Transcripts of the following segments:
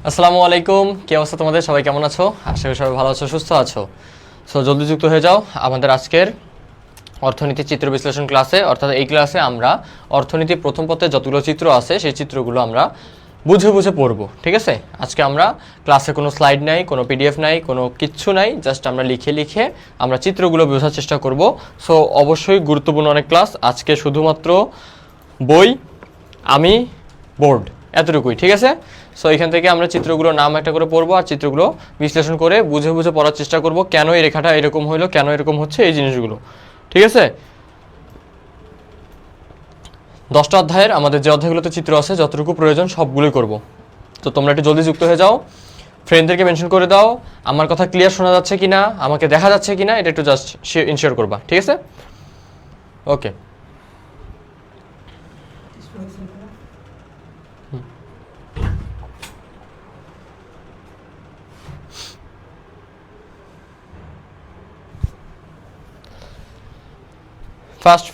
আসসালামু আলাইকুম, কি অবস্থা তোমাদের? সবাই কেমন আছো? আশা করি সবাই ভালো আছো, সুস্থ আছো। সো জলদি যুক্ত হয়ে যাও আমাদের আজকের অর্থনীতি চিত্র বিশ্লেষণ ক্লাসে। অর্থাৎ এই ক্লাসে আমরা অর্থনীতি প্রথম পত্রে যতগুলো চিত্র আছে সেই চিত্রগুলো আমরা বুঝে বুঝে পড়বো, ঠিক আছে? আজকে আমরা ক্লাসে কোনো স্লাইড নাই, কোনো পিডিএফ নাই, কোনো কিচ্ছু নাই, জাস্ট আমরা লিখে লিখে আমরা চিত্রগুলো বোঝার চেষ্টা করব। সো অবশ্যই গুরুত্বপূর্ণ অনেক ক্লাস আজকে, শুধুমাত্র বই, আমি, বোর্ড, এতটুকুই, ঠিক আছে? সো এখান থেকে আমরা চিত্রগুলোর নাম একটা করে পড়বো আর চিত্রগুলো বিশ্লেষণ করে বুঝে বুঝে পড়ার চেষ্টা করব, কেন এই রেখাটা এরকম হইলো, কেন এরকম হচ্ছে, এই জিনিসগুলো, ঠিক আছে? 10টা অধ্যায়ের আমাদের যে অধ্যায়গুলোতে চিত্র আছে যতটুকু প্রয়োজন সবগুলোই করব। তো তোমরা একটু জলদি যুক্ত হয়ে যাও, ফ্রেন্ডদেরকে মেনশন করে দাও, আমার কথা ক্লিয়ার শোনা যাচ্ছে কিনা, আমাকে দেখা যাচ্ছে কিনা, এটা একটু জাস্ট ইনশিওর করবা, ঠিক আছে? ওকে,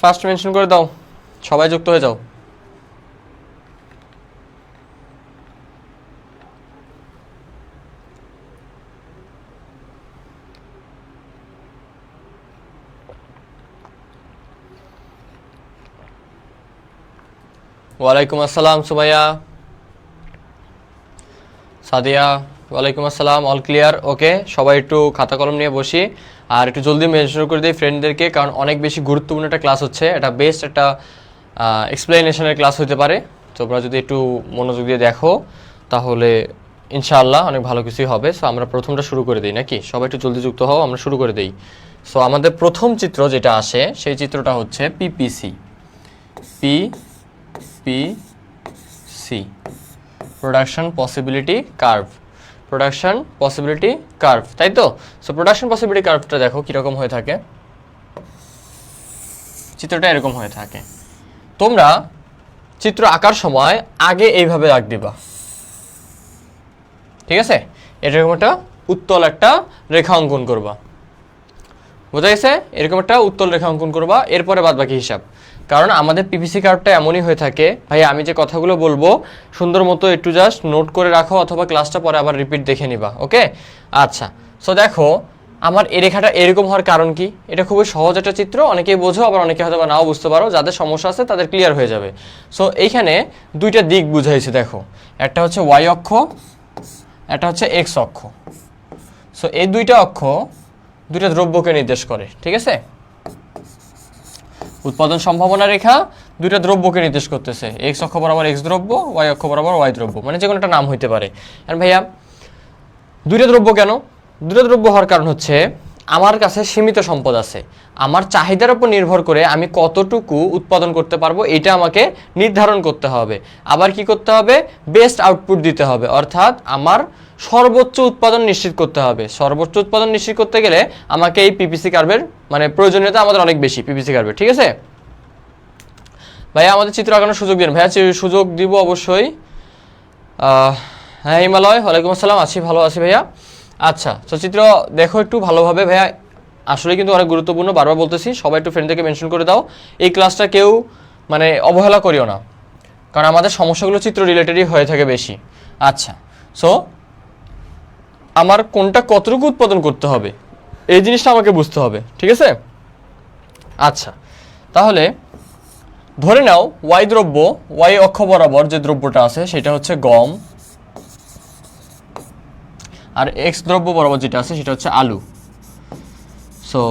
ফার্স্ট মেনশন করে দাও, সবাই যুক্ত হয়ে যাও। ওয়ালাইকুম আসসালাম সুমাইয়া, সাদিয়া, ওয়ালাইকুম আসসালাম, অল ক্লিয়ার। ওকে, সবাই একটু খাতা কলম নিয়ে বসি আর একটু জলদি মেনশন করে দিই ফ্রেন্ডদেরকে, কারণ অনেক বেশি গুরুত্বপূর্ণ একটা ক্লাস হচ্ছে, এটা বেস্ট একটা এক্সপ্লেনেশনের ক্লাস হতে পারে। তোমরা যদি একটু মনোযোগ দিয়ে দেখো তাহলে ইনশাআল্লাহ অনেক ভালো কিছুই হবে। সো আমরা প্রথমটা শুরু করে দিই নাকি? সবাই একটু জলদি যুক্ত হও, আমরা শুরু করে দিই। সো আমাদের প্রথম চিত্র যেটা আসে সেই চিত্রটা হচ্ছে PPC, PPC, production possibility curve, production possibility curve, তাই তো? সো প্রোডাকশন পসিবিলিটি কার্ভটা দেখো কীরকম হয়ে থাকে, চিত্রটা এরকম হয়ে থাকে। তোমরা চিত্র আঁকার সময় আগে এইভাবে আঁক দিবা, ঠিক আছে? এরকম একটা উত্তল একটা রেখা অঙ্কন করবা, বোঝা গেছে? এরকম একটা উত্তল রেখা অঙ্কন করবা, এরপরে বাদ বাকি হিসাব। কারণ আমাদের পিপিসি কার্ভটা এমনই হয়ে থাকে, ভাই আমি যে কথাগুলো বলবো সুন্দর মতো একটু জাস্ট নোট করে রাখো, অথবা ক্লাসটা পরে আবার রিপিট দেখে নিবা, ওকে? আচ্ছা, সো দেখো আমার এই রেখাটা এরকম হওয়ার কারণ কি? এটা খুবই সহজ একটা চিত্র, অনেকেই বোঝো, আবার অনেকে হয়তো নাও বুঝতে পারো, যাদের সমস্যা আছে তাদের ক্লিয়ার হয়ে যাবে। সো এইখানে দুইটা দিক বুঝাইছে, দেখো একটা হচ্ছে ওয়াই অক্ষ, একটা হচ্ছে এক্স অক্ষ। সো এই দুইটা অক্ষ দুইটা দ্রব্যকে নির্দেশ করে, ঠিক আছে? উৎপাদন সম্ভাবনা রেখা দুইটা দ্রব্যকে নির্দেশ করতেছে, এক্স অক্ষ বরাবর এক্স দ্রব্য, ওয়াই অক্ষ বরাবর ওয়াই দ্রব্য, মানে যে কোনো একটা নাম হইতে পারে। আর ভাইয়া দুইটা দ্রব্য কেন? দুইটা দ্রব্য হওয়ার কারণ হচ্ছে আমার কাছে সীমিত সম্পদ আছে, আমার চাহিদার উপর নির্ভর করে আমি কতটুকু উৎপাদন করতে পারবো এটা আমাকে নির্ধারণ করতে হবে। আবার কি করতে হবে? বেস্ট আউটপুট দিতে হবে, অর্থাৎ আমার সর্বোচ্চ উৎপাদন নিশ্চিত করতে হবে। সর্বোচ্চ উৎপাদন নিশ্চিত করতে গেলে আমাকে এই পিপিসি কার্ভের মানে প্রয়োজনীয়তা আমাদের অনেক বেশি পিপিসি কার্ভের, ঠিক আছে? ভাইয়া আমাদের চিত্র আঁকানোর সুযোগ দিন। ভাইয়া সুযোগ দিব অবশ্যই। হ্যাঁ হিমালয়, ওয়ালাইকুম আসসালাম, আছি, ভালো আছি ভাইয়া। আচ্ছা, তো চিত্র দেখো একটু ভালোভাবে ভাইয়া, আসলে কিন্তু অনেক গুরুত্বপূর্ণ, বারবার বলতেছি, সবাই একটু ফ্রেন্ডদেরকে মেনশন করে দাও। এই ক্লাসটা কেউ মানে অবহেলা করিও না, কারণ আমাদের সমস্যাগুলো চিত্র রিলেটেডই হয়ে থাকে বেশি। আচ্ছা, সো আমার কোনটা কতটুকু উৎপাদন করতে হবে এই জিনিসটা আমাকে বুঝতে হবে, ঠিক আছে? আচ্ছা, তাহলে ধরে নাও ওয়াই দ্রব্য, ওয়াই অক্ষ বরাবর যে দ্রব্যটা আছে সেটা হচ্ছে গম, আর এক্স দ্রব্য বরাবর যেটা আছে সেটা হচ্ছে আলু। সো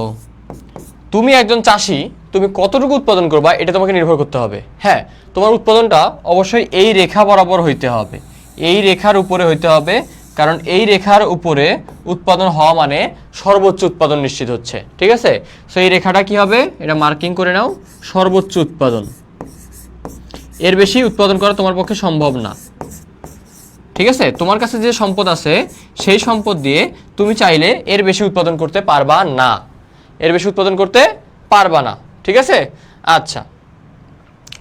তুমি একজন চাষি, তুমি কতটুকু উৎপাদন করবা এটা তোমাকে নির্ভর করতে হবে। হ্যাঁ, তোমার উৎপাদনটা অবশ্যই এই রেখা বরাবর হইতে হবে, এই রেখার উপরে হইতে হবে, কারণ এই রেখার উপরে উৎপাদন হওয়া মানে সর্বোচ্চ উৎপাদন নিশ্চিত হচ্ছে, ঠিক আছে? সো এই রেখাটা কি হবে? এটা মার্কিং করে নাও, সর্বোচ্চ উৎপাদন। এর বেশি উৎপাদন করা তোমার পক্ষে সম্ভব না, ঠিক আছে? তোমার কাছে যে সম্পদ আছে সেই সম্পদ দিয়ে তুমি চাইলে এর বেশি উৎপাদন করতে পারবা না, এর বেশি উৎপাদন করতে পারবা না, ঠিক আছে? আচ্ছা,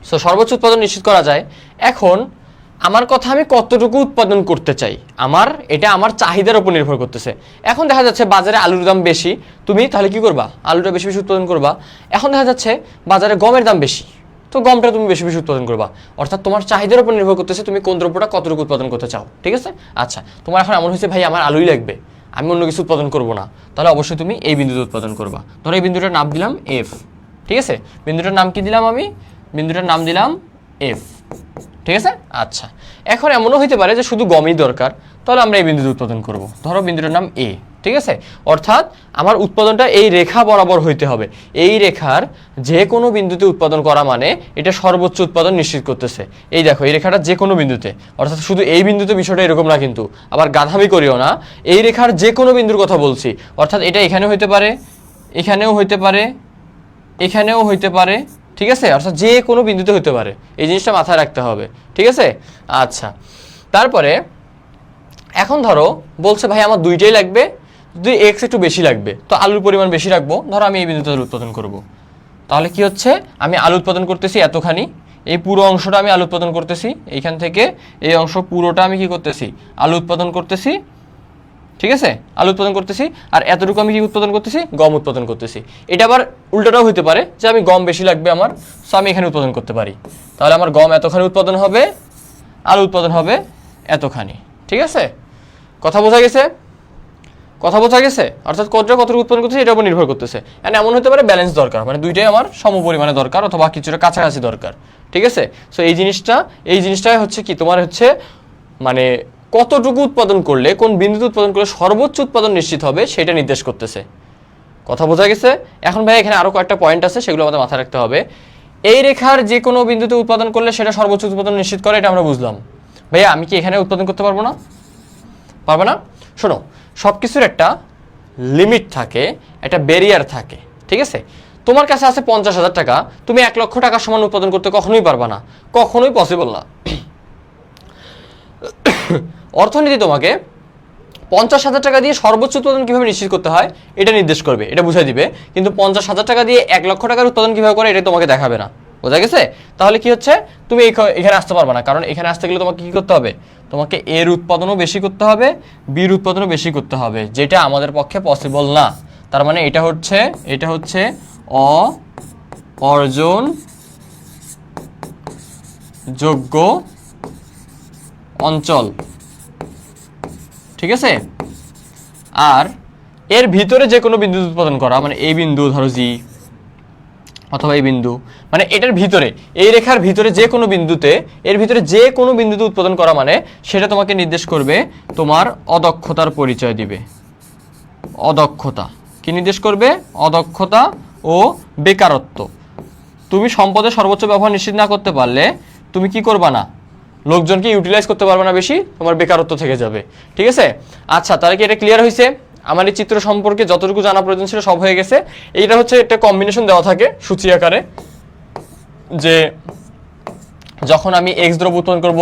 সো সর্বোচ্চ উৎপাদন নিশ্চিত করা যায়। এখন আমার কথা, আমি কতটুকু উৎপাদন করতে চাই, এটা আমার চাহিদার উপর নির্ভর করতেছে। এখন দেখা যাচ্ছে বাজারে আলুর দাম বেশি, তুমি তাহলে কি করবা? আলুটা বেশি বেশি উৎপাদন করবা। এখন দেখা যাচ্ছে বাজারে গমের দাম বেশি, তো গমটা তুমি বেশি বেশি উৎপাদন করবা। অর্থাৎ তোমার চাহিদার উপর নির্ভর করতেছে তুমি কোন দ্রব্যটা কতটুকু উৎপাদন করতে চাও। ঠিক আছে? আচ্ছা, তোমার এখন এমন হয়েছে ভাই আমার আলুই লাগবে, আমি অন্য কিছু উৎপাদন করবো না, তাহলে অবশ্যই তুমি এই বিন্দুতে উৎপাদন করবা। ধরো এই বিন্দুটার নাম দিলাম এফ। ঠিক আছে? বিন্দুটার নাম কি দিলাম আমি? বিন্দুটার নাম দিলাম এফ। ঠিক আছে? আচ্ছা, এখন এমনও হইতে পারে যে শুধু গমই দরকার, তাহলে আমরা এই বিন্দুতে উৎপাদন করব। ধরো বিন্দুটার নাম এ। ঠিক আছে? অর্থাৎ আমার উৎপাদনটা এই রেখা বরাবর হইতে হবে। এই রেখার যে কোনো বিন্দুতে উৎপাদন করা মানে এটা সর্বোচ্চ উৎপাদন নিশ্চিত করতেছে। এই দেখো এই রেখাটা যে কোনো বিন্দুতে, অর্থাৎ শুধু এই বিন্দুতে বিষয়টা এরকম না, কিন্তু আবার গাধামি করিও না, এই রেখার যে কোনো বিন্দুর কথা বলছি। অর্থাৎ এটা এখানেও হইতে পারে, এখানেও হইতে পারে, এখানেও হইতে পারে। ঠিক আছে? অর্থাৎ যে কোনো বিন্দুতে হতে পারে, এই জিনিসটা মাথায় রাখতে হবে। ঠিক আছে? আচ্ছা, তারপরে এখন ধরো বলছে ভাই আমার দুইটাই লাগবে, যদি এক্স একটু বেশি লাগবে তো আলুর পরিমাণ বেশি রাখবো। ধরো আমি এই বিন্দুতে আলু উৎপাদন করব, তাহলে কি হচ্ছে আমি আলু উৎপাদন করতেছি এতখানি, এই পুরো অংশটা আমি আলু উৎপাদন করতেছি, এইখান থেকে এই অংশ পুরোটা আমি কি করতেছি আলু উৎপাদন করতেছি। ঠিক আছে? আলু উৎপাদন করতেছি, আর এতটুকু আমি কি উৎপাদন করতেছি? গম উৎপাদন করতেছি। এটা আবার উল্টোটাও হতে পারে যে আমি গম বেশি লাগবে আমার, সো আমি এখানে উৎপাদন করতে পারি, তাহলে আমার গম এতখানি উৎপাদন হবে, আলু উৎপাদন হবে এতখানি। ঠিক আছে? কথা বোঝা গেছে? কথা বোঝা গেছে? অর্থাৎ কতটুকু উৎপাদন করতেছে এটার উপর নির্ভর করতেছে। এন্ড এমন হতে পারে ব্যালেন্স দরকার, মানে দুইটাই আমার সম পরিমাণে দরকার অথবা কিছুটা কাছাকাছি দরকার। ঠিক আছে? সো এই জিনিসটাই হচ্ছে কি তোমার হচ্ছে মানে কতটুকু উৎপাদন করলে, কোন বিন্দুতে উৎপাদন করলে সর্বোচ্চ উৎপাদন নিশ্চিত হবে সেটা নির্দেশ করতেছে। কথা বোঝা গেছে? এখন ভাই এখানে আরো কয়েকটা পয়েন্ট আছে, সেগুলো আমাদের মাথায় রাখতে হবে। এই রেখার যে কোনো বিন্দুতে উৎপাদন করলে সেটা সর্বোচ্চ উৎপাদন নিশ্চিত করে, এটা আমরা বুঝলাম। ভাইয়া আমি কি এখানে উৎপাদন করতে পারবো না? পারবো না? শোনো, সব কিছুর একটা লিমিট থাকে, একটা ব্যারিয়ার থাকে। ঠিক আছে? তোমার কাছে আছে 50,000 টাকা, তুমি 1 লক্ষ টাকা সমান উৎপাদন করতে কখনোই পারবা না, কখনোই পসিবল না। অর্থনীতি তোমাকে 50,000 টাকা দিয়ে সর্বোচ্চ উৎপাদন কিভাবে নিশ্চিত করতে হয় এটা নির্দেশ করবে, এটা বুঝাই দিবে, কিন্তু 50,000 টাকা দিয়ে 1 লক্ষ টাকার উৎপাদন কিভাবে করে এটা তোমাকে দেখাবে না। বোঝা গেছে? তাহলে কি হচ্ছে তুমি এখানে আসতে পারবে না, কারণ এখানে আসতে গেলে তোমাকে কি করতে হবে? তোমাকে এর উৎপাদনও বেশি করতে হবে, বির উৎপাদনও বেশি করতে হবে, যেটা আমাদের পক্ষে পসিবল না। তার মানে এটা হচ্ছে অর্জন যোগ্য অঞ্চল। ঠিক আছে? আর এর ভিতরে যে কোনো বিন্দু উৎপাদন করা, মানে এই বিন্দু ধরো জি অথবা এই বিন্দু, মানে এটার ভিতরে এই রেখার ভিতরে যে কোনো বিন্দুতে, এর ভিতরে যে কোনো বিন্দুতে উৎপাদন করা মানে সেটা তোমাকে নির্দেশ করবে তোমার অদক্ষতার পরিচয় দিবে। অদক্ষতা কি নির্দেশ করবে? অদক্ষতা ও বেকারত্ব। তুমি সম্পদের সর্বোচ্চ ব্যবহার নিশ্চিত না করতে পারলে তুমি কি করবা না? লোকজনকে ইউটিলাইজ করতে পারবে না বেশি, তোমার বেকারত্ব থেকে যাবে। ঠিক আছে? আচ্ছা, তাহলে কি এটা ক্লিয়ার হয়েছে? আমার এই চিত্র সম্পর্কে যতটুকু জানা প্রয়োজন ছিল সব হয়ে গেছে। এইটা হচ্ছে একটা কম্বিনেশন দেওয়া থাকে সূচি আকারে, যে যখন আমি এক্স দ্রব্য উৎপাদন করব,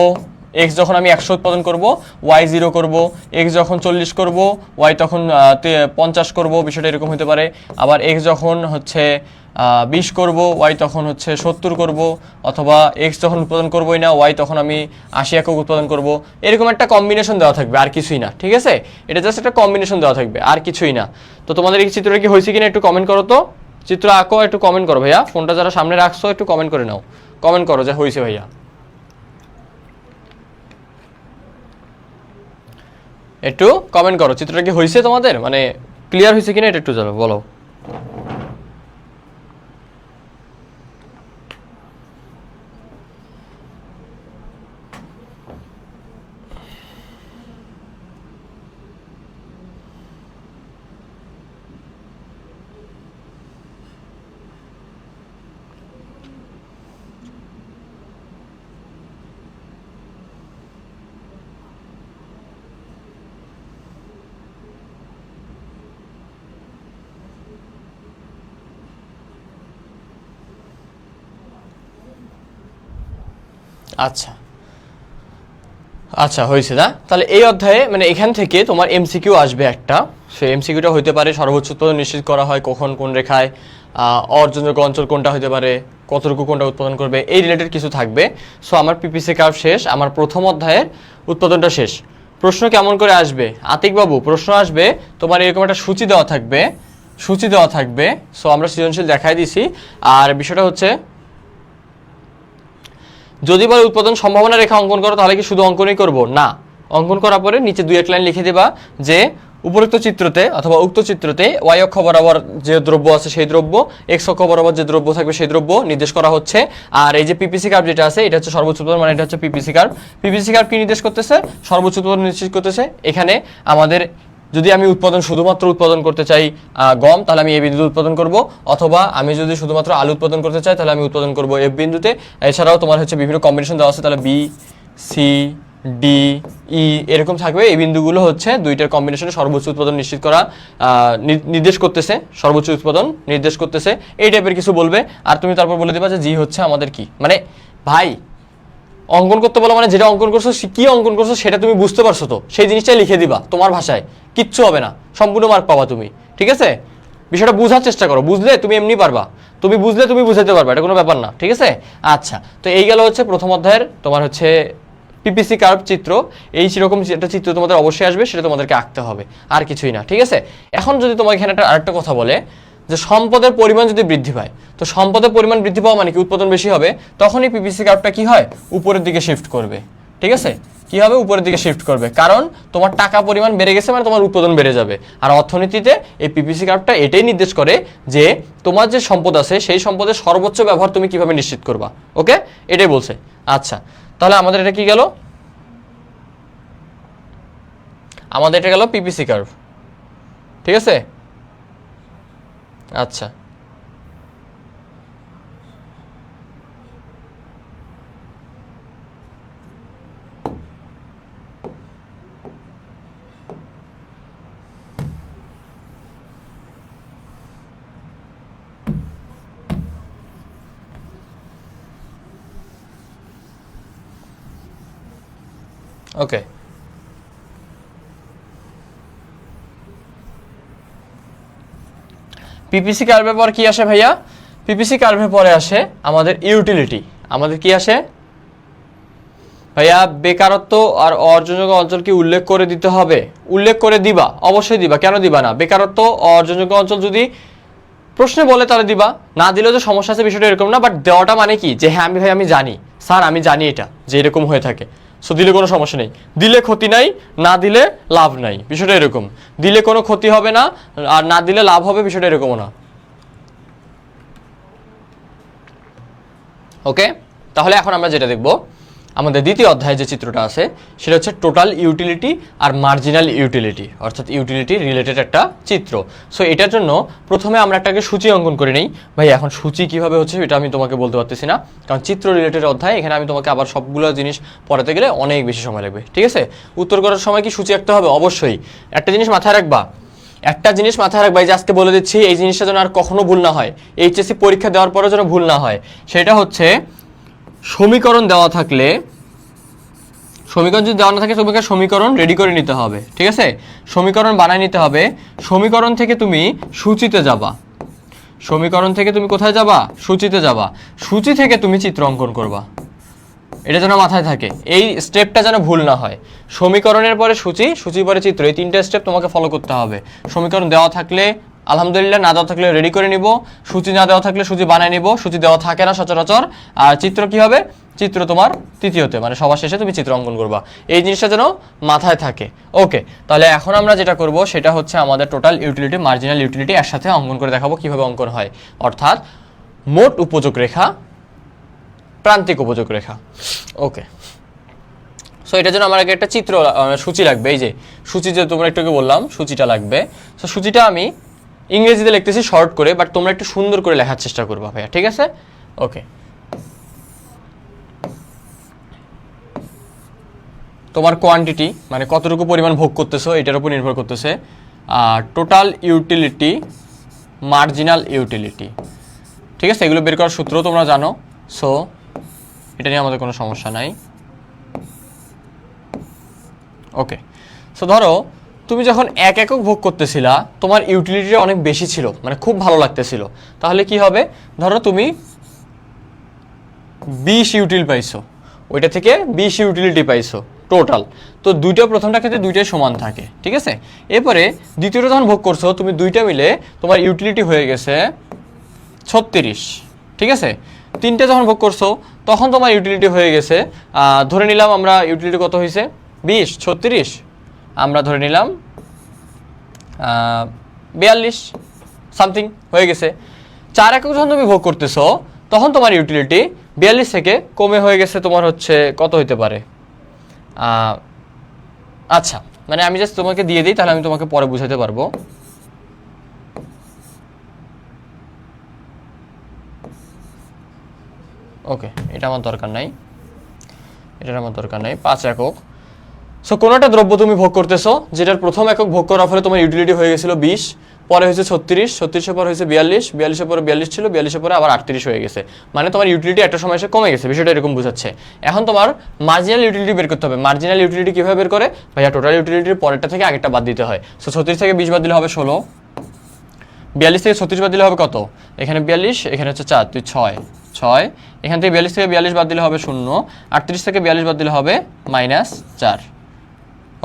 এক্স যখন আমি 100 উৎপাদন করব, ওয়াই 0 করব, এক্স যখন 40 করব, ওয়াই তখন 50 করব, বিষয়টা এরকম হতে পারে। আবার এক্স যখন হচ্ছে 20 করব, ওয়াই তখন হচ্ছে 70 করব, অথবা এক্স যখন উৎপাদন করবোই না, ওয়াই তখন আমি 80 একক উৎপাদন করব। এরকম একটা কম্বিনেশন দেওয়া থাকবে, আর কিছুই না। ঠিক আছে? এটা জাস্ট একটা কম্বিনেশন দেওয়া থাকবে, আর কিছুই না। তো তোমাদের এই চিত্রটা কি হয়েছে কিনা একটু কমেন্ট করো তো। চিত্র আঁকো, একটু কমেন্ট করো ভাইয়া। ফোনটা যারা সামনে রাখছো একটু কমেন্ট করে নাও, কমেন্ট করো যে হয়েছে ভাইয়া। একটু কমেন্ট করো চিত্রটা কি হয়েছে তোমাদের, মানে ক্লিয়ার হয়েছে কিনা এটা একটু বলো। আচ্ছা আচ্ছা, হয়েছে না? তাহলে এই অধ্যায়ে মানে এখান থেকে তোমার এমসিকিউ আসবে একটা। সেই এমসিকিউটা হইতে পারে সর্বোচ্চ উৎপাদন নিশ্চিত করা হয় কখন, কোন রেখায়, অর্জনযোগ্য অঞ্চল কোনটা হতে পারে, কতটুকু কোনটা উৎপাদন করবে, এই রিলেটেড কিছু থাকবে। সো আমার পিপিসি কার্ভ শেষ, আমার প্রথম অধ্যায়ের উৎপাদনটা শেষ। প্রশ্ন কেমন করে আসবে আতিক বাবু? প্রশ্ন আসবে তোমার এরকম একটা সূচি দেওয়া থাকবে। সো আমরা সৃজনশীল দেখাই দিছি। আর বিষয়টা হচ্ছে যদি বলে উৎপাদন সম্ভাবনা রেখা অঙ্কন করো, তাহলে কি শুধু অঙ্কনই করব? না, অঙ্কন করার পরে নিচে 2-1 লাইন লিখে দিবা যে উপরোক্ত চিত্রতে অথবা উক্ত চিত্রতে ওয়াই অক্ষ বরাবর যে দ্রব্য আছে সেই দ্রব্য, এক্স অক্ষ বরাবর যে দ্রব্য থাকবে সেই দ্রব্য নির্দেশ করা হচ্ছে। আর এই যে পিপিসি কার্ভ যেটা আছে এটা হচ্ছে সর্বোচ্চ উৎপাদন, মানে এটা হচ্ছে পিপিসি কার্ভ। পিপিসি কার্ভ কি নির্দেশ করতেছে? সর্বোচ্চ উৎপাদন নিশ্চিত করতেছে। এখানে আমাদের যদি আমি উৎপাদন শুধুমাত্র উৎপাদন করতে চাই গম, তাহলে আমি এ বিন্দুতে উৎপাদন করব, অথবা আমি যদি শুধুমাত্র আলু উৎপাদন করতে চাই তাহলে আমি উৎপাদন করব এফ বিন্দুতে। এছাড়াও তোমার হচ্ছে বিভিন্ন কম্বিনেশন দেওয়া আছে, তাহলে বি, সি, ডি, ই এরকম থাকবে। এই বিন্দুগুলো হচ্ছে দুইটার কম্বিনেশনে সর্বোচ্চ উৎপাদন নিশ্চিত করা নির্দেশ করতেছে, সর্বোচ্চ উৎপাদন নির্দেশ করতেছে, এই টাইপের কিছু বলবে। আর তুমি তারপর বলে দিবা যে জি হচ্ছে আমাদের কি, মানে ভাই অঙ্কন করতে বলো মানে যেটা অঙ্কন করছো কি অঙ্কন করছো সেটা তুমি বুঝতে পারছো তো, সেই জিনিসটাই লিখে দিবা তোমার ভাষায়, কিচ্ছু হবে না, সম্পূর্ণ মার্ক পাবা তুমি। ঠিক আছে, বিষয়টা বোঝার চেষ্টা করো, বুঝলে তুমি এমনি পারবা, তুমি বুঝলে তুমি বুঝাতে পারবা, এটা কোনো ব্যাপার না। ঠিক আছে, আচ্ছা, তো এই গেল হচ্ছে প্রথম অধ্যায়ের তোমার হচ্ছে পিপিসি কার্ভ চিত্র। এই সেরকম একটা চিত্র তোমাদের অবশ্যই আসবে, সেটা তোমাদেরকে আঁকতে হবে, আর কিছুই না। ঠিক আছে, এখন যদি তোমাকে এখানে আরেকটা কথা বলে যে সম্পদের পরিমাণ যদি বৃদ্ধি পায়, তো সম্পদের পরিমাণ বৃদ্ধি পাওয়া মানে কি উৎপাদন বেশি হবে, তখনই পিপিসি কার্ভটা কি হয় উপরের দিকে শিফট করবে। ঠিক আছে, কি হবে উপরের দিকে শিফট করবে, কারণ তোমার টাকা পরিমাণ বেড়ে গেছে মানে তোমার উৎপাদন বেড়ে যাবে। আর অর্থনীতিতে এই পিপিসি কার্ভটা এটাই নির্দেশ করে যে তোমার যে সম্পদ আছে সেই সম্পদের সর্বোচ্চ ব্যবহার তুমি কিভাবে নিশ্চিত করবা। ওকে, এটাই বলছে। আচ্ছা, তাহলে আমাদের এটা কি গেল, আমাদের এটা গেল পিপিসি কার্ভ। ঠিক আছে, আচ্ছা, ওকে, পিপিসি কার্ভের পর কি আসে ভাইয়া? পিপিসি কার্ভের পরে আসে আমাদের ইউটিলিটি। আমাদের কি আসে ভাইয়া? বেকারত্ব আর অর্জনযোগ্য অঞ্চল কি উল্লেখ করে দিতে হবে? উল্লেখ করে দিবা, অবশ্যই দিবা, কেন দিবা না? বেকারত্ব অর্জনযোগ্য অঞ্চল যদি প্রশ্নে বলে তাহলে দিবা, না দিলেও যে সমস্যা আছে বিষয়টা এরকম না, বাট দেওয়াটা মানে কি যে হ্যাঁ আমি ভাই আমি জানি স্যার, আমি জানি এটা যে এরকম হয়ে থাকে, সো দিলে কোনো সমস্যা নেই, দিলে ক্ষতি নাই, না দিলে লাভ নাই, বিষয়টা এরকম। দিলে কোনো ক্ষতি হবে না আর না দিলে লাভ হবে, বিষয়টা এরকমও না। ওকে, তাহলে এখন আমরা যেটা দেখব আমাদের দ্বিতীয় অধ্যায়ে যে চিত্রটা আছে সেটা হচ্ছে টোটাল ইউটিলিটি আর মার্জিনাল ইউটিলিটি, অর্থাৎ ইউটিলিটি রিলেটেড একটা চিত্র। সো এটার জন্য প্রথমে আমরা একটাকে সূচি অঙ্কন করে নেই। ভাই এখন সূচি কিভাবে হচ্ছে এটা আমি তোমাকে বলতে পারতেছি না, কারণ চিত্র রিলেটেড অধ্যায়, এখানে আমি তোমাকে আবার সবগুলো জিনিস পড়াতে গেলে অনেক বেশি সময় লাগবে। ঠিক আছে, উত্তর করার সময় কি সূচি আঁকতে হবে? অবশ্যই। একটা জিনিস মাথায় রাখবা, একটা জিনিস মাথায় রাখবা, এই যে আজকে বলে দিচ্ছি, এই জিনিসটা যেন আর কখনো ভুল না হয়, এইচএসসি পরীক্ষা দেওয়ার পরেও যেন ভুল না হয়, সেটা হচ্ছে সমীকরণ দেওয়া থাকলে, সমীকরণ যদি দেওয়া না থাকে তোমাকে সমীকরণ রেডি করে নিতে হবে। ঠিক আছে, সমীকরণ বানায় নিতে হবে। সমীকরণ থেকে তুমি সূচিতে যাবা, সমীকরণ থেকে তুমি কোথায় যাবা? সূচিতে যাবা, সূচি থেকে তুমি চিত্র অঙ্কন করবা, এটা যেন মাথায় থাকে, এই স্টেপটা যেন ভুল না হয়। সমীকরণের পরে সূচি, সূচির পরে চিত্র, এই তিনটা স্টেপ তোমাকে ফলো করতে হবে। সমীকরণ দেওয়া থাকলে আলহামদুলিল্লাহ, না দেওয়া থাকলে রেডি করে নিব, সূচি না দেওয়া থাকলে সূচি বানায় নিব, সূচি দেওয়া থাকে না সচরাচর। আর চিত্র কি হবে? চিত্র তোমার তৃতীয়তে, মানে সবার শেষে তুমি চিত্র অঙ্কন করবা, এই জিনিসটা যেন মাথায় থাকে। ওকে, তাহলে এখন আমরা যেটা করব সেটা হচ্ছে আমাদের টোটাল ইউটিলিটি, মার্জিনাল ইউটিলিটি একসাথে অঙ্কন করে দেখাবো কিভাবে অঙ্কন হয়, অর্থাৎ মোট উপযোগ রেখা, প্রান্তিক উপযোগ রেখা। ওকে, সো এটার জন্য আমার আগে একটা চিত্র সূচি লাগবে, এই যে সূচি যে তোমরা একটু বললাম সূচিটা লাগবে। সো সূচিটা আমি ইংরেজিতে লিখতেছি শর্ট করে, বাট তোমরা একটু সুন্দর করে লেখার চেষ্টা করবা ভাইয়া। ঠিক আছে, ওকে। তোমার কোয়ান্টিটি মানে কতটুকু পরিমাণ ভোগ করতেছো এটার উপর নির্ভর করতেছে। টোটাল ইউটিলিটি, মার্জিনাল ইউটিলিটি, ঠিক আছে, এগুলো বের করার সূত্র তোমরা জানো, সো এটা নিয়ে আমাদের কোনো সমস্যা নাই। ওকে, সো ধরো তুমি যখন 1 একক ভোগ করতেছিলা তোমার ইউটিলিটিটা অনেক বেশি ছিল, মানে খুব ভালো লাগতেছিল, তাহলে কি হবে? ধরো তুমি 20 ইউটিল পাইছো, ওইটা থেকে 20 ইউটিলিটি পাইছো টোটাল, তো দুইটা প্রথমটা ক্ষেত্রে দুইটাই সমান থাকে। ঠিক আছে, এরপরে দ্বিতীয়টা যখন ভোগ করছো তুমি দুইটা মিলে তোমার ইউটিলিটি হয়ে গেছে 36। ঠিক আছে, 3টে যখন ভোগ করছো তখন তোমার ইউটিলিটি হয়ে গেছে, ধরে নিলাম আমরা ইউটিলিটি কত হয়েছে 20 36, আমরা ধরে নিলাম 42 সামথিং হয়ে গেছে। 4 একক যখন তুমি ভোগ করতেছো তখন তোমার ইউটিলিটি 42 থেকে কমে হয়ে গেছে তোমার হচ্ছে কত হইতে পারে, আচ্ছা মানে আমি জাস্ট তোমাকে দিয়ে দিই, তাহলে আমি তোমাকে পরে বুঝাতে পারবো। ওকে, এটা আমার দরকার নাই, 5 একক। সো কোনো একটা দ্রব্য তুমি ভোগ করতেছো, যেটার প্রথম একক ভোগ করার ফলে তোমার ইউটিলিটি হয়ে গেছিল 20, পরে হয়েছে 36, 36-এর পর হয়েছে 42, 42-এর পরে 42 ছিল, 42-এর পরে আবার 38 হয়ে গেছে, মানে তোমার ইউটিলিটি একটা সময় এসে কমে গেছে, বিষয়টা এরকম বোঝাচ্ছে। এখন তোমার মার্জিনাল ইউটিলিটি বের করতে হবে। মার্জিনাল ইউটিলিটি কিভাবে বের করে ভাইয়া? টোটাল ইউটিলিটির পরেরটা থেকে আগেরটা বাদ দিতে হয়। সো 36 থেকে 20 বাদ দিলে হবে 16, 42 থেকে 36 বাদ দিলে হবে কত? এখানে 42, এখানে হচ্ছে 4, তুই 6, এখান থেকে 42 থেকে 42 বাদ দিলে হবে 0, 38 থেকে 42 বাদ দিলে হবে -4।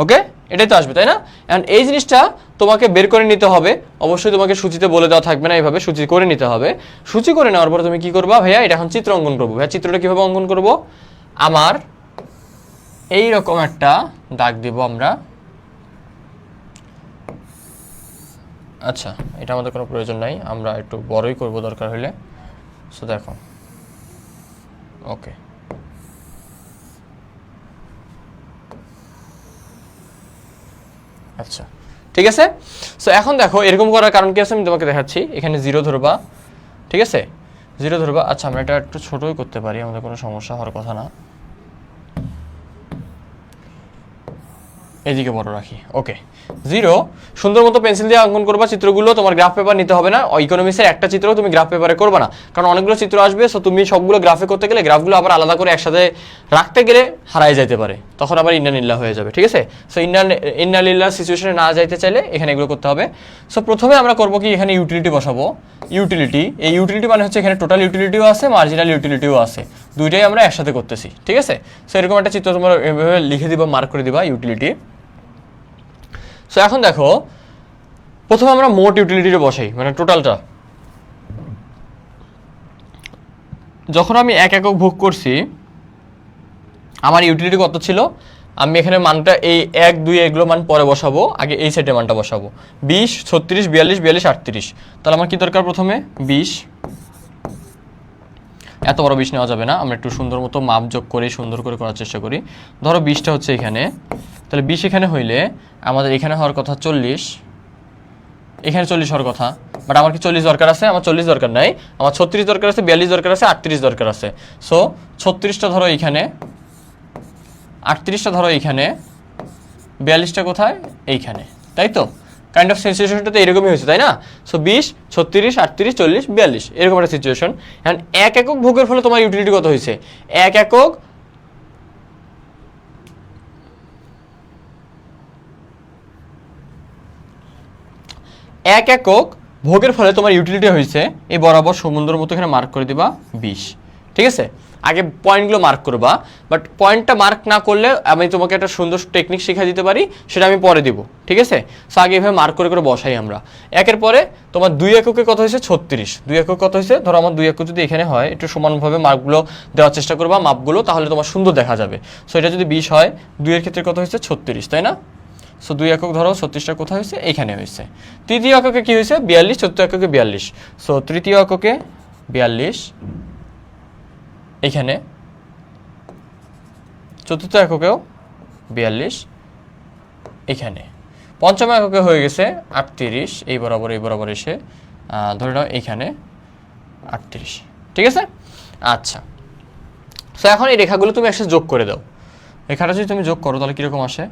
ওকে, এটাই তো আসবে তাই না? এখন এই জিনিসটা তোমাকে বের করে নিতে হবে, অবশ্যই তোমাকে সূচিতে বলে দেওয়া থাকবে না, এইভাবে সূচি করে নিতে হবে। সূচি করে নেওয়ার পরে তুমি কি করবা ভাইয়া? এটা এখন চিত্র অঙ্কন করবো। ভাইয়া চিত্রটা কিভাবে অঙ্কন করব? আমার এই রকম একটা দাগ দিব আমরা, আচ্ছা এটা আমাদের কোনো প্রয়োজন নাই, আমরা একটু বড়ই করব দরকার হলে। সো দেখো, ওকে আচ্ছা ঠিক আছে। সো এখন দেখো এরকম করার কারণ কি আছে আমি তোমাকে দেখাচ্ছি। এখানে 0 ধরবা, ঠিক আছে 0 ধরবা। আচ্ছা আমরা এটা একটু ছোটই করতে পারি, আমাদের কোনো সমস্যা হওয়ার কথা না, এদিকে বড় রাখি। ওকে 0 সুন্দর মতো পেন্সিল দিয়ে অঙ্কন করবা চিত্রগুলো। তোমার গ্রাফ পেপার নিতে হবে না, ইকোনমিক্সের একটা চিত্র তুমি গ্রাফ পেপারে করবে না, কারণ অনেকগুলো চিত্র আসবে। সো তুমি সবগুলো গ্রাফে করতে গেলে গ্রাফগুলো আবার আলাদা করে একসাথে রাখতে গেলে হারাই যেতে পারে, তখন আবার ইন্নালিল্লাহ হয়ে যাবে, ঠিক আছে। সো ইন্নালিল্লাহ সিচুয়েশনে না যাইতে চাইলে এখানে এগুলো করতে হবে। সো প্রথমে আমরা করবো কি, এখানে ইউটিলিটি বসাবো। ইউটিলিটি, এই ইউটিলিটি মানে হচ্ছে এখানে টোটাল ইউটিলিটিও আছে, মার্জিনাল ইউটিলিটিও আছে, দুইটাই আমরা একসাথে করতেছি, ঠিক আছে। সো এরকম একটা চিত্র তোমরা এভাবে লিখে দিবা, মার্ক করে দিবা ইউটিলিটি। সো এখন দেখো প্রথমে আমরা মোট ইউটিলিটিটা বসাই, মানে টোটালটা। যখন আমি 1 একক ভোগ করছি আমার ইউটিলিটি কত ছিল, আমি এখানে মানটা এই 1 2 এগুলো মান পরে বসাবো, আগে এই সেটে মানটা বসাবো। 20 36 42 42 38, তাহলে আমার কি দরকার? প্রথমে 20, এত বড় 20 নেওয়া যাবে না, আমরা একটু সুন্দর মতো মাপ যোগ করে সুন্দর করে করার চেষ্টা করি। ধরো 20টা হচ্ছে এখানে, তাহলে 20 এখানে হইলে আমাদের এখানে হওয়ার কথা 40, এখানে 40 হওয়ার কথা, বাট আমার কি 40 দরকার আছে? আমার 40 দরকার নাই, আমার 36 দরকার আছে, 42 দরকার আছে, 38 দরকার আছে। সো 36টা ধরো এইখানে, 38টা ধরো এইখানে, 42টা কোথায়? এইখানে, তাই তো? কাইন্ড অফ সিচুয়েশনটা তো এরকমই হয়েছে তাই না? সো 20 36 38 40 42 এরকম একটা সিচুয়েশন। এখন 1 একক ভোগের ফলে তোমার ইউটিলিটি কত হয়েছে? 1 একক ভোগের ফলে তোমার ইউটিলিটি হয়েছে, এই বরাবর সমুদ্রের মতো এখানে মার্ক করে দিবা 20, ঠিক আছে। আগে পয়েন্টগুলো মার্ক করবা, বাট পয়েন্টটা মার্ক না করলে আমি তোমাকে একটা সুন্দর টেকনিক শিখিয়ে দিতে পারি, সেটা আমি পরে দিব, ঠিক আছে। সো আগে এভাবে মার্ক করে করে বসাই আমরা। একের পরে তোমার 2 এককে কত হয়েছে? 36। 2 একক কত হয়েছে? ধরো আমার 2 একক যদি এখানে হয়, একটু সমানভাবে মার্কগুলো দেওয়ার চেষ্টা করবা, মাপগুলো, তাহলে তোমার সুন্দর দেখা যাবে। সো এটা যদি 20 হয়, 2 এর ক্ষেত্রে কত হয়েছে? 36, তাই না? সো 2 একক ধরো 36টা কোথায় হয়েছে? এইখানে হয়েছে। তৃতীয় এককে কি হয়েছে? 42, চতুর্থ এককে 42। সো তৃতীয় এককে 42 এইখানে, চতুর্থ এককেও 42 এইখানে, পঞ্চম এককে হয়ে গেছে 38, এই বরাবর এসে ধরে নাও এইখানে 38, ঠিক আছে। আচ্ছা, সো এখন এই রেখাগুলো তুমি একসাথে যোগ করে দাও। রেখাটা যদি তুমি যোগ করো তাহলে কীরকম আসে?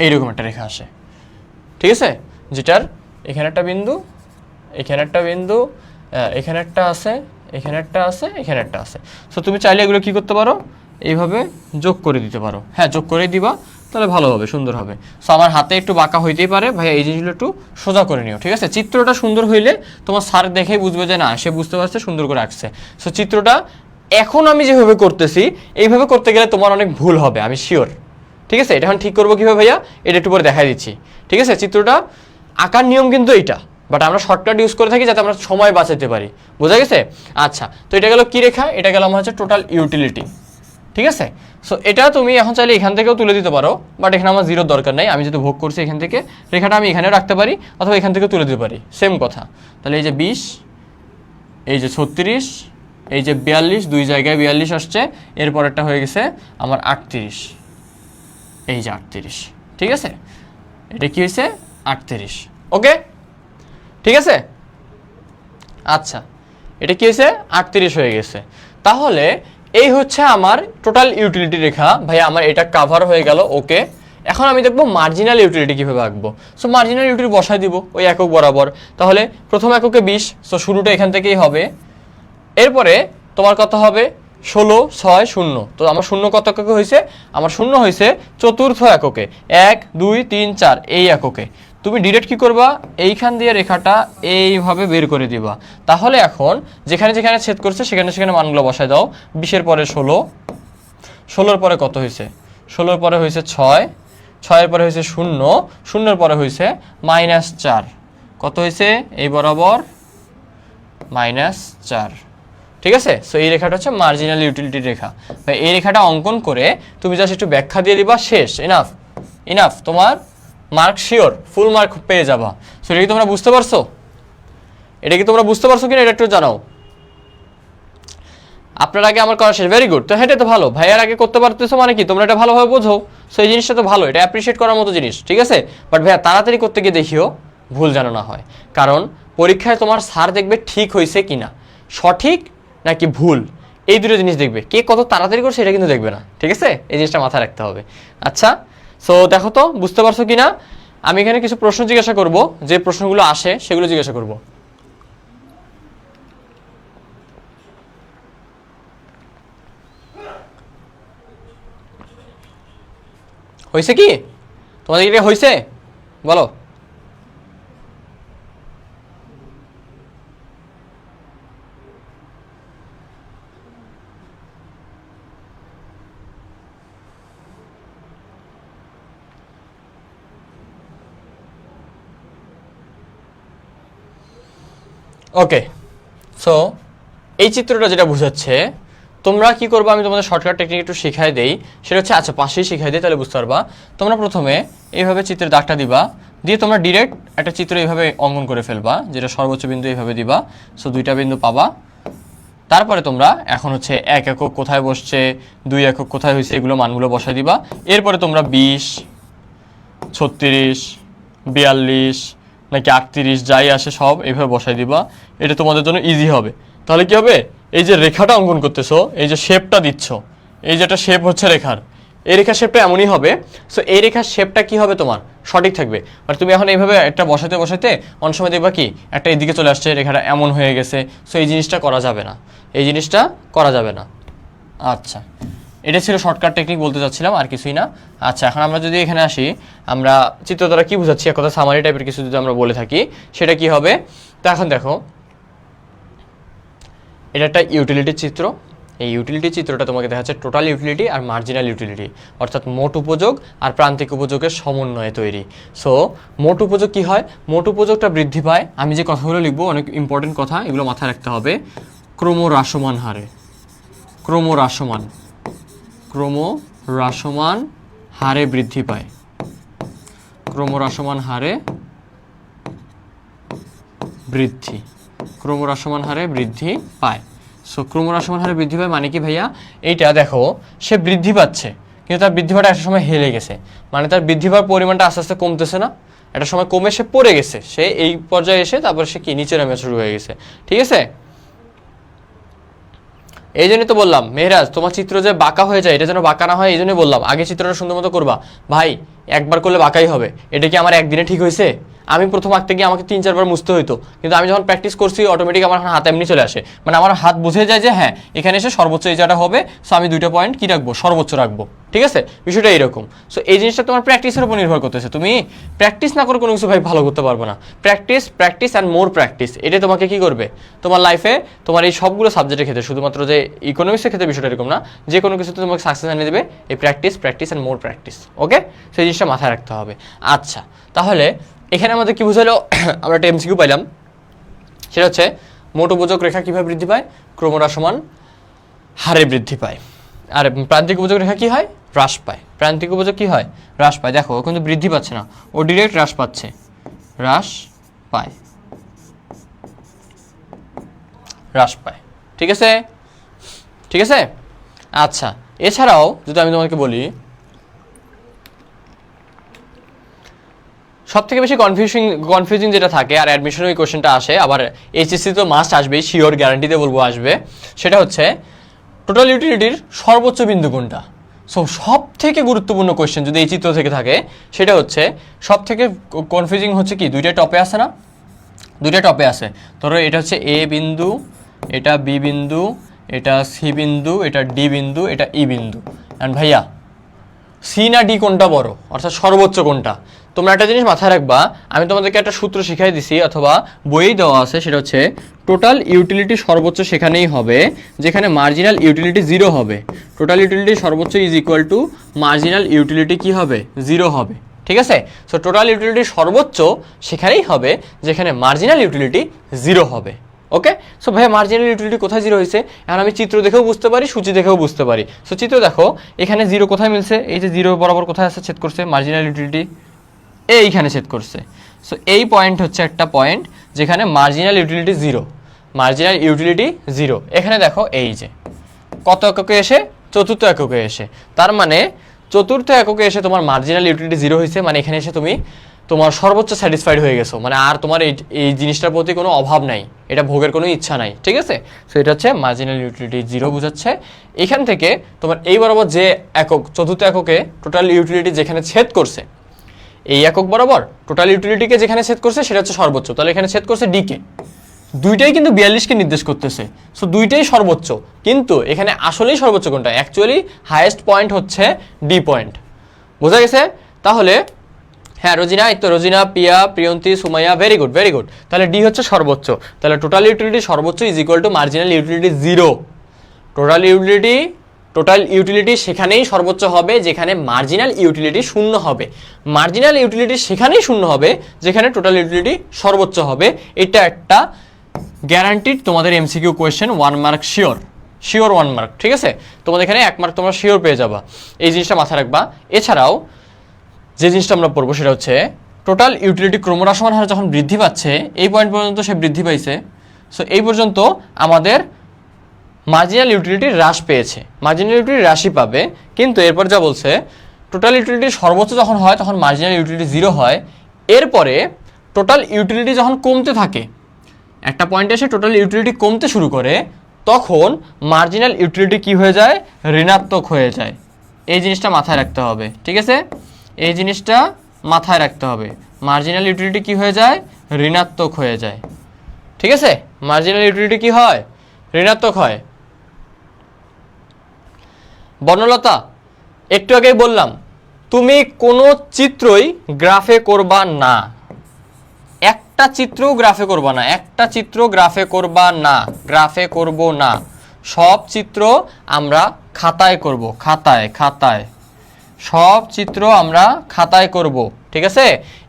এইরকম একটা রেখা আসে, ঠিক আছে, যেটার এখানে একটা বিন্দু, এখানে একটা বিন্দু, এখানে একটা আছে, এখানে একটা আছে, এখানে একটা আছে। সো তুমি চাইলে এগুলো কি করতে পারো? এইভাবে যোগ করে দিতে পারো। হ্যাঁ, যোগ করে দিবা, তাহলে ভালো হবে, সুন্দর হবে। সো আমার হাতে একটু বাঁকা হইতেই পারে, ভাইয়া এই জিনিসগুলো একটু সোজা করে নিও, ঠিক আছে। চিত্রটা সুন্দর হইলে তোমার স্যার দেখেই বুঝবে যে না, সে বুঝতে পারছে, সুন্দর করে আঁকছে। সো চিত্রটা এখন আমি যেভাবে করতেছি, এইভাবে করতে গেলে তোমার অনেক ভুল হবে, আমি শিওর, ঠিক আছে। এটা এখন ঠিক করবো কীভাবে ভাইয়া? এটা একটু পরে দেখাই দিচ্ছি, ঠিক আছে। চিত্রটা আঁকার নিয়ম কিন্তু এইটা, বাট আমরা শর্টকাট ইউজ করে থাকি যাতে আমরা সময় বাঁচাতে পারি। বোঝা গেছে? আচ্ছা, তো এটা গেল কি রেখা? এটা গেল আমার হচ্ছে টোটাল ইউটিলিটি। ঠিক আছে, সো এটা তুমি এখন চাইলে এখান থেকেও তুলে দিতে পারো, বাট এখানে আমার জিরোর দরকার নাই। আমি যেহেতু ভোগ করছি এখান থেকে, রেখাটা আমি এখানেও রাখতে পারি অথবা এখান থেকেও তুলে দিতে পারি, সেম কথা। তাহলে এই যে 20, এই যে 36, এই যে 42, দুই জায়গায় 42 আসছে, এরপরেরটা হয়ে গেছে আমার 38, এই যে 38। ঠিক আছে, এটা কি হয়েছে? 38। ওকে, ঠিক আছে। আচ্ছা, এটা কি হয়েছে? 38 হয়ে গেছে। তাহলে এই হচ্ছে আমার টোটাল ইউটিলিটি রেখা। ভাই আমার এটা কাভার হয়ে গেল। ওকে, এখন আমি দেখবো মার্জিনাল ইউটিলিটি কীভাবে আঁকবো। সো মার্জিনাল ইউটিলিটি বসাই দিব ওই একক বরাবর। তাহলে প্রথম এককে 20, সো শুরুটা এখান থেকেই হবে। এরপরে তোমার কত হবে? 16, 6, 0। তো আমার শূন্য কত এককে হয়েছে? আমার শূন্য হয়েছে চতুর্থ এককে, 1, 2, 3, 4 এই এককে। তুমি ডিরেক্ট কি করবা? এইখান দিয়ে রেখাটা এইভাবে বের করে দিবা। তাহলে এখন যেখানে যেখানে ছেদ করছে সেখানে সেখানে মানগুলো বসায় দাও। 20-এর পরে 16, 16-র পরে কত হয়েছে? 16-র পরে হয়েছে 6, 6-এর পরে হয়েছে 0, 0-এর পরে হয়েছে -4। কত হয়েছে? এই বরাবর -4। ঠিক আছে, সো এই রেখাটা হচ্ছে মার্জিনাল ইউটিলিটি রেখা। এই রেখাটা অঙ্কন করে তুমি জাস্ট একটু ব্যাখ্যা দিয়ে দিবা, শেষ। ইনাফ, ইনাফ, তোমার মার্ক শিওর, ফুল মার্ক পেয়ে যাবা। সো এটা কি তোমরা বুঝতে পারছো? এটা কি তোমরা বুঝতে পারছো কিনা এটা একটু জানাও। আপনার আগে আমার করা শেষ, ভেরি গুড। তো এটা তো ভালো, ভাইয়ার আগে করতে পারতেছো মানে কি তোমরা এটা ভালোভাবে বোঝো। সো এই জিনিসটা তো ভালো, এটা অ্যাপ্রিসিয়েট করার মতো জিনিস। ঠিক আছে, বাট ভাইয়া তাড়াতাড়ি করতে গিয়ে দেখিও ভুল যেন না হয়, কারণ পরীক্ষায় তোমার স্যার দেখবে ঠিক হয়েছে কিনা, সঠিক নাকি ভুল, এই দুটো জিনিস দেখবে। কে কত তাড়াতাড়ি করছে এটা কিন্তু দেখবে না। ঠিক আছে, এই জিনিসটা মাথায় রাখতে হবে। আচ্ছা, সো দেখো তো বুঝতে পারছো কিনা। আমি এখানে কিছু প্রশ্ন জিজ্ঞাসা করব, যে প্রশ্নগুলো আসে সেগুলো জিজ্ঞাসা করব। হয়েছে কি তোমাদের এটা? হয়েছে বলো। ওকে, সো এই চিত্রটা যেটা বোঝাচ্ছে, তোমরা কি করবে আমি তোমাদের শর্টকাট টেকনিক একটু শিখাই দেই। সেটা হচ্ছে, আচ্ছা পাশেই শিখাই দিই তাহলে বুঝতে পারবা। তোমরা প্রথমে এইভাবে চিত্রের দাগটা দিবা, দিয়ে তোমরা ডিরেক্ট একটা চিত্র এইভাবে অঙ্কন করে ফেলবা, যেটা সর্বোচ্চ বিন্দু এইভাবে দিবা। সো দুইটা বিন্দু পাবা। তারপরে তোমরা এখন হচ্ছে 1 একক কোথায় বসছে, 2 একক কোথায় হয়েছে, এগুলো মানগুলো বসাই দিবা। এরপরে তোমরা 20, 36, 42 নাকি 38 যাই আসে সব এইভাবে বসাই দিবা। এটা তোমাদের জন্য ইজি হবে। তাহলে কি হবে? এই যে রেখাটা অঙ্কন করতেছো, এই যে শেপটা দিচ্ছ, এই যেটা শেপ হচ্ছে রেখার, এই রেখার শেপটা এমনই হবে। সো এই রেখার শেপটা কি হবে তোমার? সঠিক থাকবে। আর তুমি এখন এইভাবে একটা বসাতে বসাতে অনেক সময় দেখবা কি একটা এদিকে চলে আসছে, রেখাটা এমন হয়ে গেছে। সো এই জিনিসটা করা যাবে না, এই জিনিসটা করা যাবে না। আচ্ছা, এটা ছিল শর্টকাট টেকনিক বলতে চাচ্ছিলাম, আর কিছুই না। আচ্ছা, এখন আমরা যদি এখানে আসি, আমরা চিত্র দ্বারা কি বুঝাচ্ছি, এক কথা সামারি টাইপের কিছু যদি আমরা বলে থাকি সেটা কি হবে। তো এখন দেখো, এটা একটা ইউটিলিটির চিত্র। এই ইউটিলিটি চিত্রটা তোমাকে দেখাচ্ছে টোটাল ইউটিলিটি আর মার্জিনাল ইউটিলিটি, অর্থাৎ মোট উপযোগ আর প্রান্তিক উপযোগের সমন্বয়ে তৈরি। সো মোট উপযোগ কি হয়? মোট উপযোগটা বৃদ্ধি পায়। আমি যে কথাগুলো লিখবো অনেক ইম্পর্টেন্ট কথা, এগুলো মাথায় রাখতে হবে। ক্রমহ্রাসমান হারে, ক্রমহ্রাসমান, ক্রমহ্রাসমান হারে বৃদ্ধি পায়, ক্রমহ্রাসমান হারে বৃদ্ধি, ক্রমহ্রাসমান হারে বৃদ্ধি পায়। সো ক্রমহ্রাসমান হারে বৃদ্ধি পায় মানে কি ভাইয়া? এইটা দেখো, সে বৃদ্ধি পাচ্ছে কিন্তু তার বৃদ্ধি পাওয়াটা একটা সময় হেলে গেছে, মানে তার বৃদ্ধি পাওয়ার পরিমাণটা আস্তে আস্তে কমতেছে না, একটা সময় কমে সে পড়ে গেছে, সে এই পর্যায়ে এসে তারপর সে কি নিচে নামা শুরু হয়ে গেছে। ঠিক আছে, এই জন্যই তো বললাম মেহরাজ তোমার চিত্র যে বাঁকা হয়ে যায়, এটা যেন বাঁকা না হয়, এই জন্যই বললাম আগে চিত্রটা সুন্দর মতো করবা। ভাই একবার করলে বাঁকাই হবে, এটা কি আমার একদিনে ঠিক হয়েছে? আমি প্রথম আঁকতে গিয়ে আমাকে 3-4 বার মুছতে হইতো, কিন্তু আমি যখন প্র্যাকটিস করছি অটোমেটিক আমার হাত এমনি চলে আসে, মানে আমার হাত বুঝে যায় যে হ্যাঁ এখানে এসে সর্বোচ্চ এই জায়গাটা হবে। সো আমি 2টা পয়েন্ট কি রাখবো? সর্বোচ্চ রাখবো। ঠিক আছে, বিষয়টা এইরকম। সো এই জিনিসটা তোমার প্র্যাকটিসের উপর নির্ভর করতেছে। তুমি প্র্যাকটিস না করে কোনো কিছু ভাই ভালো করতে পারবে না। Practice, practice and more practice, এটাই তোমাকে কি করবে তোমার লাইফে, তোমার এই সবগুলো সাবজেক্টের ক্ষেত্রে, শুধুমাত্র যে ইকোনমিক্সের ক্ষেত্রে বিষয়টা এরকম না, যে কোনো কিছুতে তোমাকে সাকসেস এনে দেবে এই practice, practice and more practice. Okay, সেই জিনিসটা মাথায় রাখতে হবে। আচ্ছা, তাহলে এখানে আমাদের কি বুঝালো আমরা একটা এমসিকিউ পাইলাম, সেটা হচ্ছে মোট উপযোজক রেখা কিভাবে বৃদ্ধি পায়, ক্রমহ্রাসমান হারে বৃদ্ধি পায়। আর প্রান্তিক উপযোজক রেখা কি হয়, হ্রাস পায়। প্রান্তিক উপযোজক কি হয়, হ্রাস পায়। দেখো ও কিন্তু বৃদ্ধি পাচ্ছে না, ও ডিরেক্ট হ্রাস পাচ্ছে, হ্রাস পায়, হ্রাস পায়। ঠিক আছে, ঠিক আছে। আচ্ছা, এছাড়াও যদি আমি তোমাকে বলি সব থেকে বেশি কনফিউজিং যেটা থাকে, আর অ্যাডমিশনে ওই কোশ্চেনটা আসে, আবার এইচএসসি তো মাস্ট আসবেই, শিওর গ্যারান্টিতে বলবো আসবে, সেটা হচ্ছে টোটাল ইউটিলিটির সর্বোচ্চ বিন্দু কোনটা। সো সব থেকে গুরুত্বপূর্ণ কোশ্চেন যদি এই চিত্র থেকে থাকে, সেটা হচ্ছে সব থেকে কনফিউজিং হচ্ছে কি, দুইটা টপে আছে না, দুইটা টপে আছে। ধরো এটা হচ্ছে এ বিন্দু, এটা বি বিন্দু, এটা সি বিন্দু, এটা ডি বিন্দু, এটা ই বিন্দু। অ্যান্ড ভাইয়া সি না ডি কোনটা বড়, অর্থাৎ সর্বোচ্চ কোনটা? তোমরা একটা জিনিস মাথায় রাখবা, আমি তোমাদেরকে একটা সূত্র শিখাই দিছি অথবা বইয়েই দেওয়া আছে, সেটা হচ্ছে টোটাল ইউটিলিটি সর্বোচ্চ সেখানেই হবে যেখানে মার্জিনাল ইউটিলিটি 0 হবে। টোটাল ইউটিলিটি সর্বোচ্চ is equal to marginal utility কি হবে, 0 হবে। ঠিক আছে, সো টোটাল ইউটিলিটি সর্বোচ্চ সেখানেই হবে যেখানে মার্জিনাল ইউটিলিটি 0 হবে। ওকে, সো ভাইয়া মার্জিনাল ইউটিলিটি কোথায় 0 হয়েছে? এখন আমি চিত্র দেখেও বুঝতে পারি, সূচি দেখেও বুঝতে পারি। সো চিত্র দেখো, এখানে 0 কোথায় মিলছে, এই যে 0 বরাবর কোথায় আছে, ছেদ করছে, মার্জিনাল ইউটিলিটি এইখানে ছেদ করছে। সো এই পয়েন্ট হচ্ছে একটা পয়েন্ট যেখানে মার্জিনাল ইউটিলিটি 0, মার্জিনাল ইউটিলিটি 0। এখানে দেখো এই যে কত এককে এসে, চতুর্থ এককে এসে, তার মানে চতুর্থ এককে এসে তোমার মার্জিনাল ইউটিলিটি 0 হয়েছে, মানে এখানে এসে তুমি তোমার সর্বোচ্চ স্যাটিসফাইড হয়ে গেছো, মানে আর তোমার এই জিনিসটার প্রতি কোনো অভাব নাই, এটা ভোগের কোনো ইচ্ছা নাই। ঠিক আছে, সো এটা হচ্ছে মার্জিনাল ইউটিলিটি 0 বোঝাচ্ছে। এখান থেকে তোমার এই বরাবর যে একক, চতুর্থ এককে টোটাল ইউটিলিটি যেখানে ছেদ করছে, এই একক বরাবর টোটাল ইউটিলিটিকে যেখানে ছেদ করছে সেটা হচ্ছে সর্বোচ্চ, তাহলে এখানে ছেদ করছে ডিকে, দুইটাই কিন্তু 42কে নির্দেশ করতেছে। সো দুইটাই সর্বোচ্চ, কিন্তু এখানে আসলেই সর্বোচ্চ কোনটা, অ্যাকচুয়ালি হাইয়েস্ট পয়েন্ট হচ্ছে ডি পয়েন্ট। বোঝা গেছে? তাহলে হ্যাঁ রোজিনা, এই তো Rojina, Piya, Priyanti, Sumaiya, very good very good. তাহলে ডি হচ্ছে সর্বোচ্চ, তাহলে টোটাল ইউটিলিটি সর্বোচ্চ is equal to marginal utility 0। Total utility সেখানেই সর্বোচ্চ হবে যেখানে মার্জিনাল ইউটিলিটি 0 হবে। মার্জিনাল ইউটিলিটি সেখানেই 0 হবে যেখানে টোটাল ইউটিলিটি সর্বোচ্চ হবে। এটা একটা গ্যারান্টিড তোমাদের MCQ question, 1 mark sure, sure 1 mark. ঠিক আছে, তোমাদের এখানে 1 মার্ক তোমরা শিওর পেয়ে যাবা, এই জিনিসটা মাথায় রাখবা। এছাড়াও যে জিনিসটা আমরা পড়বো সেটা হচ্ছে টোটাল ইউটিলিটি ক্রমহ্রাসমান হারে যখন বৃদ্ধি পাচ্ছে, এই পয়েন্ট পর্যন্ত সে বৃদ্ধি পাইছে, সো এই পর্যন্ত আমাদের মার্জিনাল ইউটিলিটি হ্রাস পেয়েছে, মার্জিনাল ইউটিলিটি হ্রাসই পাবে। কিন্তু এরপর যা বলছে, টোটাল ইউটিলিটি সর্বোচ্চ যখন হয় তখন মার্জিনাল ইউটিলিটি 0 হয়। এরপরে টোটাল ইউটিলিটি যখন কমতে থাকে, একটা পয়েন্টে এসে টোটাল ইউটিলিটি কমতে শুরু করে, তখন মার্জিনাল ইউটিলিটি কি হয়ে যায়, ঋণাত্মক হয়ে যায়। এই জিনিসটা মাথায় রাখতে হবে। ঠিক আছে, এই জিনিসটা মাথায় রাখতে হবে, মার্জিনাল ইউটিলিটি কি হয়ে যায়, ঋণাত্মক হয়ে যায়। ঠিক আছে, মার্জিনাল ইউটিলিটি কি হয়, ঋণাত্মক হয়। বর্ণলতা, একটু আগেই বললাম তুমি কোনো চিত্রই গ্রাফে করবা না, একটা চিত্রও গ্রাফে করবা না, একটা চিত্র গ্রাফে করবা না, গ্রাফে করব না, সব চিত্র আমরা খাতায় করব, খাতায়, খাতায় সব চিত্র আমরা খাতায় করব। ঠিক আছে,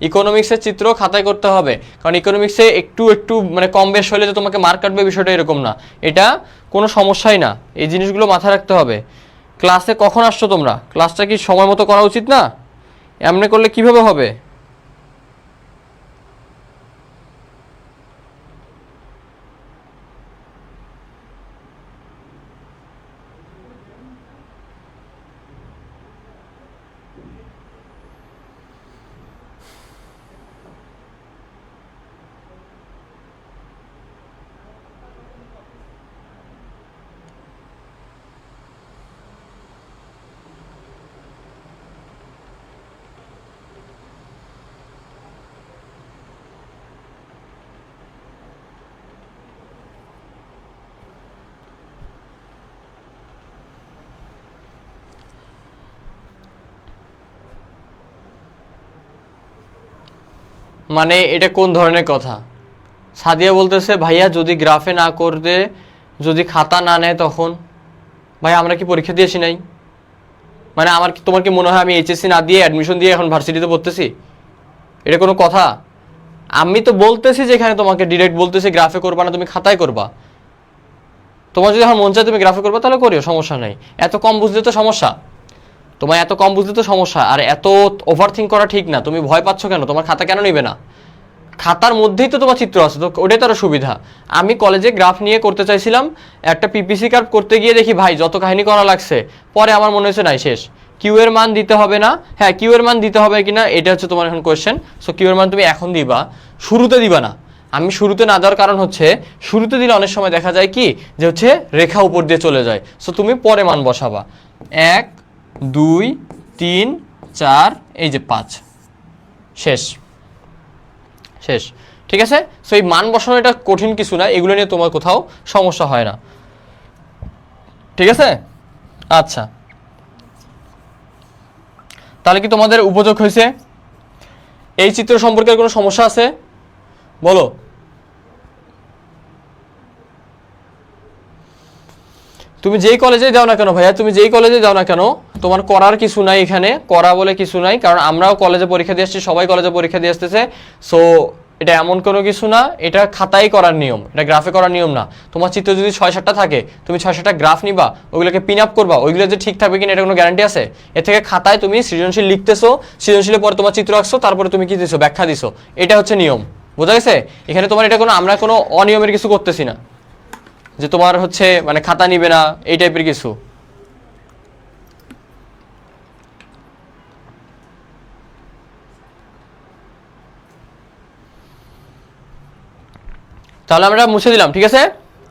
ইকোনমিক্সের চিত্র খাতায় করতে হবে, কারণ ইকোনমিক্সে একটু একটু মানে কম বেশ হলে যে তোমাকে মার্ক কাটবে বিষয়টা এরকম না, এটা কোনো সমস্যাই না। এই জিনিসগুলো মাথায় রাখতে হবে। ক্লাসে কখন আসছো তোমরা, ক্লাসটা কি সময় মতো করা উচিত না? এমনি করলে কিভাবে হবে? মানে এটা কোন ধরনের কথা? সাদিয়া বলতেছে ভাইয়া যদি গ্রাফে না করতে, যদি খাতা না নেয় তখন? ভাই আমরা কি পরীক্ষা দিয়েছি নাই? মানে আমার কি, তোমার কি মনে হয় আমি এইচএসসি না দিয়ে অ্যাডমিশন দিয়ে এখন ভার্সিটিতে পড়তেছি? এটা কোনো কথা? আমি তো বলতেছি যে এখানে তোমাকে ডিরেক্ট বলতেছি গ্রাফে করবা না, তুমি খাতায় করবা। তোমার যদি এখন মন চায় তুমি গ্রাফে করবা তাহলে করিও, সমস্যা নাই। এত কম বুঝলে তো সমস্যা, তোমার এত কম বুঝলে তো সমস্যা। আর এত ওভার থিঙ্ক করা ঠিক না। তুমি ভয় পাচ্ছ কেন? তোমার খাতা কেন নিবে না? খাতার মধ্যেই তো তোমার চিত্র আছে, তো ওটাই তার সুবিধা। আমি কলেজে গ্রাফ নিয়ে করতে চাইছিলাম, একটা পিপিসি কার্ভ করতে গিয়ে দেখি ভাই যত কাহিনী করা লাগছে, পরে আমার মনে হয়েছে নাই শেষ, কিউ এর মান দিতে হবে না। হ্যাঁ, কিউ এর মান দিতে হবে কিনা এটা হচ্ছে তোমার এখন কোয়েশ্চেন। সো কিউ এর মান তুমি এখন দিবা, শুরুতে দিবা না। আমি শুরুতে না দেওয়ার কারণ হচ্ছে, শুরুতে দিলে অনেক সময় দেখা যায় কি যে হচ্ছে রেখা উপর দিয়ে চলে যায়। সো তুমি পরে মান বসাবা, 1 2 3 4 এই যে 5, শেষ শেষ। ঠিক আছে? সো এই মান বসানো এটা কঠিন কিছু না, এগুলো নিয়ে তোমার কোথাও সমস্যা হয় না। ঠিক আছে? আচ্ছা, তাহলে কি তোমাদের উপযোগ হয়েছে? এই চিত্র সম্পর্কে কোনো সমস্যা আছে? বলো। তুমি যেই কলেজে যাও না কেন ভাইয়া, তুমি যেই কলেজে যাও না কেন, তোমার করার কিছু নাই এখানে, করা বলে কিছু নাই। কারণ আমরাও কলেজে পরীক্ষা দিয়ে আসছি, সবাই কলেজে পরীক্ষা দিয়ে আসতেছে। সো এটা এমন কোনো কিছু না, এটা খাতায় করার নিয়ম, এটা গ্রাফে করার নিয়ম না। তোমার চিত্র যদি 6-7টা থাকে, তুমি 6-7টা গ্রাফ নিবা, ওইগুলোকে পিন আপ করবা, ওইগুলো যে ঠিক থাকবে কিনা এটা কোনো গ্যারান্টি আছে? এর থেকে খাতায় তুমি সৃজনশীল লিখতেছো, সৃজনশীলের পরে তোমার চিত্র আঁকছো, তারপরে তুমি কি দিছো? ব্যাখ্যা দিছো। এটা হচ্ছে নিয়ম, বোঝা গেছে? এখানে তোমার এটা কোনো, আমরা কোনো অনিয়মের কিছু করতেছি না যে তোমার হচ্ছে মানে খাতা নিবে না এই টাইপের কিছু। তাহলে আমরা মুছে দিলাম, ঠিক আছে?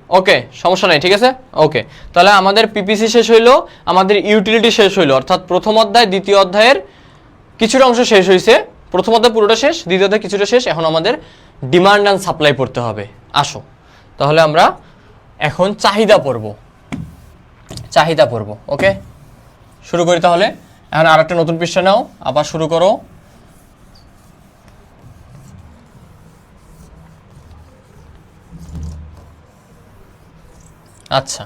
ওকে, সমস্যা নাই, ঠিক আছে? ওকে, তাহলে আমাদের পিপিসি শেষ হইলো, আমাদের ইউটিলিটি শেষ হইলো, অর্থাৎ প্রথম অধ্যায় দ্বিতীয় অধ্যায়ের কিছুটা অংশ শেষ হয়েছে। প্রথম অধ্যায় পুরোটা শেষ, দ্বিতীয় অধ্যায় কিছুটা শেষ। এখন আমাদের ডিমান্ড অ্যান্ড সাপ্লাই পড়তে হবে। আসো তাহলে আমরা এখন চাহিদা পড়ব, চাহিদা পড়ব। ওকে, শুরু করি তাহলে। এখন আর একটা নতুন পৃষ্ঠা নাও, আবার শুরু করো। আচ্ছা,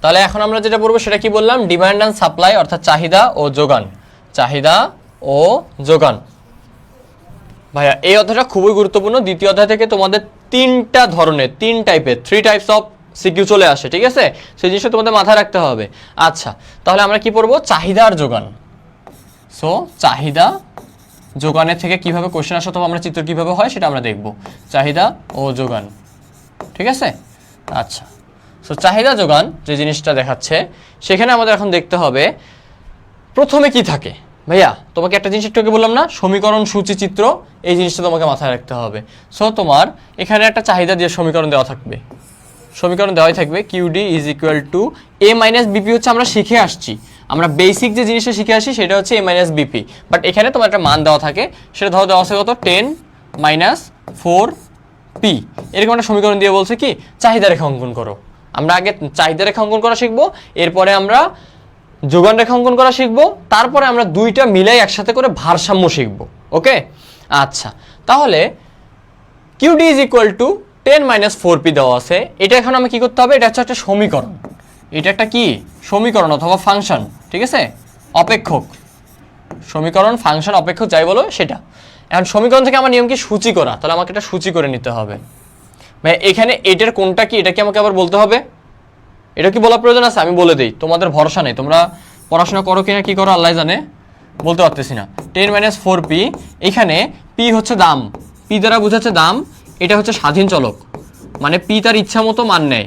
তাহলে এখন আমরা যেটা পড়বো সেটা কি বললাম? ডিমান্ড অ্যান্ড সাপ্লাই, অর্থাৎ চাহিদা ও যোগান। চাহিদা ও যোগান। ভাইয়া এই অধ্যায়টা খুবই গুরুত্বপূর্ণ। দ্বিতীয় অধ্যায় থেকে তোমাদের 3টা ধরনের, 3 টাইপের, 3 টাইপস অফ সিকিউ চলে আসে, ঠিক আছে? সেই জিনিসটা তোমাদের মাথায় রাখতে হবে। আচ্ছা, তাহলে আমরা কি পড়বো? চাহিদা আর যোগান। সো চাহিদা যোগানের থেকে কিভাবে কোশ্চেন আসে অথবা আমরা চিত্র কিভাবে হয় সেটা আমরা দেখব। চাহিদা ও যোগান, ঠিক আছে? আচ্ছা, সো চাহিদা যোগান যে জিনিসটা দেখাচ্ছে, সেখানে আমাদের এখন দেখতে হবে প্রথমে কি থাকে। ভাইয়া তোমাকে একটা জিনিস একটু আগে বললাম না, সমীকরণ সূচি চিত্র, এই জিনিসটা তোমাকে মাথায় রাখতে হবে। সো তোমার এখানে একটা চাহিদা দিয়ে সমীকরণ দেওয়া থাকবে, সমীকরণ দেওয়াই থাকবে QD is equal two A minus BP. হচ্ছে আমরা শিখে আসছি, আমরা বেসিক যে জিনিসটা শিখে আসি সেটা হচ্ছে এ মাইনাস বিপি। বাট এখানে তোমার একটা মান দেওয়া থাকে, সেটা ধরো দেওয়া আছে কত? 10 মাইনাস 4p। এরকম একটা সমীকরণ দিয়ে বলছে কি চাহিদা রেখা অঙ্কন করো। আমরা আগে চাহিদা রেখা অঙ্কন করা শিখবো, এরপরে আমরা যোগান রেখা অঙ্কন করা শিখবো, তারপরে আমরা দুইটা মিলাই একসাথে করে ভারসাম্য শিখবো। ওকে, আচ্ছা, তাহলে QD is equal two 10 minus 4p দেওয়া আছে। এটা এখন আমি কি করতে হবে? এটা হচ্ছে একটা সমীকরণ, এটা একটা কি সমীকরণ অথবা ফাংশন, ঠিক আছে? অপেক্ষক, সমীকরণ, ফাংশন, অপেক্ষক যাই বলো সেটা। এখন সমীকরণ থেকে আমার নিয়ম কি? সূচি করা। তাহলে আমাকে এটা সূচি করে নিতে হবে। ভাই এখানে এটার কোনটা কি, এটা কি আমাকে আবার বলতে হবে? এটা কি বলার প্রয়োজন আছে? আমি বলে দিই, তোমাদের ভরসা নেই, তোমরা পড়াশোনা করো কিনা কি করো আল্লাহ জানে, বলতে পারতেছি না। 10 মাইনাস 4p, এখানে পি হচ্ছে দাম, পি দ্বারা বোঝাচ্ছে দাম। এটা হচ্ছে স্বাধীন চলক, মানে পি তার ইচ্ছা মতো মান নেয়,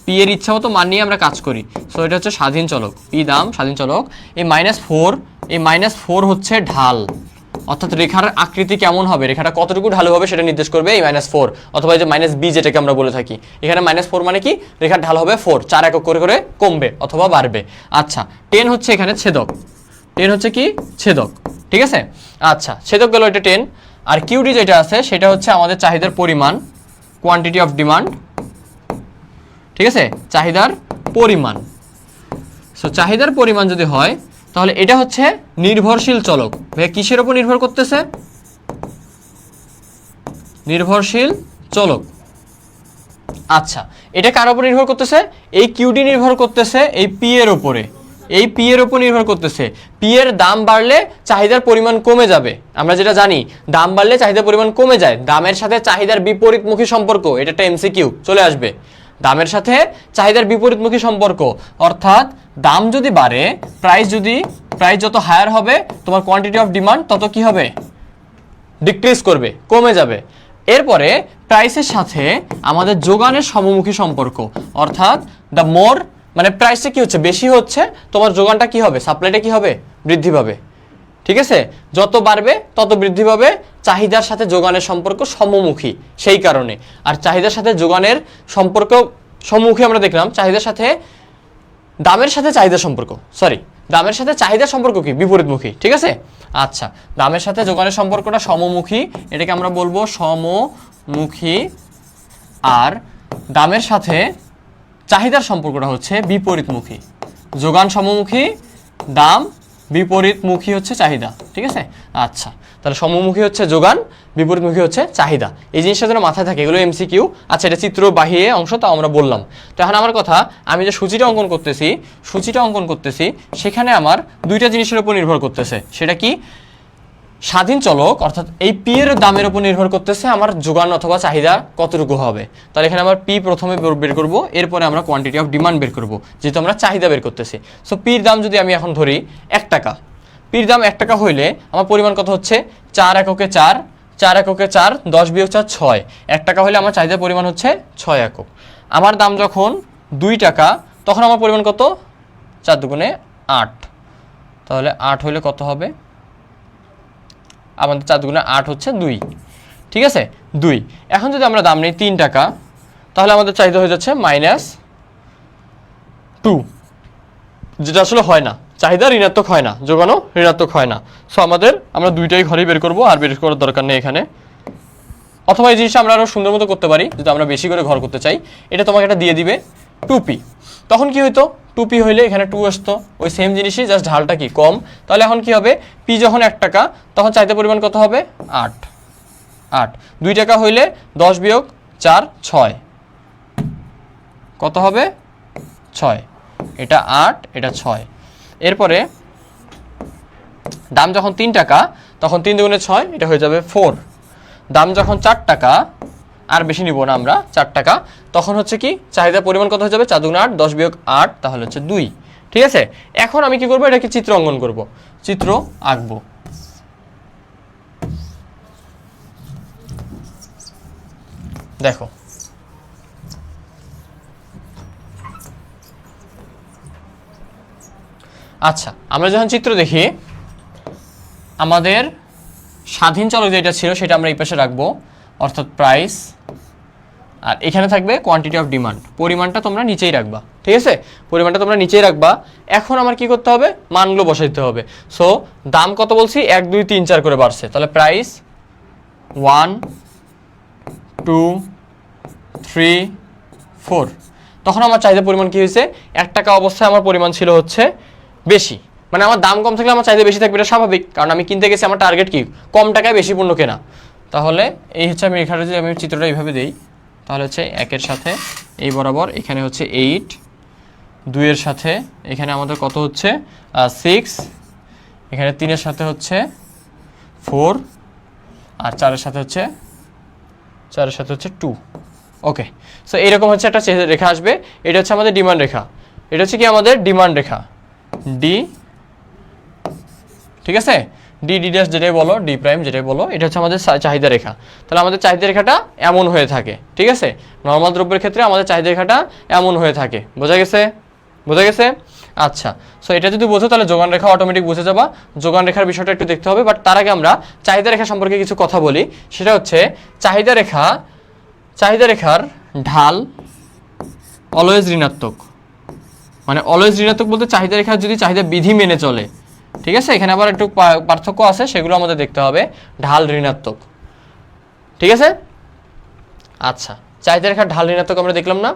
পি এর ইচ্ছা মতো মান নিয়ে আমরা কাজ করি। সো এটা হচ্ছে স্বাধীন চলক, পি দাম, স্বাধীন চলক। এই -4, এই -4 হচ্ছে ঢাল, অর্থাৎ রেখার আকৃতি কেমন হবে, রেখাটা কতটুকু ঢালু হবে সেটা নির্দেশ করবে এই -4, অথবা এই যে -b যেটাকে আমরা বলে থাকি। এখানে -4 মানে কি? রেখার ঢাল হবে 4, 4 একক করে করে কমবে অথবা বাড়বে। আচ্ছা, 10 হচ্ছে এখানে ছেদক, 10 হচ্ছে কি? ছেদক, ঠিক আছে? আচ্ছা, ছেদক গেল এটা 10। আর কিউডি যেটা আছে সেটা হচ্ছে আমাদের চাহিদার পরিমাণ, কোয়ান্টিটি অফ ডিমান্ড, ঠিক আছে? চাহিদার পরিমাণ। সো চাহিদার পরিমাণ যদি হয় তাহলে এটা হচ্ছে নির্ভরশীল চলক। ভাই কিসের উপর নির্ভর করতেছে? নির্ভরশীল চলক। আচ্ছা, এটা কার উপর নির্ভর করতেছে? এই কিউডি নির্ভর করতেছে এই পি এর উপরে। এই পি এর উপর নির্ভর করতেছে। পি এর দাম বাড়লে চাহিদার পরিমাণ কমে যাবে, আমরা যেটা জানি দাম বাড়লে চাহিদার পরিমাণ কমে যায়। দামের সাথে চাহিদার বিপরীতমুখী সম্পর্ক, এটা একটা এমসিকিউ চলে আসবে। দামের সাথে চাহিদার বিপরীতমুখী সম্পর্ক, অর্থাৎ দাম যদি বাড়ে, প্রাইস যত হায়ার হবে, তোমার কোয়ান্টিটি অফ ডিমান্ড তত কি হবে, ডিক্রিজ করবে, কমে যাবে। এরপরে প্রাইসের সাথে আমাদের যোগানের সমমুখী সম্পর্ক, অর্থাৎ দ্য মোর মানে প্রাইসটা কি হচ্ছে, বেশি হচ্ছে, তোমার যোগানটা কি হবে, সাপ্লাইটা কি হবে, বৃদ্ধি পাবে। ঠিক আছে, যত বাড়বে তত বৃদ্ধি পাবে। চাহিদার সাথে যোগানের সম্পর্ক সমমুখী সেই কারণে। আর চাহিদার সাথে যোগানের সম্পর্ক সমমুখী আমরা দেখলাম, চাহিদার সাথে দামের সাথে চাহিদার সম্পর্ক, দামের সাথে চাহিদার সম্পর্ক কি, বিপরীতমুখী। ঠিক আছে, আচ্ছা, দামের সাথে যোগানের সম্পর্কটা সমমুখী, এটাকে আমরা বলবো সমমুখী। আর দামের সাথে চাহিদার সম্পর্কটা হচ্ছে বিপরীতমুখী। যোগান সমমুখী, দাম বিপরীতমুখী হচ্ছে চাহিদা। ঠিক আছে, আচ্ছা, তাহলে সমমুখী হচ্ছে যোগান, বিপরীতমুখী হচ্ছে চাহিদা। এই জিনিসটা যেন মাথায় থাকে, এগুলো এমসিকিউ। আচ্ছা, এটা চিত্র বাহিয়ে অংশ, তাও আমরা বললাম। তো এখন আমার কথা, আমি যে সূচিটা অঙ্কন করতেছি সেখানে আমার দুইটা জিনিসের উপর নির্ভর করতেছে। সেটা কি, স্বাধীন চলক, অর্থাৎ এই পি এর দামের উপর নির্ভর করতেছে আমার যোগান অথবা চাহিদা কতটুকু হবে। তাহলে এখানে আমার পি প্রথমে বের করব, এরপরে আমরা কোয়ান্টিটি অফ ডিমান্ড বের করব, যেহেতু আমরা চাহিদা বের করতেছি। সো পির দাম যদি আমি এখন ধরি 1 টাকা, পির দাম 1 টাকা হইলে আমার পরিমাণ কত হচ্ছে, 4 এককে 4, 4 এককে 4, 10 বিয়োগ 4 6। 1 টাকা হলে আমার চাহিদার পরিমাণ হচ্ছে 6 একক। আমার দাম যখন 2 টাকা, তখন আমার পরিমাণ কত, 4 দুগুণে 8। তাহলে 8 হইলে কত হবে, আমাদের 4 দুগুণে 8 হচ্ছে 2। ঠিক আছে, 2। এখন যদি আমরা দাম নিই 3 টাকা, তাহলে আমাদের চাহিদা হয়ে যাচ্ছে -2, যেটা আসলে হয় না। চাহিদা ঋণাত্মক হয় না, যোগানো ঋণাত্মক হয় না। সো আমরা দুইটাই ঘরেই বের করবো, আর বের করার দরকার নেই এখানে। অথবা এই জিনিসটা আমরা আরও সুন্দর মতো করতে পারি, যদি আমরা বেশি করে ঘর করতে চাই। এটা তোমাকে এটা দিয়ে দিবে 2p, তখন কি হইতো, 2p হইলে এখানে 2 আসতো, ওই সেম জিনিসই, জাস্ট ঢালটা কি কম। তাহলে এখন কি হবে, p যখন 1 টাকা, তখন চাহিদা পরিমাণ কত হবে, 8। 2 টাকা হইলে 10 বিয়োগ 4 6, কত হবে, 6। এটা 8, এটা 6। এরপরে দাম যখন 3 টাকা, তখন 3 দুগুণে 6, এটা হয়ে যাবে 4। দাম যখন 4 টাকা, আর বেশি নিব না আমরা, 4 টাকা, তখন হচ্ছে কি, চাহিদার পরিমাণ কত হয়ে যাবে, 4 দুগুণে 8, 10 বিয়োগ 8, তাহলে হচ্ছে 2। ঠিক আছে, এখন আমি কি করবো, এটাকে চিত্র অঙ্কন করব, চিত্র আঁকবো। দেখো, আচ্ছা, আমরা যখন চিত্র দেখি, আমাদের স্বাধীন চলক যেটা ছিল সেটা আমরা এই পাশে রাখবো, অর্থাৎ প্রাইস, আর এখানে থাকবে কোয়ান্টিটি অফ ডিমান্ড। পরিমাণটা তোমরা নিচেই রাখবা। ঠিক আছে, পরিমাণটা তোমরা নিচেই রাখবা। এখন আমার কি করতে হবে, মানগুলো বসাইতে হবে। সো দাম কত বলছি, 1 2 3 4 করে বাড়ছে, তাহলে প্রাইস 1 2 3 4। তখন আমার চাহিদা পরিমাণ কি হয়েছে, 1 টাকা অবস্থায় আমার পরিমাণ ছিল হচ্ছে বেশি, মানে আমার দাম কম থাকলে আমার চাহিদা বেশি থাকবে, এটা স্বাভাবিক, কারণ আমি কিনতে গেছি, আমার টার্গেট কি, কম টাকায় বেশি পণ্য কেনা। তাহলে এই হচ্ছে, আমি এখানে যদি আমি চিত্রটা এইভাবে দিই, তাহলে হচ্ছে 1 এর সাথে এই বরাবর এখানে হচ্ছে 8, 2 এর সাথে এখানে আমাদের কত হচ্ছে 6, এখানে 3 এর সাথে হচ্ছে 4, আর 4 এর সাথে হচ্ছে 2। ওকে, সো এইরকম হচ্ছে একটা রেখা আসবে। এটা হচ্ছে আমাদের ডিমান্ড রেখা, এটা হচ্ছে কি আমাদের ডিমান্ড রেখা, ডি। ঠিক আছে, ডি ড্যাশ যেটাই বলো, ডি প্রাইম যেটাই বলো, এটা হচ্ছে আমাদের চাহিদা রেখা। তাহলে আমাদের চাহিদা রেখাটা এমন হয়ে থাকে। ঠিক আছে, নর্মাল দ্রব্যের ক্ষেত্রে আমাদের চাহিদা রেখাটা এমন হয়ে থাকে। বোঝা গেছে? আচ্ছা, সো এটা যদি বোঝো তাহলে যোগান রেখা অটোমেটিক বুঝে যাবা। যোগান রেখার বিষয়টা একটু দেখতে হবে, বাট তার আগে আমরা চাহিদা রেখা সম্পর্কে কিছু কথা বলি। সেটা হচ্ছে চাহিদা রেখার ঢাল অলওয়েজ ঋণাত্মক। মানে অলওয়েজ ঋণাত্মক বলতে চাহিদা রেখা যদি চাহিদা বিধি মেনে চলে। ঠিক আছে, এখানে আবার একটু পার্থক্য আছে, সেগুলো আমাদের দেখতে হবে। ঢাল ঋণাত্মক। ঠিক আছে, আচ্ছা, চাহিদা রেখার ঢাল ঋণাত্মক আমরা দেখলাম না।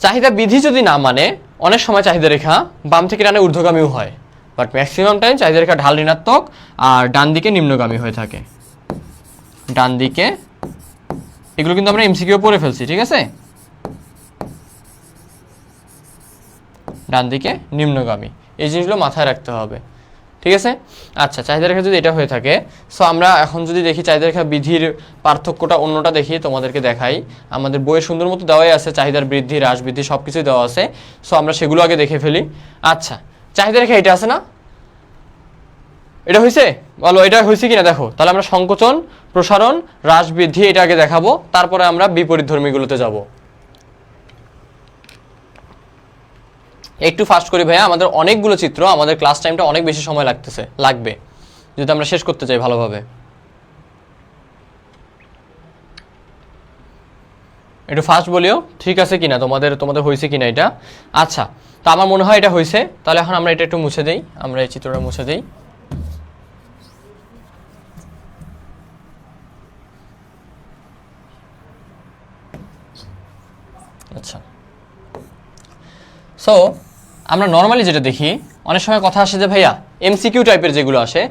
চাহিদা বিধি যদি না মানে, অনেক সময় চাহিদা রেখা বাম থেকে ডানে ঊর্ধ্বগামীও হয়, বাট ম্যাক্সিমাম টাইম চাহিদা রেখা ঢাল ঋণাত্মক আর ডান দিকে নিম্নগামী হয়ে থাকে। ডান দিকে, এগুলো কিন্তু আমরা এমসিকিউ পড়ে ফেলছি। ঠিক আছে, ডান দিকে নিম্নগামী, এই জিনিসগুলো মাথায় রাখতে হবে, ঠিক আছে। আচ্ছা, চাহিদা রেখা যদি এটা হয়ে থাকে, সো আমরা এখন যদি দেখি চাহিদা রেখা বৃদ্ধির পার্থক্যটা অন্যটা দেখি, তোমাদেরকে দেখাই। আমাদের বইয়ে সুন্দর মতো দেওয়াই আছে, চাহিদার বৃদ্ধি হ্রাস বৃদ্ধি সব কিছুই দেওয়া আছে। সো আমরা সেগুলো আগে দেখে ফেলি। আচ্ছা, চাহিদা রেখা এটা আছে না, এটা হয়েছে, বলো এটা হয়েছে কিনা দেখো। তাহলে আমরা সংকোচন, প্রসারণ, হ্রাস বৃদ্ধি এটা আগে দেখাবো, তারপরে আমরা বিপরীতধর্মীগুলোতে যাব। একটু ফাস্ট করি ভাইয়া, আমাদের অনেকগুলো চিত্র, আমাদের ক্লাস টাইমটা অনেক বেশি সময় লাগবে যদি আমরা শেষ করতে চাই ভালোভাবে। একটু ফাস্ট বলিও, ঠিক আছে কিনা, তোমাদের হয়েছে কিনা এটা। আচ্ছা, তো আমার মনে হয় এটা হয়েছে। তাহলে এখন আমরা এটা একটু মুছে দেই, আমরা এই চিত্রটা মুছে দেই। আচ্ছা, সো আমরা নর্মালি যেটা দেখি, অনেক সময় কথা আসে যে ভাইয়া এমসিকিউ টাইপের যেগুলো আসে,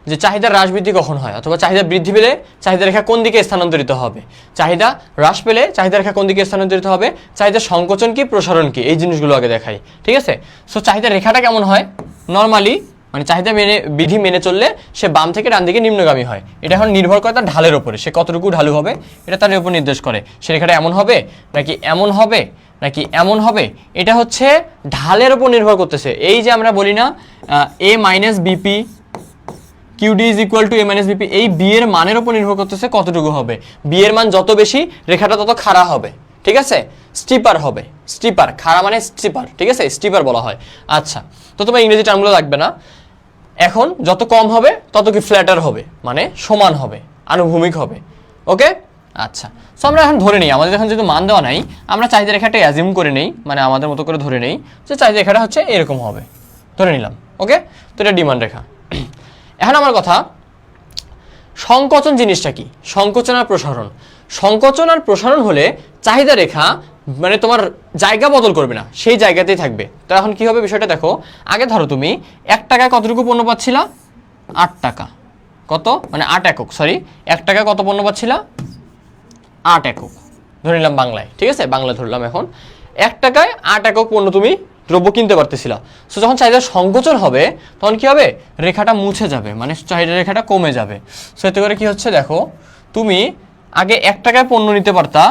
যে চাহিদার হ্রাস বৃদ্ধি কখন হয়, অথবা চাহিদা বৃদ্ধি পেলে চাহিদা রেখা কোন দিকে স্থানান্তরিত হবে, চাহিদা হ্রাস পেলে চাহিদা রেখা কোন দিকে স্থানান্তরিত হবে, চাহিদা সংকোচন কি প্রসারণ কি, এই জিনিসগুলো আগে দেখাই, ঠিক আছে। সো চাহিদা রেখাটা কেমন হয় নর্মালি, মানে চাহিদা বিধি মেনে চললে সে বাম থেকে ডান দিকে নিম্নগামী হয়। এটা এখন নির্ভর করে তার ঢালের উপরে, সে কতটুকু ঢালু হবে এটা তার উপর নির্দেশ করে। সে রেখাটা এমন হবে নাকি এমন হবে নাকি এমন হবে, এটা হচ্ছে ঢালের উপর নির্ভর করতেছে। এই যে আমরা বলি না a minus BP QD is equal two a minus BP, এই বি এর মানের উপর নির্ভর করতেছে কতটুকু হবে। বি এর মান যত বেশি রেখাটা তত খাড়া হবে, ঠিক আছে, স্টিপার হবে। স্টিপার, খাড়া মানে স্টিপার, ঠিক আছে, স্টিপার বলা হয়। আচ্ছা, তো তোমার ইংরেজি টার্মগুলো লাগবে না। এখন যত কম হবে তত কি ফ্ল্যাটার হবে, মানে সমান হবে, আনুভূমিক হবে, ওকে। আচ্ছা, সো আমরা এখন ধরে নিই, আমাদের এখন যেহেতু মান দেওয়া নাই, আমরা চাহিদা রেখাটা অ্যাজিউম করে নেই, মানে আমাদের মতো করে ধরে নেই যে চাহিদা রেখাটা হচ্ছে এরকম হবে, ধরে নিলাম, ওকে। তো এটা ডিমান্ড রেখা। এখন আমার কথা, সংকোচন জিনিসটা কি, সংকোচন আর প্রসারণ। সংকোচন আর প্রসারণ হলে চাহিদা রেখা মানে তোমার জায়গা বদল করবে না, সেই জায়গাতেই থাকবে। তো এখন কি হবে বিষয়টা দেখো। আগে ধরো তুমি 1 টাকায় কতটুকু পণ্য পাচ্ছিলা, 8 টাকা, কত মানে 8 একক, সরি 1 টাকায় কত পণ্য পাচ্ছিলা, 8 একক ধরে নিলাম বাংলায়, ঠিক আছে, বাংলা ধরলাম। এখন 1 টাকায় 8 একক পণ্য তুমি দ্রব্য কিনতে পারতেছিলা। সো যখন চাহিদা সংকোচন হবে তখন কি হবে, রেখাটা মুছে যাবে, মানে চাহিদা রেখাটা কমে যাবে। সো এতে করে কি হচ্ছে দেখো, তুমি আগে 1 টাকায় পণ্য নিতে পারতা,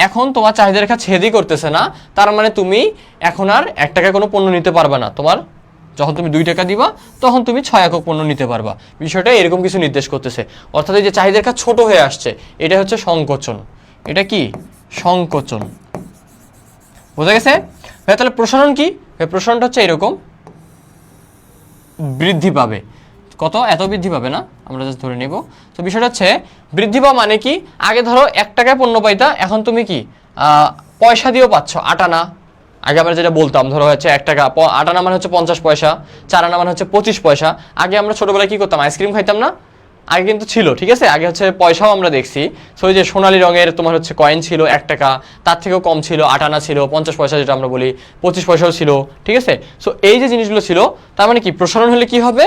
এখন তোমার চাহিদা রেখা ছেদই করতেছে না, তার মানে তুমি এখন আর 1 টাকায় কোনো পণ্য নিতে পারবে না। তোমার যখন তুমি 2 টাকা দিবা তখন তুমি 6 একক পণ্য নিতে পারবা। বিষয়টা এরকম কিছু নির্দেশ করতেছে, অর্থাৎ এই যে চাহিদা রেখা ছোট হয়ে আসছে, এটা হচ্ছে সংকোচন। এটা কি সংকোচন, বোঝা গেছে? তাহলে প্রসারণ কি? প্রসারণটা হচ্ছে এরকম, বৃদ্ধি পাবে। কত? এত বৃদ্ধি পাবে না, আমরা জাস্ট ধরে নেব। তো বিষয়টা হচ্ছে বৃদ্ধি পাওয়া মানে কি, আগে ধরো 1 টাকায় পণ্য পাইতা, এখন তুমি কি পয়সা দিয়েও পাচ্ছ, 8 আনা। আগে আমরা যেটা বলতাম, ধরো হচ্ছে 1 টাকা, 8 আনা মানে হচ্ছে 50 পয়সা, 4 আনা মানে হচ্ছে 25 পয়সা। আগে আমরা ছোটবেলায় কি করতাম, আইসক্রিম খাইতাম না, আগে কিন্তু ছিল, ঠিক আছে। আগে হচ্ছে পয়সাও আমরা দেখছি, সো ওই যে সোনালী রঙের তোমার হচ্ছে কয়েন ছিল 1 টাকা, তার থেকেও কম ছিল 8 আনা ছিল, 50 পয়সা যেটা আমরা বলি, 25 পয়সাও ছিল, ঠিক আছে। সো এই যে জিনিসগুলো ছিল, তার মানে কি প্রসারণ হলে কি হবে,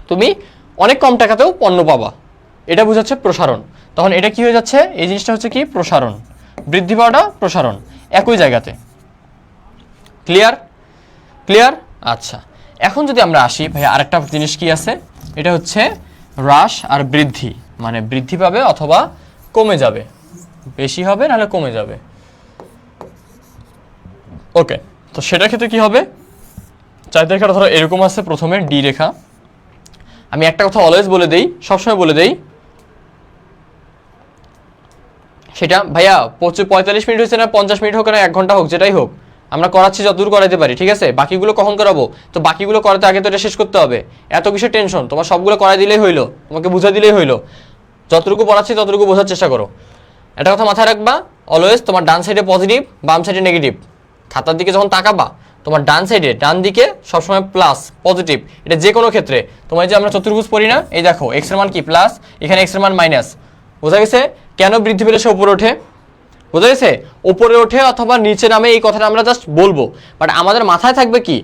তুমি অনেক কম টাকাতেও পণ্য পাবা, এটা বোঝাচ্ছে প্রসারণ। তখন এটা কি হয়ে যাচ্ছে, এই জিনিসটা হচ্ছে কি প্রসারণ, বৃদ্ধি পাওয়াটা প্রসারণ, একই জায়গাতে। ক্লিয়ার? ক্লিয়ার? আচ্ছা, এখন যদি আমরা আসি ভাই আরেকটা জিনিস কি আছে, এটা হচ্ছে হ্রাস আর বৃদ্ধি, মানে বৃদ্ধি পাবে অথবা কমে যাবে, বেশি হবে নাহলে কমে যাবে, ওকে। তো সেটার ক্ষেত্রে কি হবে, চাহিদা রেখাটা ধরো এরকম আছে, প্রথমে ডি রেখা। আমি একটা কথা অলওয়েজ বলে দেই, সবসময় বলে দেই, সেটা ভাইয়া 45 মিনিট হয়েছে না 50 মিনিট হোক না 1 ঘন্টা হোক, যেটাই হোক আমরা করাচ্ছি যতদূর করাইতে পারি, ঠিক আছে। বাকিগুলো কখন করাবো, তো বাকিগুলো করাতে আগে তো এটা শেষ করতে হবে, এত কিসের টেনশন, তোমার সবগুলো করাই দিলেই হইলো, তোমাকে বুঝা দিলেই হইলো। যতটুকু পড়াচ্ছি ততটুকু বোঝার চেষ্টা করো। একটা কথা মাথায় রাখবা, অলওয়েজ তোমার ডান সাইডে পজিটিভ, বাম সাইডে নেগেটিভ। খাতার দিকে যখন তাকাবা তোমার ডান সাইডে, ডান দিকে সবসময় প্লাস পজিটিভ, এটা যে কোনো ক্ষেত্রে। তোমার যে আমরা চতুর্ভুজ পড়ি না, এই দেখো এক্স এর মান কি প্লাস, এখানে এক্স এর মান মাইনাস, বোঝা গেছে? কেন বৃদ্ধি পেলে সে উপরে ওঠে, বোঝা গেছে? উপরে ওঠে অথবা নিচে নামে, এই কথাটা আমরা জাস্ট বলবো, বাট আমাদের মাথায় থাকবে কি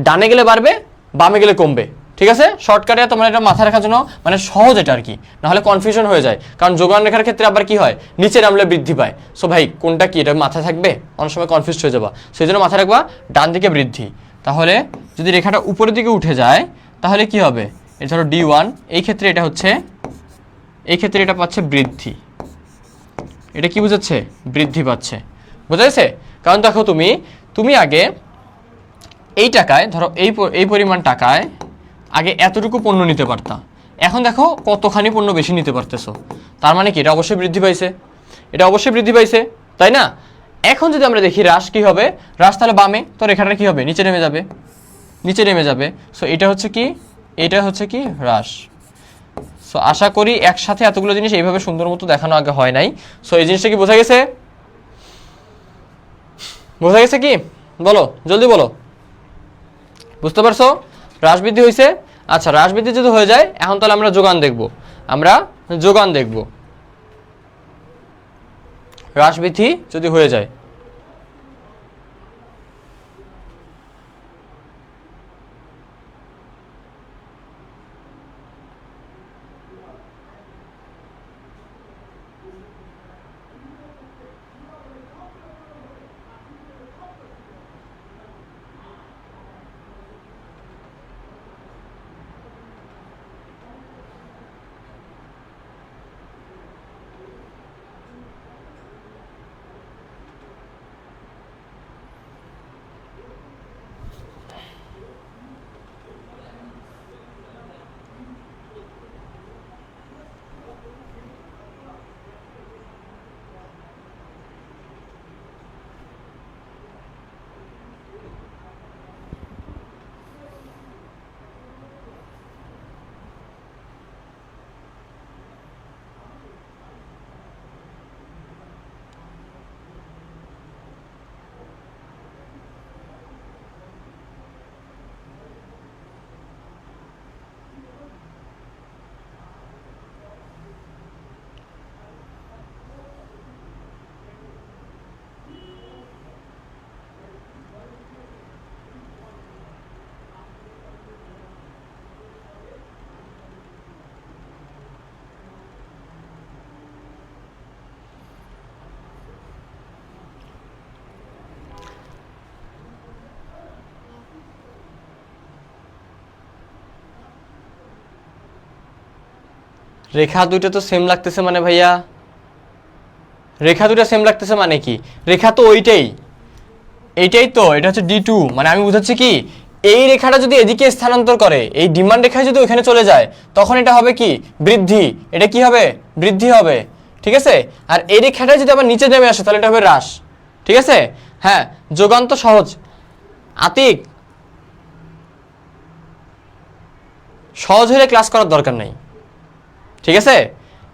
ডানে গেলে বাড়বে, বামে গেলে কমবে, ঠিক আছে। শর্টকাটে তোমরা এটা মাথায় রাখার জন্য মানে সহজ এটা আর কি, নাহলে কনফিউশন হয়ে যায়। কারণ যোগান রেখার ক্ষেত্রে আবার কি হয়, নিচে নামলে বৃদ্ধি পায়। সো ভাই কোনটা কি, এটা মাথায় থাকবে, অনেক সময় কনফিউজ হয়ে যাবা। সেই জন্য মাথায় রাখবা ডান দিকে বৃদ্ধি, তাহলে যদি রেখাটা উপরের দিকে উঠে যায় তাহলে কি হবে, এটা ধরো D1, এই ক্ষেত্রে এটা হচ্ছে, এই ক্ষেত্রে এটা পাচ্ছে বৃদ্ধি, এটা কি বুঝাচ্ছে, বৃদ্ধি পাচ্ছে, বোঝা গেছে? কারণ দেখো তুমি আগে এই টাকায় ধরো এই পরিমাণ টাকায় আগে এতটুকু পণ্য নিতে পারতা, এখন দেখো কতখানি পণ্য বেশি নিতে পারতেছো, তার মানে কি এটা অবশ্যই বৃদ্ধি পাইছে, এটা অবশ্যই বৃদ্ধি পাইছে, তাই না? এখন যদি আমরা দেখি হ্রাস কি হবে, হ্রাস তাহলে বামে, তো রেখাটা কি হবে, নিচে নেমে যাবে, নিচে নেমে যাবে। সো এটা হচ্ছে কি, এটা হচ্ছে কি হ্রাস। সো আশা করি একসাথে এতগুলো জিনিস এইভাবে সুন্দর মতো দেখানো আগে হয় নাই। সো এই জিনিসটা কি বোঝা গেছে, বোঝা গেছে কি, বলো জলদি বলো, বুঝতে পারছো? হ্রাস বৃদ্ধি হয়েছে। আচ্ছা, হ্রাস বৃদ্ধি যদি হয়ে যায় এখন তাহলে আমরা যোগান দেখব, আমরা যোগান দেখব, হ্রাস বৃদ্ধি যদি হয়ে যায়। রেখা দুটো তো সেম লাগতেছে মানে ভাইয়া, রেখা দুটো সেম লাগতেছে মানে কি, রেখা তো ওইটাই, এইটাই তো, এটা হচ্ছে D2, মানে আমি বুঝাচ্ছি কি, এই রেখাটা যদি এদিকে স্থানান্তর করে, এই ডিমান্ড রেখা যদি ওখানে চলে যায় তখন এটা হবে কি বৃদ্ধি, এটা কি হবে বৃদ্ধি হবে, ঠিক আছে? আর এই রেখাটা যদি আবার নিচে নেমে আসে তাহলে এটা হবে হ্রাস, ঠিক আছে? হ্যাঁ, যোগান তো সহজ, আতিক সহজ হলে ক্লাস করার দরকার নেই, ঠিক আছে?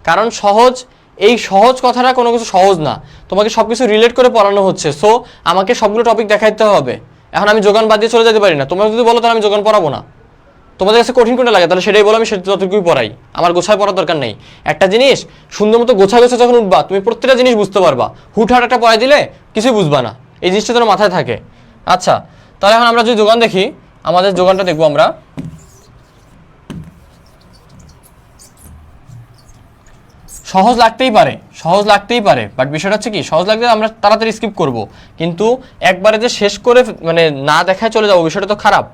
কারণ সহজ, এই সহজ কথাটা কোনো কিছু সহজ না, তোমাকে সব কিছু রিলেট করে পড়ানো হচ্ছে, সো আমাকে সবগুলো টপিক দেখাইতে হবে। এখন আমি যোগান বাদ দিয়ে চলে যেতে পারি না, তোমরা যদি বলো তাহলে আমি যোগান পড়াবো না, তোমাদের কাছে কঠিন কোনটা লাগে তাহলে সেটাই বলো, আমি সেটা ততটুকুই পড়াই, আমার গোছায় পড়ার দরকার নেই। একটা জিনিস সুন্দর মতো গোছা গোছা যখন উঠবা তুমি প্রত্যেকটা জিনিস বুঝতে পারবা, হুটহাট একটা পড়াই দিলে কিছুই বুঝবা না, এই জিনিসটা তোমার মাথায় থাকে। আচ্ছা, তাহলে এখন আমরা যদি যোগান দেখি, আমাদের যোগানটা দেখবো আমরা, সহজ লাগতেই পারে, সহজ লাগতেই পারে, বাট বিষয়টা হচ্ছে কি, সহজ লাগলে আমরা তাড়াতাড়ি স্কিপ করব, কিন্তু একবারে যে শেষ করে মানে না দেখায় চলে যাবো, বিষয়টা তো খারাপ।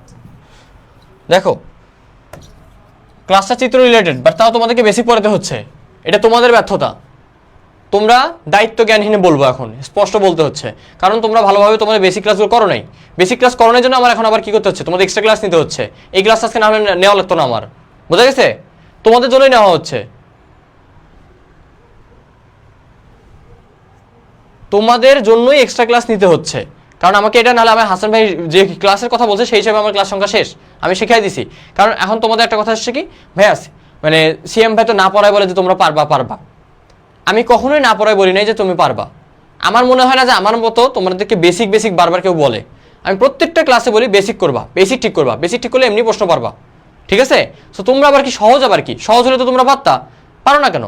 দেখো ক্লাসটা চিত্র রিলেটেড, বাট তাও তোমাদেরকে বেসিক পড়াতে হচ্ছে, এটা তোমাদের ব্যর্থতা, তোমরা দায়িত্ব জ্ঞানহীন বলবো, এখন স্পষ্ট বলতে হচ্ছে, কারণ তোমরা ভালোভাবে তোমাদের বেসিক ক্লাসগুলো করো নাই, বেসিক ক্লাস করানোর জন্য আমার এখন আবার কি করতে হচ্ছে, তোমাদের এক্সট্রা ক্লাস নিতে হচ্ছে, এই ক্লাস আজকে না হলে নেওয়া লাগতো না আমার, বোঝা গেছে? তোমাদের জন্যই নেওয়া হচ্ছে, তোমাদের জন্যই এক্সট্রা ক্লাস নিতে হচ্ছে, কারণ আমাকে এটা নাহলে আমার হাসান ভাই যে ক্লাসের কথা বলছে সেই হিসাবে আমার ক্লাস সংখ্যা শেষ, আমি শিখাই দিছি। কারণ এখন তোমাদের একটা কথা হচ্ছে কি ভাইয়া, মানে সিএম ভাই তো না পড়ায় বলে যে তোমরা পারবা পারবা, আমি কখনোই না পড়ায় বলি নাই যে তুমি পারবা, আমার মনে হয় না যে আমার মতো তোমাদেরকে বেসিক বেসিক বারবার কেউ বলে, আমি প্রত্যেকটা ক্লাসে বলি বেসিক করবা, বেসিক ঠিক করবা, বেসিক ঠিক করলে এমনি প্রশ্ন পারবা, ঠিক আছে? সো তোমরা আবার কি সহজ, আবার কি সহজ হলে তো তোমরা পারতা, পারো না কেন?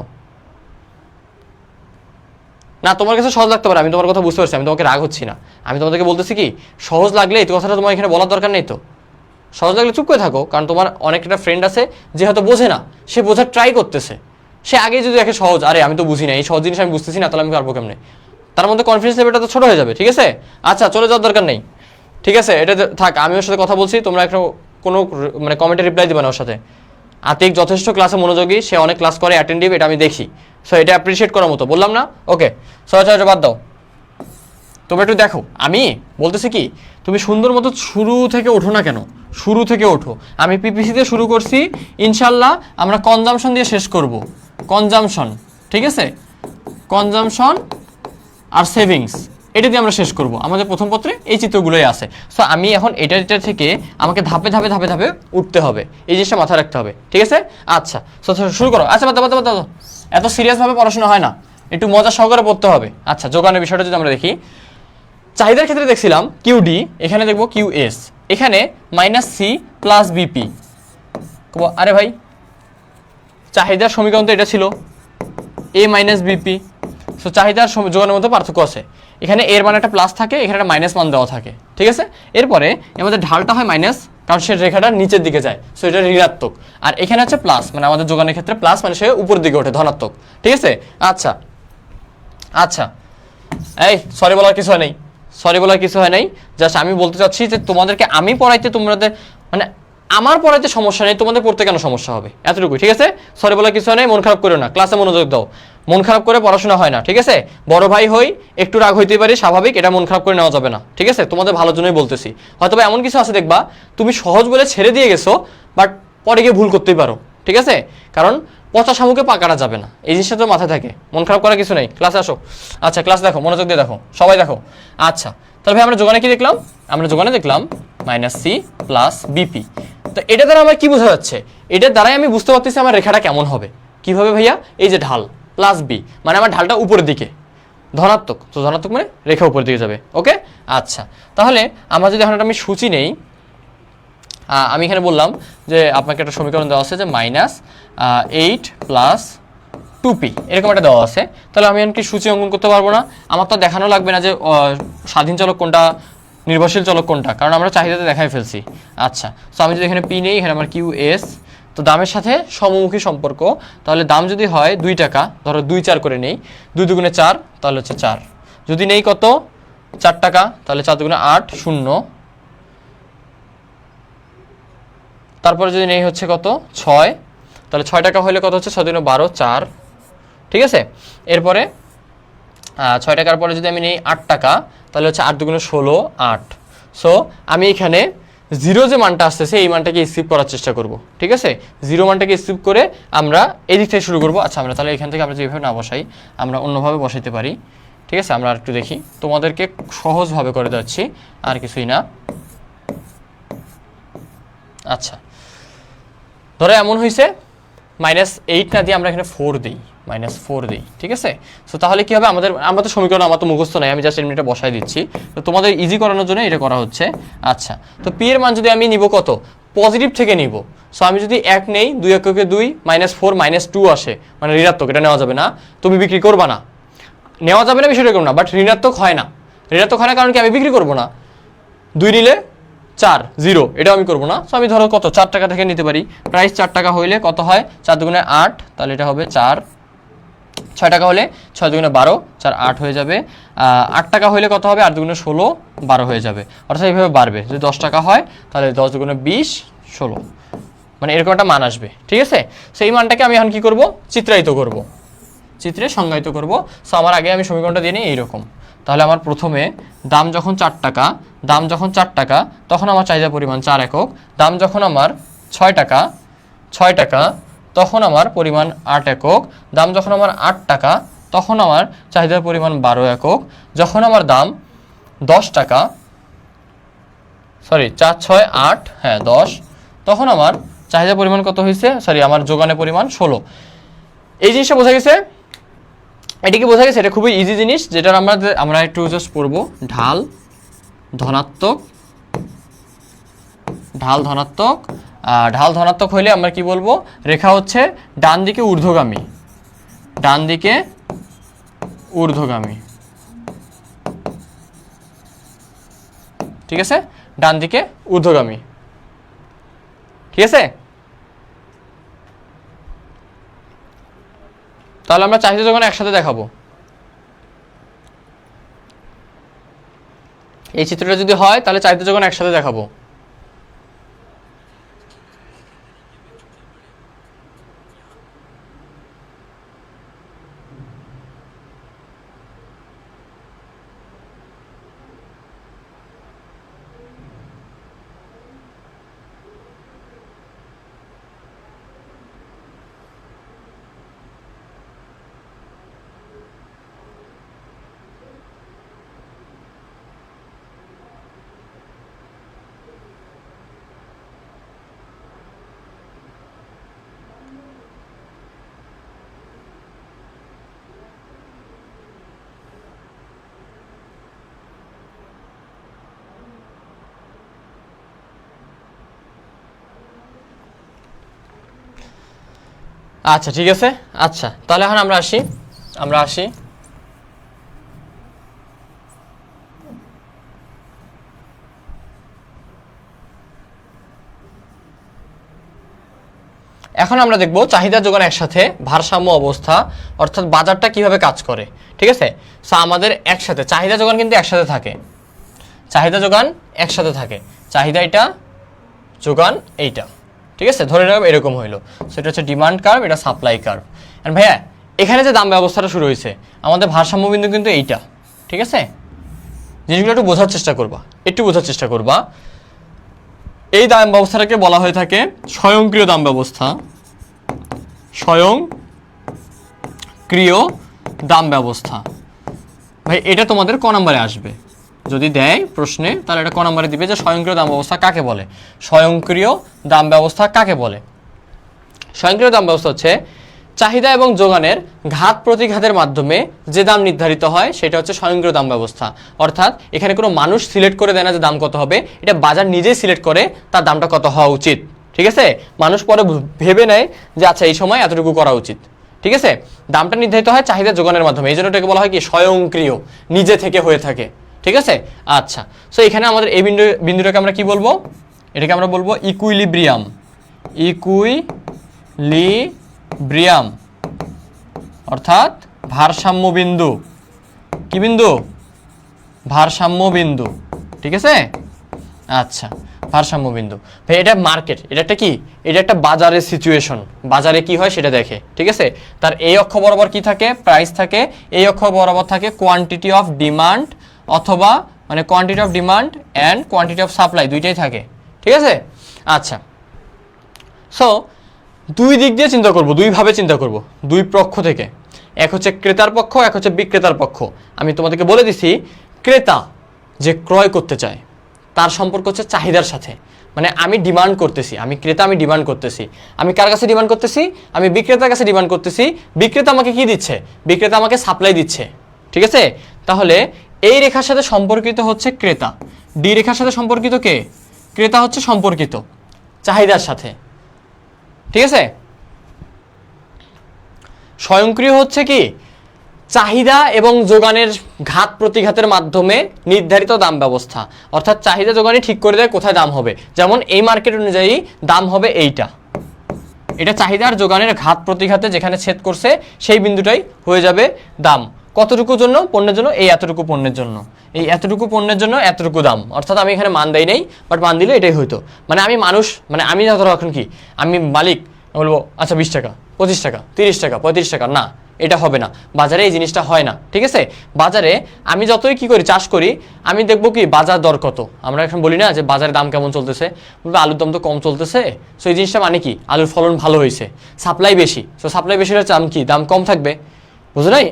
না তোমার কাছে সহজ লাগতে পারে, আমি তোমার কথা বুঝতে পারছি, আমি তোমাকে রাগ হচ্ছি না, আমি তোমাদেরকে বলতেছি কি সহজ লাগলে এই কথাটা তোমার এখানে বলার দরকার নেই, তো সহজ লাগলে চুপ করে থাকো, কারণ তোমার অনেকটা ফ্রেন্ড আছে যে হয়তো বোঝে না, সে বোঝার ট্রাই করতেছে, সে আগে যদি দেখে সহজ, আরে আমি তো বুঝি না, এই সহজ জিনিস আমি বুঝতেছি না, তাহলে আমি পারবো কেমনে, তার মধ্যে কনফিডেন্স লেভেলটা তো ছোট হয়ে যাবে, ঠিক আছে? আচ্ছা চলে যাওয়ার দরকার নেই, ঠিক আছে, এটা থাক, আমি ওর সাথে কথা বলছি, তোমরা একটা কোনো মানে কমেন্টে রিপ্লাই দিবে না ওর সাথে। আতিক যথেষ্ট ক্লাসে মনোযোগী, সে অনেক ক্লাস করে, অ্যাটেন্টিভ, এটা আমি দেখি। সো এটা অ্যাপ্রিসিয়েট করার মতো, বললাম না? ওকে, সো আচ্ছা বাদ দাও, তোমরা একটু দেখো। আমি বলতেছি কি, তুমি সুন্দর মতো শুরু থেকে ওঠো না কেন, শুরু থেকে ওঠো। আমি পিপিসি দিয়ে শুরু করছি, ইনশাল্লাহ আমরা কনজামশন দিয়ে শেষ করব। কনজামশন, ঠিক আছে, কনজামশন আর সেভিংস, এটা দিয়ে আমরা শেষ করব। আমাদের প্রথম পত্রে এই চিত্রগুলোই আছে। সো আমি এখন এটা থেকে আমাকে ধাপে ধাপে ধাপে ধাপে উঠতে হবে, এই জিনিসটা মাথায় রাখতে হবে, ঠিক আছে? আচ্ছা, সো শুরু করো। আচ্ছা বাদ দাও, এত সিরিয়াসভাবে পড়াশোনা হয় না, একটু মজা সহকারে পড়তে হবে। আচ্ছা, যোগানের বিষয়টা যদি আমরা দেখি, চাহিদার ক্ষেত্রে দেখছিলাম কিউডি, এখানে দেখবো কিউএস, এখানে -সি প্লাস বিপি। আরে ভাই, চাহিদার সমীকরণ তো এটা ছিল এ মাইনাস বিপি। সো চাহিদার যোগানের মধ্যে পার্থক্য আছে, এখানে এর মান একটা প্লাস থাকে, এখানে একটা মাইনাস মান দেওয়া থাকে, ঠিক আছে? এরপরে আমাদের ঢালটা হয় মাইনাস, কারণ সে রেখাটা নিচের দিকে যায়, সো এটা ঋণাত্মক। আর এখানে হচ্ছে প্লাস, মানে আমাদের যোগানের ক্ষেত্রে প্লাস মানে সে উপরের দিকে ওঠে, ধনাত্মক, ঠিক আছে? আচ্ছা আচ্ছা, এই সরি বলার কিছু হয় নাই, সরি বলার কিছু হয় নাই। জাস্ট আমি বলতে চাচ্ছি যে তোমাদেরকে আমি পড়াইতে, তোমাদের মানে আমার পড়াইতে সমস্যা নেই, তোমাদের পড়তে কেন সমস্যা হবে, এতটুকুই, ঠিক আছে? সরি বলার কিছু নেই, মন খারাপ করো না, ক্লাসে মনোযোগ দাও। মন খারাপ করে পড়াশোনা হয় না, ঠিক আছে? বড় ভাই হই, একটু রাগ হইতে পারি, স্বাভাবিক, এটা মন খারাপ করে নেওয়া যাবে না, ঠিক আছে? তোমাদের ভালোর জন্যই বলতেছি। হয়তো এমন কিছু আছে দেখবা তুমি সহজ বলে ছেড়ে দিয়ে গেছো, বাট পরে গিয়ে ভুল করতেই পারো, ঠিক আছে? কারণ পচা শামুকে পা কাটা যাবে না, এই জিনিসটা তো মাথায় থাকে। মন খারাপ করার কিছু নেই, ক্লাসে আসো। আচ্ছা, ক্লাস দেখো, মনোযোগ দিয়ে দেখো, সবাই দেখো। আচ্ছা, তাহলে ভাই আমরা যোগানে কি দেখলাম? আমরা যোগানে দেখলাম -সি প্লাস বিপি। তো এটা দ্বারা আমার কি বোঝা যাচ্ছে? এটার দ্বারাই আমি বুঝতে পারতেছি আমার রেখাটা কেমন হবে। কিভাবে ভাইয়া? এই যে ঢাল প্লাস বি, মানে আমার ঢালটা উপরের দিকে, ধনাত্মক, তো ধনাত্মক মানে রেখা উপরের দিকে যাবে। ওকে, আচ্ছা, তাহলে আমরা যদি এখন আমি সূচি নেই, আমি এখানে বললাম যে আপনাকে একটা সমীকরণ দেওয়া আছে যে -8 প্লাস 2p, এরকম একটা দেওয়া আছে। তাহলে আমি কি সূচি অঙ্কন করতে পারবো না? আমার তো দেখানো লাগবে না যে স্বাধীন চলক কোনটা, নির্ভরশীল চলক কোনটা, কারণ আমরা চাহিদাতে দেখাই ফেলছি। আচ্ছা, তো আমি যদি এখানে পি নেই, এখানে আমার কিউএস, তো দামের সাথে সমমুখী সম্পর্ক, তাহলে দাম যদি হয় 2 টাকা, ধরো 2-4 করে নেই, 2 দুগুণে 4, তাহলে হচ্ছে 4। যদি নেই কত, 4 টাকা, তাহলে 4 দুগুণে 8, 0। তারপরে যদি নেই হচ্ছে কত, 6, তাহলে 6 টাকা হলে কত হচ্ছে, 6 দুগুণে 12, 4, ঠিক আছে? এরপরে 6 টাকার পরে যদি আমি নেই 8 টাকা, তাহলে হচ্ছে 8 দুগুণে 16, 8। সো আমি এখানে জিরো যে মানটা আসতেছে, এই মানটাকে স্কিপ করার চেষ্টা করব, ঠিক আছে? জিরো মানটাকে স্কিপ করে আমরা এদিক থেকে শুরু করব। আচ্ছা, আমরা তাহলে এখান থেকে আমরা যেভাবে না বসাই, আমরা অন্যভাবে বসাইতে পারি, ঠিক আছে? আমরা একটু দেখি, তোমাদেরকে সহজভাবে করে যাচ্ছি, আর কিছুই না। আচ্ছা, ধরো এমন হয়েছে -8 না দিয়ে আমরা এখানে 4 দিই, -4 দিই, ঠিক আছে? সো তাহলে কি হবে, আমরা তো সমীকরণ আমার তো মুখস্থ নাই, আমি জাস্ট এমনিটা বসাই দিচ্ছি, তো তোমাদের ইজি করানোর জন্য এটা করা হচ্ছে। আচ্ছা, তো পি এর মান যদি আমি নিব কত, পজিটিভ থেকে নিব। সো আমি যদি 1 নেই, 2 এককে 2, -4 -2 আসে, মানে ঋণাত্মক, এটা নেওয়া যাবে না, তুমি বিক্রি করবা না, নেওয়া যাবে না বিষয়টা করবো না, বাট ঋণাত্মক হয় না, ঋণাত্মক হয় না কারণ কি, আমি বিক্রি করবো না। 2 নিলে 4, 0, এটাও আমি করবো না। সো আমি ধরো কত, 4 টাকা থেকে নিতে পারি, প্রাইস 4 টাকা হইলে কত হয়, 4 দুগুণে 8, তাহলে এটা হবে 4। 6 টাকা হলে 6 দুগুণে 12, 4 8 হয়ে যাবে। 8 টাকা হলে কত হবে, 8 দুগুণে 16, 12 হয়ে যাবে। অর্থাৎ এইভাবে বাড়বে, যদি 10 টাকা হয় তাহলে 10 দুগুণে 20, 16, মানে এরকম একটা মান আসবে, ঠিক আছে? সেই মানটাকে আমি এখন কি করব, চিত্রায়িত করব, চিত্রে সংজ্ঞায়িত করব। সো আমার আগে আমি সমীকরণটা দিয়ে নিই এইরকম। তাহলে আমার প্রথমে দাম যখন 4 টাকা, দাম যখন 4 টাকা, তখন আমার চাহিদার পরিমাণ 4 একক। দাম যখন আমার 6 টাকা, 6 টাকা, তখন আমার পরিমাণ 8 একক। দাম যখন আমার 8 টাকা, তখন আমার চাহিদার পরিমাণ 12 একক। যখন আমার দাম 10 টাকা, সরি 4 6 8, হ্যাঁ 10, তখন আমার চাহিদার পরিমাণ কত হয়েছে, সরি আমার যোগানের পরিমাণ 16। এই জিনিসটা বোঝা গেছে? এটা কি বোঝা গেছে? এটা খুবই ইজি জিনিস, যেটা আমরা একটু জাস্ট পড়বো। ঢাল ধনাত্মক, ঢাল ধনাত্মক, ঢাল ধনাত্মক হইলে আমরা কি বলবো, রেখা হচ্ছে ডান দিকে ঊর্ধ্বগামী, ডান দিকে ঊর্ধ্বগামী, ঠিক আছে? ডান দিকে ঊর্ধ্বগামী, ঠিক আছে? তাহলে আমরা চাহিদা যখন একসাথে দেখাবো, এই চিত্রটা যদি হয় তাহলে চাহিদা যোগান একসাথে দেখাবো। আচ্ছা ঠিক আছে। আচ্ছা তাহলে এখন আমরা আসি এখন আমরা দেখব চাহিদা যোগান একসাথে ভারসাম্য অবস্থা, অর্থাৎ বাজারটা কিভাবে কাজ করে। ঠিক আছে, সো আমাদের একসাথে চাহিদা যোগান কিন্তু একসাথে থাকে, চাহিদা যোগান একসাথে থাকে, চাহিদা এটা, যোগান এইটা। ঠিক আছে, ধরে নেব এরকম হইলো। সো এটা হচ্ছে ডিমান্ড কার্ভ, এটা সাপ্লাই কার্ভ। এন্ড ভাইয়া এখানে যে দাম ব্যবস্থাটা শুরু হয়েছে, আমাদের ভারসাম্য বিন্দু কিন্তু এইটা। ঠিক আছে, জিনিসগুলো একটু বোঝার চেষ্টা করবা, এই দাম ব্যবস্থাটাকে বলা হয়ে থাকে স্বয়ংক্রিয় দাম ব্যবস্থা, স্বয়ংক্রিয় দাম ব্যবস্থা। ভাই এটা তোমাদের ক নম্বরে আসবে, যদি দেয় প্রশ্নে তাহলে এটা ক নম্বরে দিবে যে স্বয়ংক্রিয় দাম ব্যবস্থা কাকে বলে। স্বয়ংক্রিয় দাম ব্যবস্থা কাকে বলে? স্বয়ংক্রিয় দাম ব্যবস্থা হচ্ছে চাহিদা এবং যোগানের ঘাত প্রতিঘাতের মাধ্যমে যে দাম নির্ধারিত হয় সেটা হচ্ছে স্বয়ংক্রিয় দাম ব্যবস্থা। অর্থাৎ এখানে কোনো মানুষ সিলেক্ট করে দেয় না যে দাম কত হবে, এটা বাজার নিজেই সিলেক্ট করে তার দামটা কত হওয়া উচিত। ঠিক আছে, মানুষ পরে ভেবে নেয় যে আচ্ছা এই সময় এতটুকু করা উচিত। ঠিক আছে, দামটা নির্ধারিত হয় চাহিদা যোগানের মাধ্যমে, এই জন্য এটাকে বলা হয় কি স্বয়ংক্রিয়, নিজে থেকে হয়ে থাকে। ঠিক আছে, আচ্ছা সো এখানে আমাদের এই বিন্দুটাকে আমরা কি বলবো? এটাকে আমরা বলবো ইকুইলিব্রিয়াম, ইকুইলিব্রিয়াম অর্থাৎ ভারসাম্য বিন্দু। কি বিন্দু? ভারসাম্য বিন্দু। ঠিক আছে, আচ্ছা ভারসাম্য বিন্দু। ভাই এটা মার্কেট, এটা একটা কি, এটা একটা বাজারের সিচুয়েশন, বাজারে কি হয় সেটা দেখে। ঠিক আছে, তার এই অক্ষ বরাবর কি থাকে? প্রাইস থাকে। এই অক্ষ বরাবর থাকে কোয়ান্টিটি অফ ডিমান্ড, অথবা মানে quantity of demand and quantity of supply, দুইটাই থাকে। ঠিক আছে, আচ্ছা সো দুই দিক দিয়ে চিন্তা করব, দুইভাবে চিন্তা করব, দুই পক্ষ থেকে। এক হচ্ছে ক্রেতার পক্ষ, এক হচ্ছে বিক্রেতার পক্ষ। আমি তোমাদেরকে বলে দিছি, ক্রেতা যে ক্রয় করতে চায় তার সম্পর্ক হচ্ছে চাহিদার সাথে। মানে আমি ডিমান্ড করতেছি, আমি ক্রেতা, আমি ডিমান্ড করতেছি। আমি কার কাছে ডিমান্ড করতেছি? আমি বিক্রেতার কাছে ডিমান্ড করতেছি। বিক্রেতা আমাকে কি দিচ্ছে? বিক্রেতা আমাকে সাপ্লাই দিচ্ছে। ঠিক আছে, তাহলে এই রেখার সাথে সম্পর্কিত হচ্ছে ক্রেতা, ডি রেখার সাথে সম্পর্কিত কে? ক্রেতা হচ্ছে সম্পর্কিত চাহিদার সাথে। ঠিক আছে, স্বয়ংক্রিয় হচ্ছে কি চাহিদা এবং যোগানের ঘাত প্রতিঘাতের মাধ্যমে নির্ধারিত দাম ব্যবস্থা। অর্থাৎ চাহিদা যোগানই ঠিক করে দেয় কোথায় দাম হবে। যেমন এই মার্কেট অনুযায়ী দাম হবে এইটা, এটা চাহিদার যোগানের ঘাত প্রতিঘাতে যেখানে ছেদ করছে সেই বিন্দুটাই হয়ে যাবে দাম। কতটুকু জন্য? পণ্যের জন্য, এই এতটুকু পণ্যের জন্য, এই এতটুকু পণ্যের জন্য এতটুকু দাম। অর্থাৎ আমি এখানে মান দেই নেই, বাট মান দিলে এটাই হইতো। মানে আমি মানুষ, মানে আমি ধরো এখন কি, আমি মালিক, বলবো আচ্ছা 20 টাকা, 25 টাকা, 30 টাকা, 35 টাকা, না এটা হবে না। বাজারে এই জিনিসটা হয় না। ঠিক আছে, বাজারে আমি যতই কি করি, চাষ করি, আমি দেখবো কি বাজার দর কত। আমরা এখন বলি না যে বাজারে দাম কেমন চলতেছে, বলবে আলুর দাম তো কম চলতেছে। সো এই জিনিসটা মানে কি, আলুর ফলন ভালো হয়েছে, সাপ্লাই বেশি। সো সাপ্লাই বেশি হলে দাম কি, দাম কম থাকবে। বুঝো নাই?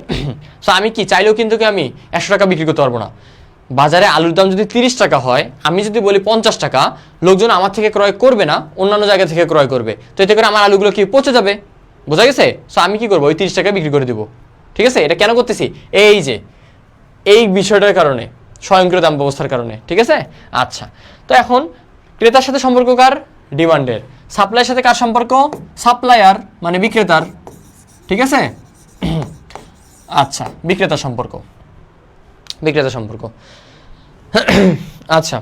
সো আমি কি চাইলেও কিন্তু কি আমি 100 টাকা বিক্রি করতে পারবো না। বাজারে আলুর দাম যদি 30 টাকা হয়, আমি যদি বলি 50 টাকা, লোকজন আমার থেকে ক্রয় করবে না, অন্যান্য জায়গা থেকে ক্রয় করবে। তো এতে করে আমার আলুগুলো কি পচে যাবে। বোঝা গেছে? সো আমি কি করবো, ওই 30 টাকা বিক্রি করে দিব। ঠিক আছে, এটা কেন করতেছি? এই যে এই বিষয়টার কারণে, স্বয়ংক্রিয় দাম ব্যবস্থার কারণে। ঠিক আছে, আচ্ছা তো এখন ক্রেতার সাথে সম্পর্ক কার? ডিমান্ডের। সাপ্লাইয়ের সাথে কার সম্পর্ক? সাপ্লায়ার মানে বিক্রেতার। ঠিক আছে, আচ্ছা বিক্রেতা সম্পর্ক, বিক্রেতা সম্পর্ক। আচ্ছা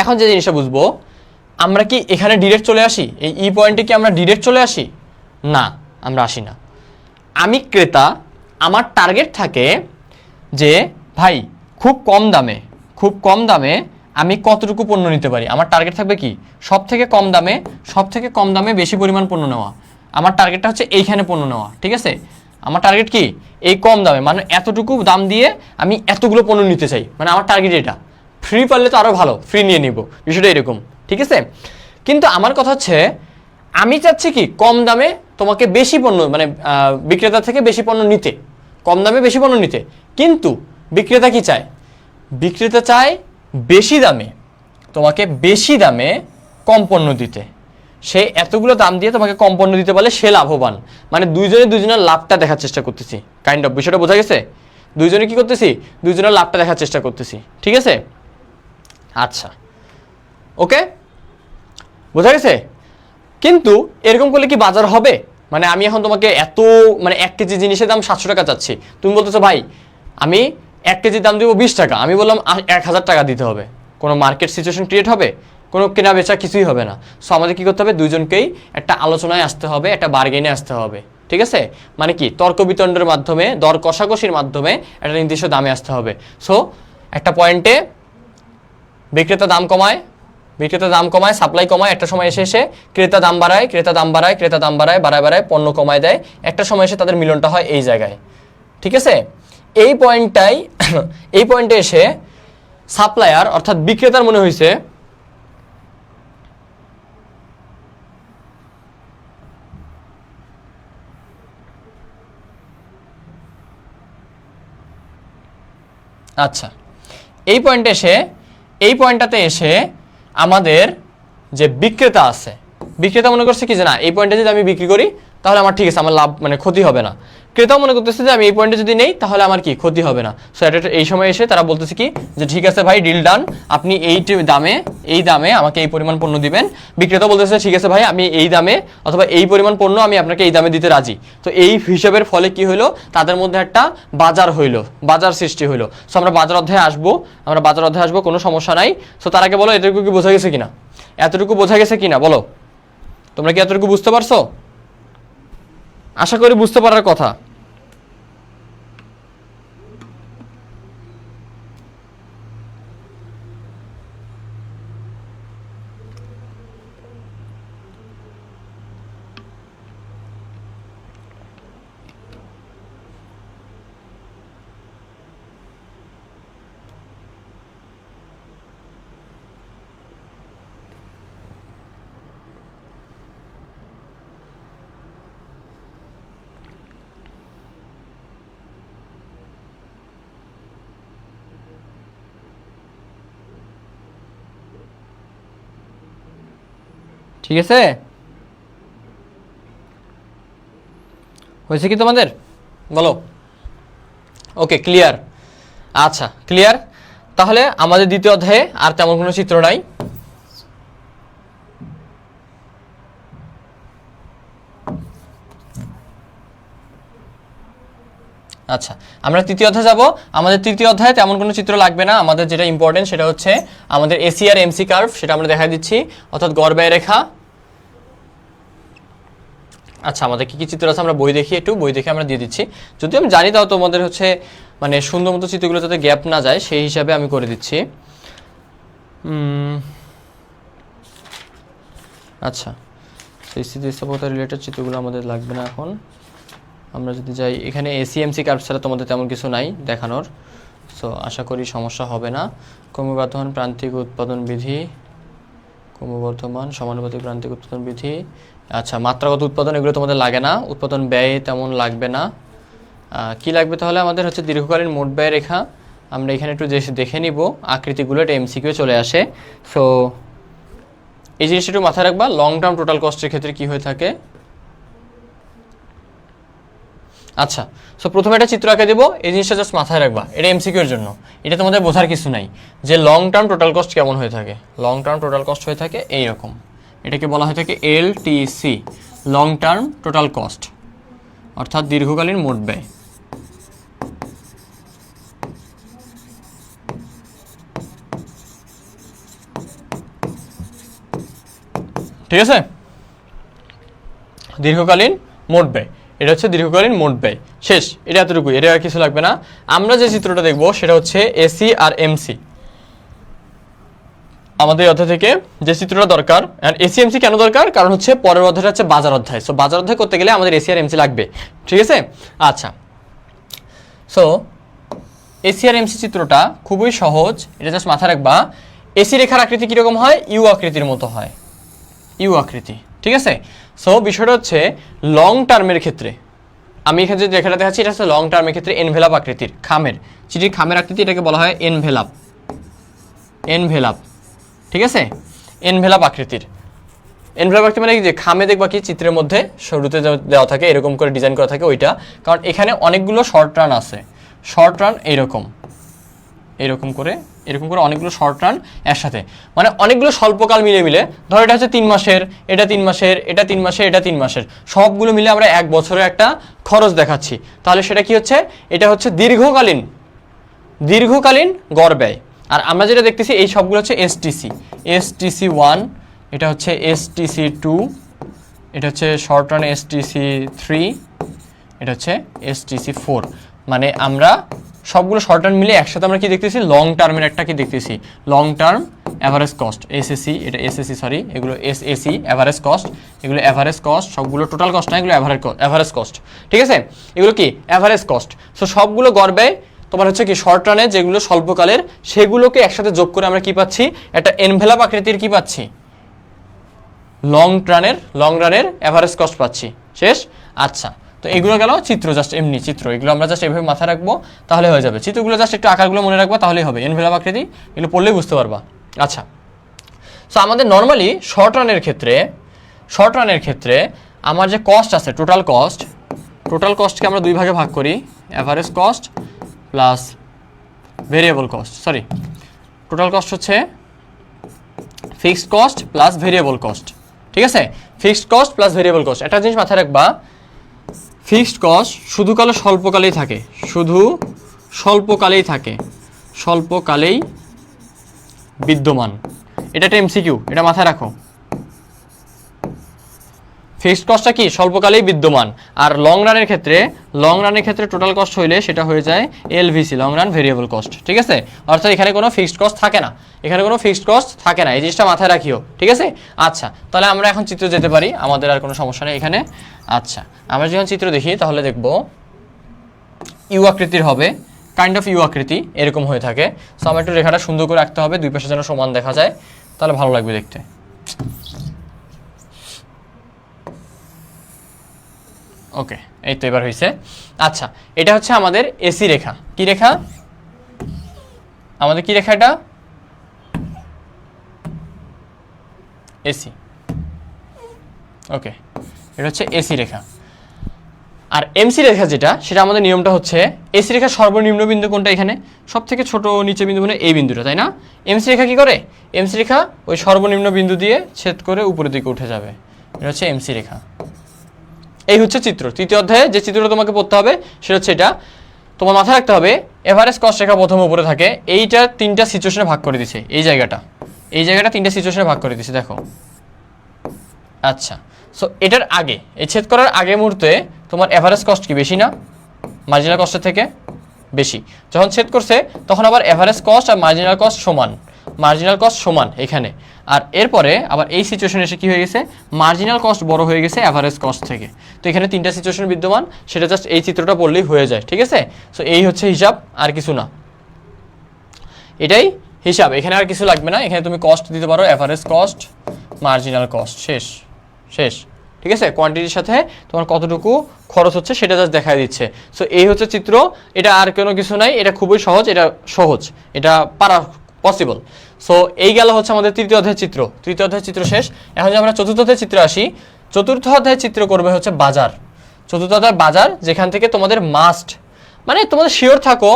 এখন যে জিনিসটা বুঝবো, আমরা কি এখানে ডিরেক্ট চলে আসি? এই ই পয়েন্টে কি আমরা ডিরেক্ট চলে আসি? না, আমরা আসি না। আমি ক্রেতা, আমার টার্গেট থাকে যে ভাই খুব কম দামে, খুব কম দামে আমি কতটুকু পণ্য নিতে পারি। আমার টার্গেট থাকবে কি সব থেকে কম দামে বেশি পরিমাণ পণ্য নেওয়া। আমার টার্গেটটা হচ্ছে এইখানে পণ্য নেওয়া, ঠিক আছে। আমার টার্গেট কি এই কম দামে, মানে এতটুকু দাম দিয়ে আমি এতগুলো পণ্য নিতে চাই, মানে আমার টার্গেট এটা। ফ্রি পারলে তো আরও ভালো, ফ্রি নিয়ে নিব, বিষয়টা এরকম, ঠিক আছে। কিন্তু আমার কথা হচ্ছে আমি চাচ্ছি কি কম দামে তোমাকে বেশি পণ্য, মানে বিক্রেতা থেকে বেশি পণ্য নিতে, কম দামে বেশি পণ্য নিতে। কিন্তু বিক্রেতা কি চায়? বিক্রেতা চায় বেশি দামে তোমাকে বেশি দামে কম পণ্য দিতে। সে এতগুলো দাম দিয়ে তোমাকে কম পণ্য দিতে পারলে সে লাভবান। মানে দুইজনের লাভটা দেখার চেষ্টা করতেছি, কাইন্ড অফ, বিষয়টা বোঝা গেছে? দুইজনে কি করতেছি? দুইজনের লাভটা দেখার চেষ্টা করতেছি, ঠিক আছে। আচ্ছা, ওকে, বোঝা গেছে? কিন্তু এরকম করলে কি বাজার হবে? মানে আমি এখন তোমাকে এত, মানে 1 কেজি জিনিসের দাম 700 টাকা চাচ্ছি, তুমি বলতেছো ভাই আমি 1 কেজির দাম দিব 20 টাকা, আমি বললাম 1000 টাকা দিতে হবে। কোনো মার্কেট সিচুয়েশন ক্রিয়েট হবে? কোনো কেনা বেচা কিছুই হবে না। সো আমাদের কী করতে হবে? দুইজনকেই একটা আলোচনায় আসতে হবে, একটা বার্গেনে আসতে হবে, ঠিক আছে। মানে কি তর্ক বিতণ্ডের মাধ্যমে, দর কষাকষির মাধ্যমে একটা নির্দিষ্ট দামে আসতে হবে। সো একটা পয়েন্টে বিক্রেতা দাম কমায়, সাপ্লাই কমায়, একটা সময় এসে ক্রেতা দাম বাড়ায়, বাড়ায় পণ্য কমায় দেয়। একটা সময় এসে তাদের মিলনটা হয় এই জায়গায়, ঠিক আছে। এই পয়েন্টে এসে সাপ্লায়ার অর্থাৎ বিক্রেতার মনে হয়েছে আচ্ছা, এই পয়েন্টটাতে এসে আমাদের যে বিক্রেতা আছে, বিক্রেতা মনে করছে কি যে না, এই পয়েন্টে যদি আমি বিক্রি করি তাহলে আমার ঠিক আছে, আমার লাভ, মানে ক্ষতি হবে না। ক্রেতাও মনে করতেছে যে আমি এই পয়েন্টে যদি নেই তাহলে আমার কি ক্ষতি হবে না। সো এই সময় এসে তারা বলতেছে কি যে ঠিক আছে ভাই, ডিল ডান, আপনি এই দামে আমাকে এই পরিমাণ পণ্য দিবেন। বিক্রেতা বলতেছে ঠিক আছে ভাই, আমি এই দামে অথবা এই পরিমাণ পণ্য আমি আপনাকে এই দামে দিতে রাজি। তো এই হিসাবের ফলে কি হইলো, তাদের মধ্যে একটা বাজার সৃষ্টি হইলো। সো আমরা বাজার অধ্যায়ে আসবো, কোনো সমস্যা নাই। সো তার আগে বলো এতটুকু কি বোঝা গেছে কিনা, বলো তোমরা কি এতটুকু বুঝতে পারছো? আশা করি বুঝতে পারার কথা। ঠিক আছে, হয়েছে কি তোমাদের? বলো। ওকে, ক্লিয়ার। আচ্ছা, ক্লিয়ার। তাহলে আমাদের দ্বিতীয় অধ্যায়ে আর তেমন কোনো চিত্র নাই। আচ্ছা, আমরা তৃতীয় অধ্যায়ে যাব। আমাদের তৃতীয় অধ্যায়ে তেমন কোনো চিত্র লাগবে না। আমাদের যেটা ইম্পর্টেন্ট সেটা হচ্ছে আমাদের এসি আর এমসি কার্ভ, সেটা আমরা দেখা দিচ্ছি, অর্থাৎ গড় ব্যয় রেখা। আচ্ছা, আমাদের কি চিত্র আছে আমরা বই দেখে আমরা দিয়ে দিচ্ছি। যদি আমি জানি তাও তোমাদের হচ্ছে মানে সুন্দর মতো চিত্রগুলো যাতে গ্যাপ না যায় সেই হিসাবে আমি করে দিচ্ছি। আচ্ছা, সেই স্থিতিস্থাপকতা রিলেটেড চিত্রগুলো আমাদের লাগবে না এখন। আমরা যদি যাই, এখানে এসিএমসি কার্ভ ছাড়া তোমাদের তেমন কিছু নাই দেখানোর। সো আশা করি সমস্যা হবে না। ক্রমবর্ধমান প্রান্তিক উৎপাদন বিধি, সমানুপাতিক প্রান্তিক উৎপাদন বিধি। আচ্ছা, মাত্রাগত উৎপাদন এগুলো তোমাদের লাগে না। উৎপাদন ব্যয় তেমন লাগবে না। কি লাগবে তাহলে? আমাদের হচ্ছে দীর্ঘকালীন মোট ব্যয় রেখা। আমরা এখানে একটু দেখে নিব আকৃতিগুলো, এটা এমসিকিউ চলে আসে। সো এই জিনিসটা একটু মাথায় রাখবা, লং টার্ম টোটাল কস্টের ক্ষেত্রে কি হয়ে থাকে। আচ্ছা, সো প্রথমে একটা চিত্র আঁকে দেবো, এই জিনিসটা জাস্ট মাথায় রাখবা, এটা এমসিকিউর জন্য। এটা তোমাদের বোঝার কিছু নাই যে লং টার্ম টোটাল কস্ট কেমন হয়ে থাকে। লং টার্ম টোটাল কস্ট হয়ে থাকে এইরকম, এটাকে বলা হয়ে থাকে LTC, long term total cost, অর্থাৎ দীর্ঘকালীন মোট ব্যয়। ঠিক আছে, দীর্ঘকালীন মোট ব্যয়, এটা হচ্ছে দীর্ঘকালীন মোট ব্যয়। শেষ, এটা এতটুকুই, এটা আর কিছু লাগবে না। আমরা যে চিত্রটা দেখবো সেটা হচ্ছে এসি আর এমসি। আমাদের অধ্যায় থেকে যে চিত্রটা দরকার, এন্ড এসিএমসি কেন দরকার, কারণ হচ্ছে পরের অধ্যায়টা হচ্ছে বাজার অধ্যায়। সো বাজার অধ্যায় করতে গেলে আমাদের এসি আর এমসি লাগবে, ঠিক আছে। আচ্ছা, সো এসি আর এমসি চিত্রটা খুবই সহজ, এটা জাস্ট মাথায় রাখবা। এসি রেখার আকৃতি কীরকম হয়? ইউ আকৃতির মতো হয়, ইউ আকৃতি, ঠিক আছে। সো বিষয়টা হচ্ছে লং টার্মের ক্ষেত্রে, আমি এখানে যে রেখাটা দেখাচ্ছি এটা হচ্ছে লং টার্মের ক্ষেত্রে এনভেলাপ আকৃতির, খামের, চিঠির খামের আকৃতি, এটাকে বলা হয় এনভেলাপ, এনভেলাপ, ঠিক আছে। এনভেলাপ আকৃতির, এনভেলাপ আকৃতি মানে যে খামে দেখবা কি চিত্রের মধ্যে শুরুতে দেওয়া থাকে, এরকম করে ডিজাইন করা থাকে ওইটা, কারণ এখানে অনেকগুলো শর্ট রান আছে, শর্ট রান এইরকম এরকম করে অনেকগুলো শর্ট রান একসাথে, মানে অনেকগুলো স্বল্পকাল মিলে মিলে, ধর এটা হচ্ছে 3 মাসের, এটা 3 মাসের, এটা 3 মাসের, এটা 3 মাসের, সবগুলো মিলে আমরা 1 বছরের একটা খরচ দেখাচ্ছি, তাহলে সেটা কি হচ্ছে? এটা হচ্ছে দীর্ঘকালীন গড় ব্যয়। আর আমরা যেটা দেখতেছি এই সবগুলো হচ্ছে এসটিসি, এসটিসি 1, এটা হচ্ছে এসটিসি 2, এটা হচ্ছে শর্ট রান এসটিসি 3, এটা হচ্ছে এসটিসি 4। মানে আমরা সবগুলো শর্ট রান মিলে একসাথে আমরা কি দেখতেছি? লং টার্মের একটা কি দেখতেছি? লং টার্ম অ্যাভারেজ কস্ট, এসএসি, এটা এসএসি সরি, এগুলো এসএসি অ্যাভারেজ কস্ট, এগুলো অ্যাভারেজ কস্ট, সবগুলো টোটাল কস্ট না, এগুলো অ্যাভারেজ কস্ট, ঠিক আছে। এগুলো কি অ্যাভারেজ কস্ট। সো সবগুলো গড় ব্যয় তোমার হচ্ছে কি শর্ট রানে যেগুলো স্বল্পকালের, সেগুলোকে একসাথে যোগ করে আমরা কি পাচ্ছি? একটা এনভেলাপ আকৃতির কি পাচ্ছি? লং রানের অ্যাভারেজ কস্ট পাচ্ছি, শেষ। আচ্ছা, তো এগুলো গেল চিত্র, জাস্ট এমনি চিত্র, এগুলো আমরা জাস্ট এভাবে মাথায় রাখবো তাহলে হয়ে যাবে। চিত্রগুলো জাস্ট একটু আকারগুলো মনে রাখবো তাহলেই হবে, এনভেলাপ আকৃতি, এগুলো পড়লেই বুঝতে পারবা। আচ্ছা, সো আমাদের নর্মালি শর্ট রানের ক্ষেত্রে আমার যে কস্ট আছে, টোটাল কস্টকে আমরা 2 ভাগে ভাগ করি, average cost plus variable cost, sorry total cost হচ্ছে fixed cost plus variable cost, ঠিক আছে। Fixed cost plus variable cost, একটা জিনিস মাথায় রাখবা, ফিক্সড কস্ট স্বল্পকালেই বিদ্যমান, এটা একটা এমসিকিউ, এটা মাথায় রাখো। ফিক্সড কস্টটা কি? স্বল্পকালেই বিদ্যমান। আর লং রানের ক্ষেত্রে টোটাল কস্ট হইলে সেটা হয়ে যায় এলভিসি, লং রান ভেরিয়েবল কস্ট, ঠিক আছে। অর্থাৎ এখানে কোনো ফিক্সড কস্ট থাকে না, এই জিনিসটা মাথায় রাখিও, ঠিক আছে। আচ্ছা, তাহলে আমরা এখন চিত্র যেতে পারি, আমাদের আর কোনো সমস্যা নেই এখানে। আচ্ছা, আমরা যখন চিত্র দেখি তাহলে দেখব ইউ আকৃতির হবে, কাইন্ড অফ ইউ আকৃতি এরকম হয়ে থাকে। সো আমার একটু রেখাটা সুন্দর করে রাখতে হবে, 2 পাশে যেন সমান দেখা যায়, তাহলে ভালো লাগবে দেখতে। ওকে, এই তো এবার হয়েছে। আচ্ছা, এটা হচ্ছে আমাদের এসি রেখা, কি রেখা? আমাদের কি রেখা? এটা এসি, ওকে, এটা হচ্ছে এসি রেখা। আর এমসি রেখা যেটা, সেটা আমাদের নিয়মটা হচ্ছে, এসি রেখার সর্বনিম্ন বিন্দু কোনটা? এখানে সব থেকে ছোট নিচে বিন্দু মানে এই বিন্দুটা, তাই না? এমসি রেখা কি করে? এমসি রেখা ওই সর্বনিম্ন বিন্দু দিয়ে ছেদ করে উপরের দিকে উঠে যাবে, এটা হচ্ছে এমসি রেখা। এই হচ্ছে চিত্র। 3য় অধ্যায়ে যে চিত্রটা তোমাকে পড়তে হবে সেটা হচ্ছে এটা। তোমার মাথায় রাখতে হবে এভারেজ কস্ট রেখা প্রথমে উপরে থাকে, এইটা 3টা সিচুয়েশনে ভাগ করে দিছে, এই জায়গাটা 3টা সিচুয়েশনে ভাগ করে দিছে, দেখো। আচ্ছা, সো এটার আগে, এই ছেদ করার আগে মুহূর্তে তোমার এভারেজ কস্ট কি বেশি না মার্জিনাল কস্টের থেকে? বেশি। যখন ছেদ করছে তখন আবার এভারেজ কস্ট আর মার্জিনাল কস্ট সমান এখানে। আর এরপরে আবার এই সিচুয়েশনে এসে কি হয়ে গেছে? মার্জিনাল কস্ট বড় হয়ে গেছে এভারেজ কস্ট থেকে। তো এখানে 3টা সিচুয়েশন বিদ্যমান, সেটা জাস্ট এই চিত্রটা পড়লেই হয়ে যায়, ঠিক আছে। সো এই হচ্ছে হিসাব, আর কিছু না, এটাই হিসাব, এখানে আর কিছু লাগবে না। এখানে তুমি কস্ট দিতে পারো, এভারেজ কস্ট, মার্জিনাল কস্ট, শেষ, ঠিক আছে। কোয়ান্টিটির সাথে তোমার কতটুকু খরচ হচ্ছে সেটা জাস্ট দেখাই দিচ্ছে। সো এই হচ্ছে চিত্র, এটা আর কোনো কিছু নাই, এটা খুবই সহজ, এটা পারা পসিবল। সো এই গেল হচ্ছে আমাদের 3য় অধ্যায়ের চিত্র শেষ। এখন যদি আমরা 4র্থ অধ্যায়ের চিত্রে আসি, 4র্থ অধ্যায়ের চিত্র করবে হচ্ছে বাজার। 4র্থ অধ্যায় বাজার, যেখান থেকে তোমাদের মাস্ট, মানে তোমাদের শিওর থাকো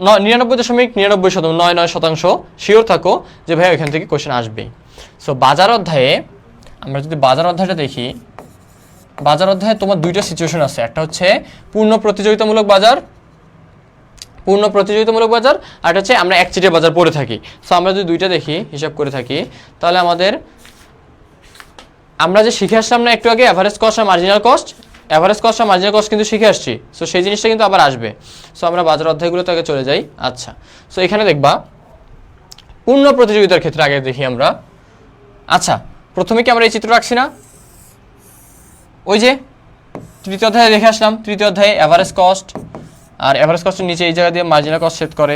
99.99% শিওর থাকো যে ভাই এখান থেকে কোশ্চেন আসবেই। সো বাজার অধ্যায়ে আমরা যদি বাজার অধ্যায়টা দেখি, বাজার অধ্যায়ে তোমার 2টা সিচুয়েশন আছে, একটা হচ্ছে পূর্ণ প্রতিযোগিতামূলক বাজার, আর হচ্ছে আমরা একচিটিয়া বাজার পড়ে থাকি। সো আমরা যদি 2টা দেখি, হিসাব করে থাকি, তাহলে আমরা যে শিখে আসলাম না একটু আগে এভারেজ কস্ট আর মার্জিনাল কস্ট কিন্তু শিখে আসছি। সো সেই জিনিসটা কিন্তু আবার আসবে। সো আমরা বাজার অধ্যায়গুলোতে আগে চলে যাই। আচ্ছা, সো এখানে দেখবা পূর্ণ প্রতিযোগিতার ক্ষেত্রে আগে দেখি আমরা। আচ্ছা, প্রথমে কি আমরা এই চিত্র রাখছি না? ওই যে তৃতীয় অধ্যায়ে দেখে আসলাম, তৃতীয় অধ্যায়ে এভারেজ কস্ট, আর এভারেজ কস্টের নিচে এই জায়গা দিয়ে মার্জিনাল কস্ট সেট করে,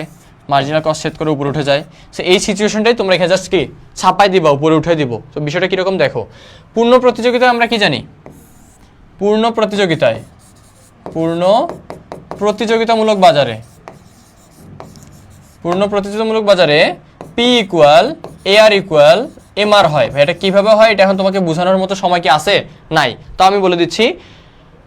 মার্জিনাল কস্ট সেট করে উপরে উঠে যায়। সো এই সিচুয়েশনটাই তোমরা এখানে জাস্ট কি ছাপাই দিবা, উপরে উঠে দিব। তো বিষয়টা কীরকম দেখো, পূর্ণ প্রতিযোগিতায় আমরা কি জানি, পূর্ণ প্রতিযোগিতামূলক বাজারে P equal AR equal MR হয়। ভাই এটা কীভাবে হয় এটা এখন তোমাকে বোঝানোর মতো সময় কি আছে? নাই। তো আমি বলে দিচ্ছি,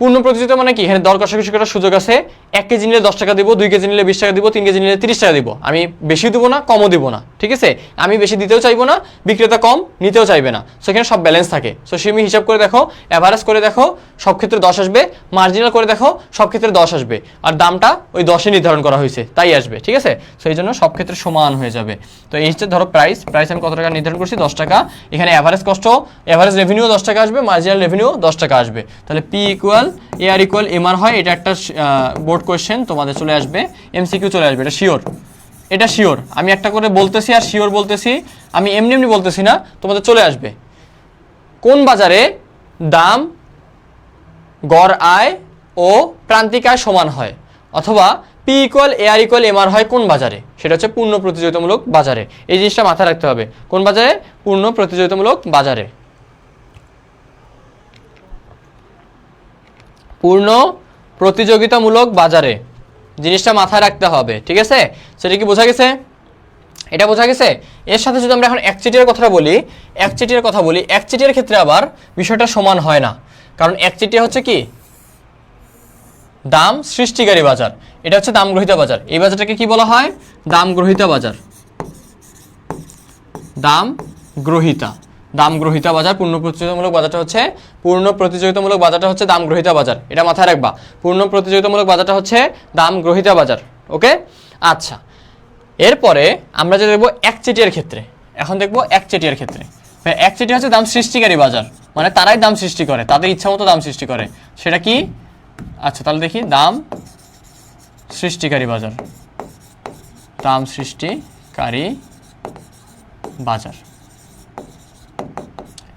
পূর্ণ প্রতিযোগিতা মানে কি, এখানে দর কষাকষি করার সুযোগ আছে। 1 কেজি নিলে 10 টাকা দিব, 2 কেজি নিলে 20 টাকা দিব, 3 কেজি নিলে 30 টাকা দিব। আমি বেশি দিব না, কমও দিব না, ঠিক আছে? আমি বেশি দিতেও চাইবো না, বিক্রেতা কম নিতেও চাইবে না। সো এখানে সব ব্যালেন্স থাকে। সো তুমি হিসাব করে দেখো, অ্যাভারেজ করে দেখো, সব ক্ষেত্রে 10 আসবে। মার্জিনাল করে দেখো, সব ক্ষেত্রে 10 আসবে। আর দামটা ওই 10-এ নির্ধারণ করা হয়েছে, তাই আসবে, ঠিক আছে? সো এই জন্য সব ক্ষেত্রে সমান হয়ে যাবে। তো এই হচ্ছে ধরো প্রাইস আমি কত টাকা নির্ধারণ করছি, 10 টাকা। এখানে অ্যাভারেজ কস্ট, অ্যাভারেজ রেভিনিউ 10 টাকা আসবে, মার্জিনাল রেভিনিউ 10 টাকা আসবে। তাহলে P equal AR equal MR হয়। এটা একটা বোর্ড কোয়েশ্চেন তোমাদের চলে আসবে, এমসিকিউ চলে আসবে, এটা শিওর। আমি একটা করে বলতেছি আর শিওর বলতেছি, আমি এমনি এমনি বলতেছি না, তোমাদের চলে আসবে। কোন বাজারে দাম গড় আয় ও প্রান্তিক আয় সমান হয়, অথবা P equal AR equal MR হয় কোন বাজারে, সেটা হচ্ছে পূর্ণ প্রতিযোগিতামূলক বাজারে। এই জিনিসটা মাথায় রাখতে হবে। কোন বাজারে? পূর্ণ প্রতিযোগিতামূলক বাজারে। পূর্ণ প্রতিযোগিতামূলক বাজারে জিনিসটা মাথায় রাখতে হবে, ঠিক আছে? সেটা কি বোঝা গেছে? এটা বোঝা গেছে। এর সাথে যদি আমরা এখন একচেটিয়ার কথা বলি, একচেটিয়ার ক্ষেত্রে আবার বিষয়টা সমান হয় না। কারণ একচেটিয়া হচ্ছে কি, দাম সৃষ্টিকারী বাজার, এটা হচ্ছে দাম গ্রহীতা বাজার। এই বাজারটাকে কি বলা হয়? দাম গ্রহীতা বাজার। দাম গ্রহীতা বাজার। পূর্ণ প্রতিযোগিতামূলক বাজারটা হচ্ছে দাম গ্রহীতা বাজার। এটা মাথায় রাখবা, পূর্ণ প্রতিযোগিতামূলক বাজারটা হচ্ছে দাম গ্রহীতা বাজার। ওকে, আচ্ছা। এরপরে আমরা যে দেখবো একচেটিয়ার ক্ষেত্রে। এখন দেখবো একচেটিয়ার ক্ষেত্রে। একচেটিয়া হচ্ছে দাম সৃষ্টিকারী বাজার, মানে তারাই দাম সৃষ্টি করে, তাদের ইচ্ছা মতো দাম সৃষ্টি করে। সেটা কি? আচ্ছা, তাহলে দেখি, দাম সৃষ্টিকারী বাজার। দাম সৃষ্টিকারী বাজার,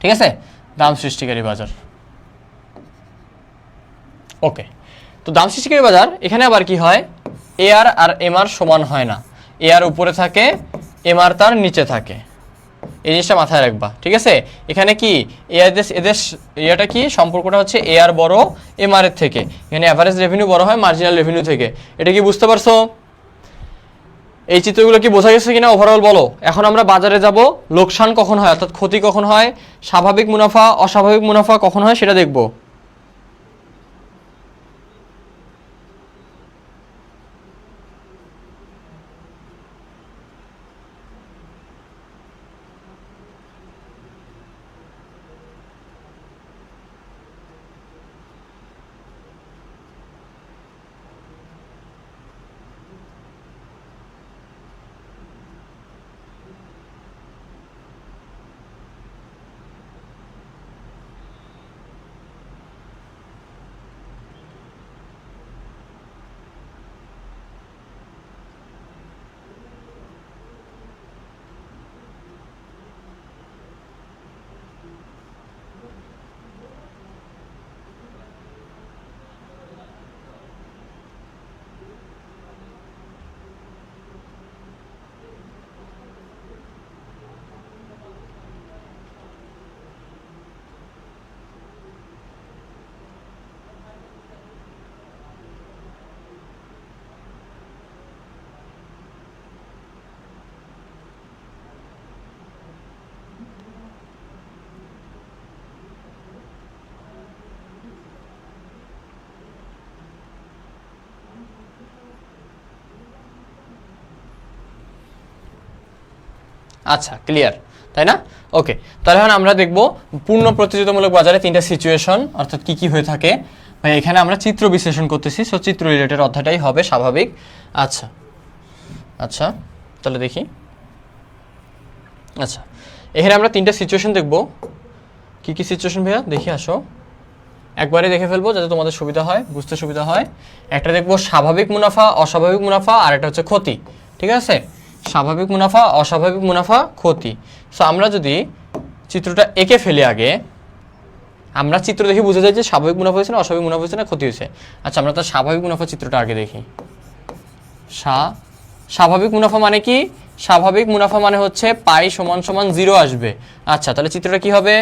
ঠিক আছে? দাম সৃষ্টিকারী বাজার। ওকে, তো দাম সৃষ্টিকারী বাজার এখানে আবার কি হয়, এআর আর এমআর সমান হয় না। এআর উপরে থাকে, এমআর তার নিচে থাকে। এই জিনিসটা মাথায় রাখবা, ঠিক আছে? এখানে কি এদের এটা কি সম্পর্কটা হচ্ছে এআর বড় এমআর এর থেকে। এখানে অ্যাভারেজ রেভিনিউ বড় হয় মার্জিনাল রেভিনিউ থেকে। এটা কি বুঝতে পারছো? এই চিত্রগুলো কি বোঝা গেছে কিনা ওভারঅল বলো। এখন আমরা বাজারে যাব, লোকসান কখন হয় অর্থাৎ ক্ষতি কখন হয়, স্বাভাবিক মুনাফা অস্বাভাবিক মুনাফা কখন হয় সেটা দেখব। আচ্ছা, ক্লিয়ার, তাই না? ওকে, তাহলে এখন আমরা দেখব পূর্ণ প্রতিযোগিতামূলক বাজারে তিনটা সিচুয়েশন অর্থাৎ কি কি হয়ে থাকে। ভাই এখানে আমরা চিত্র বিশ্লেষণ করতেছি, সো চিত্র রিলেটেড অধ্যায়টাই হবে স্বাভাবিক। আচ্ছা আচ্ছা, তাহলে দেখি। আচ্ছা, এখানে আমরা তিনটা সিচুয়েশন দেখব। কি কি সিচুয়েশন ভাইয়া দেখি, আসো একবারে দেখে ফেলবো যাতে তোমাদের সুবিধা হয়, বুঝতে সুবিধা হয়। একটা দেখবো স্বাভাবিক মুনাফা অস্বাভাবিক মুনাফা, আর একটা হচ্ছে ক্ষতি, ঠিক আছে? স্বাভাবিক মুনাফা, অস্বাভাবিক মুনাফা, ক্ষতি। সো আমরা যদি চিত্রটা এঁকে ফেলি আগে, আমরা চিত্র দেখে বুঝে যাই যে স্বাভাবিক মুনাফা হয়েছে না অস্বাভাবিক মুনাফা হয়েছে না ক্ষতি হয়েছে। আচ্ছা আমরা তার স্বাভাবিক মুনাফা চিত্রটা আগে দেখি। স্বাভাবিক মুনাফা মানে কি? স্বাভাবিক মুনাফা মানে হচ্ছে পাই সমান সমান 0 আসবে। আচ্ছা তাহলে চিত্রটা কি হবে?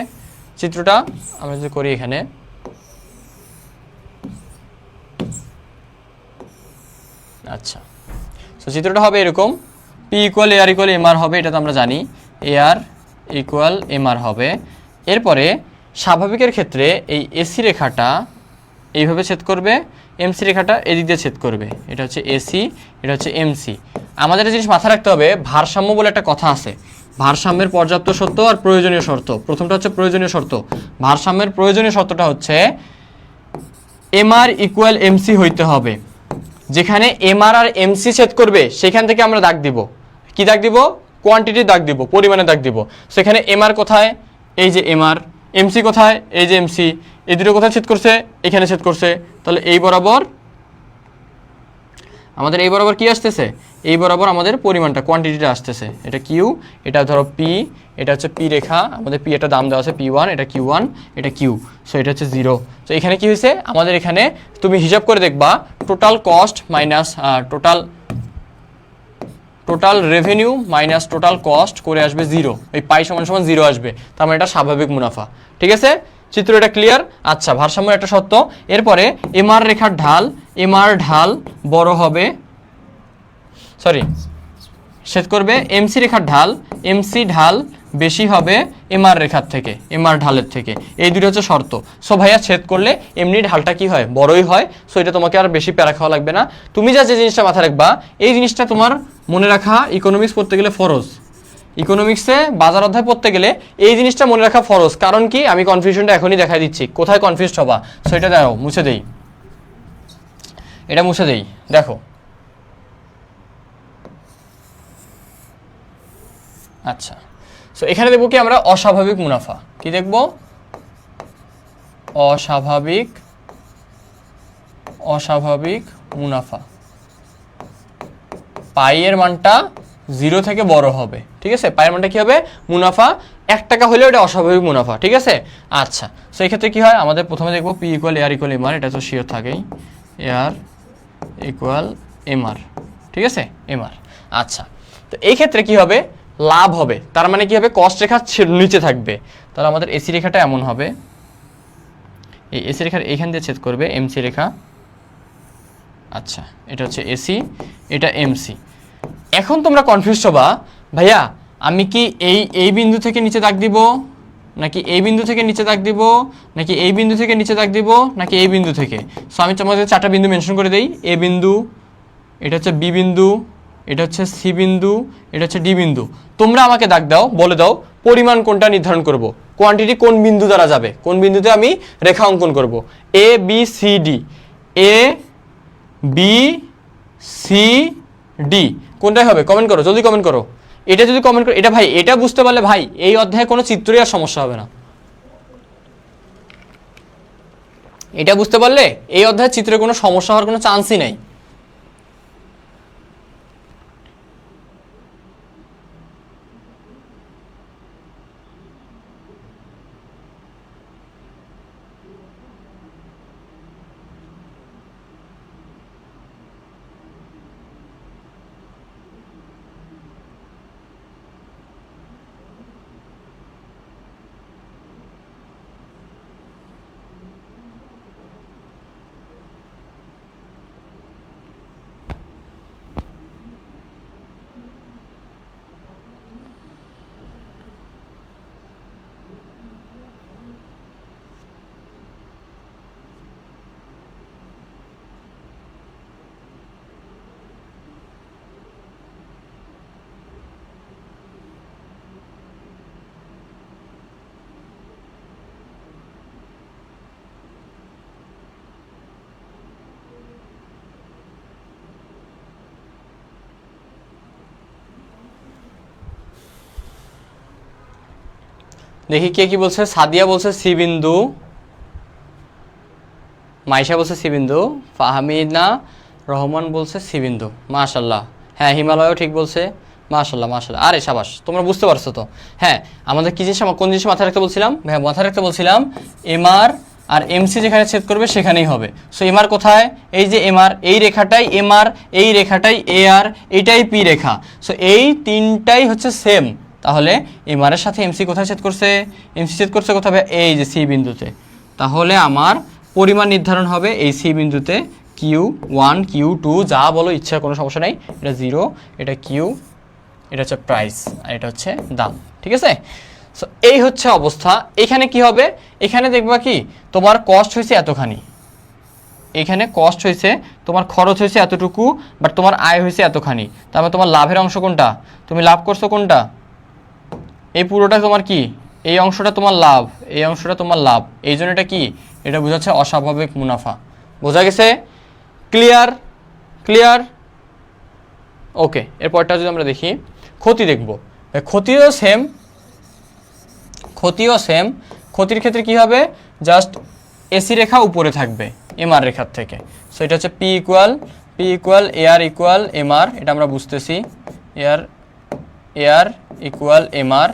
চিত্রটা আমরা যদি করি এখানে, আচ্ছা তো চিত্রটা হবে এরকম, P equal AR equal MR হবে, এটা তো আমরা জানি, এআর ইকুয়াল এমআর হবে। এরপরে স্বাভাবিকের ক্ষেত্রে এই এসি রেখাটা এইভাবে ছেদ করবে, এমসি রেখাটা এদিক দিয়ে ছেদ করবে, এটা হচ্ছে এসি, এটা হচ্ছে এমসি। আমাদের একটা জিনিস মাথায় রাখতে হবে, ভারসাম্য বলে একটা কথা আছে, ভারসাম্যের পর্যাপ্ত শর্ত আর প্রয়োজনীয় শর্ত। প্রথমটা হচ্ছে প্রয়োজনীয় শর্ত। ভারসাম্যের প্রয়োজনীয় শর্তটা হচ্ছে এমআর ইকুয়াল এমসি হইতে হবে। যেখানে এমআর আর এমসি ছেদ করবে সেখান থেকে আমরা দাগ দিব। কি দাগ দিব? কোয়ান্টিটির দাগ দিব, পরিমাণে দাগ দিব। সেখানে এমআর কোথায়? এই যে এমআর। এমসি কোথায়? এই যে এমসি। এই দুটো কোথায় ছেদ করছে? এখানে ছেদ করছে। তাহলে এই বরাবর আমাদের এই বরাবর কি আসতেছে? এই বরাবর আমাদের পরিমাণটা, কোয়ান্টিটিটা আসতেছে। এটা কিউ, এটা ধরো পি, এটা হচ্ছে পি রেখা, আমাদের পি একটা দাম দেওয়া আছে P1, এটা Q1, এটা কিউ। সো এটা হচ্ছে 0। তো এখানে কি হয়েছে? আমাদের এখানে তুমি হিসাব করে দেখবা total cost minus total revenue minus total cost করে আসবে 0। এই পাই সমান সমান 0 আসবে, তার মানে এটা স্বাভাবিক মুনাফা। ঠিক আছে, চিত্র এটা ক্লিয়ার? আচ্ছা, ভারসাম্যের একটা সত্য। এরপরে এমআর রেখার ঢাল, এমআর ঢাল বড় হবে, সরি ছেদ করবে এমসি রেখার ঢাল, এমসি ঢাল বেশি হবে এমআর রেখার থেকে, এমআর ঢালের থেকে। এই দুটো হচ্ছে শর্ত। সো ভাইয়া ছেদ করলে এমনি ঢালটা কি হয়? বড়ই হয়। সো এটা তোমাকে আর বেশি প্যারা খাওয়া লাগবে না। তুমি যা যে জিনিসটা মাথায় রাখবা, এই জিনিসটা তোমার মনে রাখা ইকোনমিক্স পড়তে গেলে ফরজ। ইকোনমিক্সে বাজার অধ্যায় পড়তে গেলে এই জিনিসটা মনে রাখা ফরজ। কারণ কি? আমি কনফিউশনটা এখনই দেখাই দিচ্ছি, কোথায় কনফিউজড হবা। সো এটা দেখো, মুছে দেই, এটা মুছে দেই, দেখো। আচ্ছা, সো এখানে দেখবো কি আমরা? অস্বাভাবিক মুনাফা। কি দেখবো? অস্বাভাবিক মুনাফা। পাইয়ের মানটা 0 থেকে বড় হবে। ঠিক আছে, পাইয়ের মানটা কি হবে? মুনাফা 1 টাকা হলেও এটা অস্বাভাবিক মুনাফা। ঠিক আছে, আচ্ছা। সো এই ক্ষেত্রে কি হয়? আমাদের প্রথমে দেখবো P equal AR equal MR, এটা তো শিওর থাকেই, এআর ইকুয়াল এমআর। ঠিক আছে, এমআর। আচ্ছা, তো এই ক্ষেত্রে কি হবে? লাভ হবে। তার মানে কি হবে? কস্ট রেখা নিচে থাকবে। তাহলে আমাদের এসি রেখাটা এমন হবে, এই এসি রেখার এইখান দিয়ে ছেদ করবে এমসি রেখা। আচ্ছা, এটা হচ্ছে এসি, এটা এমসি। এখন তোমরা কনফিউজ হবা, ভাইয়া আমি কি এই বিন্দু থেকে নিচে দাগ দিব, নাকি এই বিন্দু থেকে নিচে দাগ দিব, নাকি এই বিন্দু থেকে নিচে দাগ দিব, নাকি এই বিন্দু থেকে? সো আমি তোমাদের 4টা বিন্দু মেনশন করে দেই। এ বিন্দু, এটা হচ্ছে বি বিন্দু, এটা হচ্ছে সি বিন্দু, এটা হচ্ছে ডি বিন্দু। তোমরা আমাকে দাগ দাও, বলে দাও পরিমাণ কোনটা নির্ধারণ করব, কোয়ান্টিটি কোন বিন্দু দ্বারা যাবে, কোন বিন্দুতে আমি রেখা অঙ্কন করব। A B C D, A B C D কোনটাই হবে? কমেন্ট করো, জলদি কমেন্ট করো। এটা যদি কমেন্ট করো, এটা ভাই, এটা বুঝতে পারলে ভাই এই অধ্যায়ে কোনো চিত্রই আর সমস্যা হবে না। এটা বুঝতে পারলে এই অধ্যায়ে চিত্রে কোনো সমস্যা হওয়ার কোনো চান্সই নাই। দেখি কে কি বলছে। সাদিয়া বলছে সি বিন্দু, মাইশা বলছে সি বিন্দু, ফাহমিনা রহমান বলছে সি বিন্দু। মাশাল্লাহ, হ্যাঁ হিমালয়ও ঠিক বলছে, মাশাআল্লাহ মাশাআল্লাহ, আরে সাবাস, তোমরা বুঝতে পারছো তো। হ্যাঁ, আমাদের কি জিনিস, কোন জিনিস মাথায় রাখতে বলছিলাম ভাই? মাথায় রাখতে বলছিলাম এমআর আর এমসি যেখানে ছেদ করবে সেখানেই হবে। সো এমআর কোথায়? এই যে এমআর, এই রেখাটাই এমআর, এই রেখাটাই এআর, এইটাই পি রেখা। সো এই তিনটাই হচ্ছে সেম। তাহলে এমআর এর সাথে এমসি কোথায় ছেদ করছে? এমসি ছেদ করছে কোথায়? এই যে সি বিন্দুতে। তাহলে আমার পরিমাণ নির্ধারণ হবে এই সি বিন্দুতে, Q1 Q2 যা বলো ইচ্ছা, কোনো সমস্যা নাই। এটা 0, এটা কিউ, এটা হচ্ছে প্রাইস, আর এটা হচ্ছে দাম। ঠিক আছে? সো এই হচ্ছে অবস্থা। এখানে কি হবে? এখানে দেখবা কি তোমার কস্ট হয়েছে এতখানি, এখানে কস্ট হয়েছে, তোমার খরচ হয়েছে এতটুকু, বাট তোমার আয় হয়েছে এতখানি। তারপর তোমার লাভের অংশ কোনটা? তুমি লাভ করছো কোনটা? এই পুরোটা তোমার কি? এই অংশটা তোমার লাভ, এই অংশটা তোমার লাভ। এই জন্য এটা কি? এটা বোঝাচ্ছে অস্বাভাবিক মুনাফা। বোঝা গেছে? ক্লিয়ার? ক্লিয়ার? ওকে, এরপরটা যদি আমরা দেখি, ক্ষতি দেখব। ক্ষতিও সেম, ক্ষতিও সেম। ক্ষতির ক্ষেত্রে কি হবে? জাস্ট এসি রেখা উপরে থাকবে এমআর রেখার থেকে। সো এটা হচ্ছে P equal AR equal MR, এটা আমরা বুঝতেছি। AR equal MR.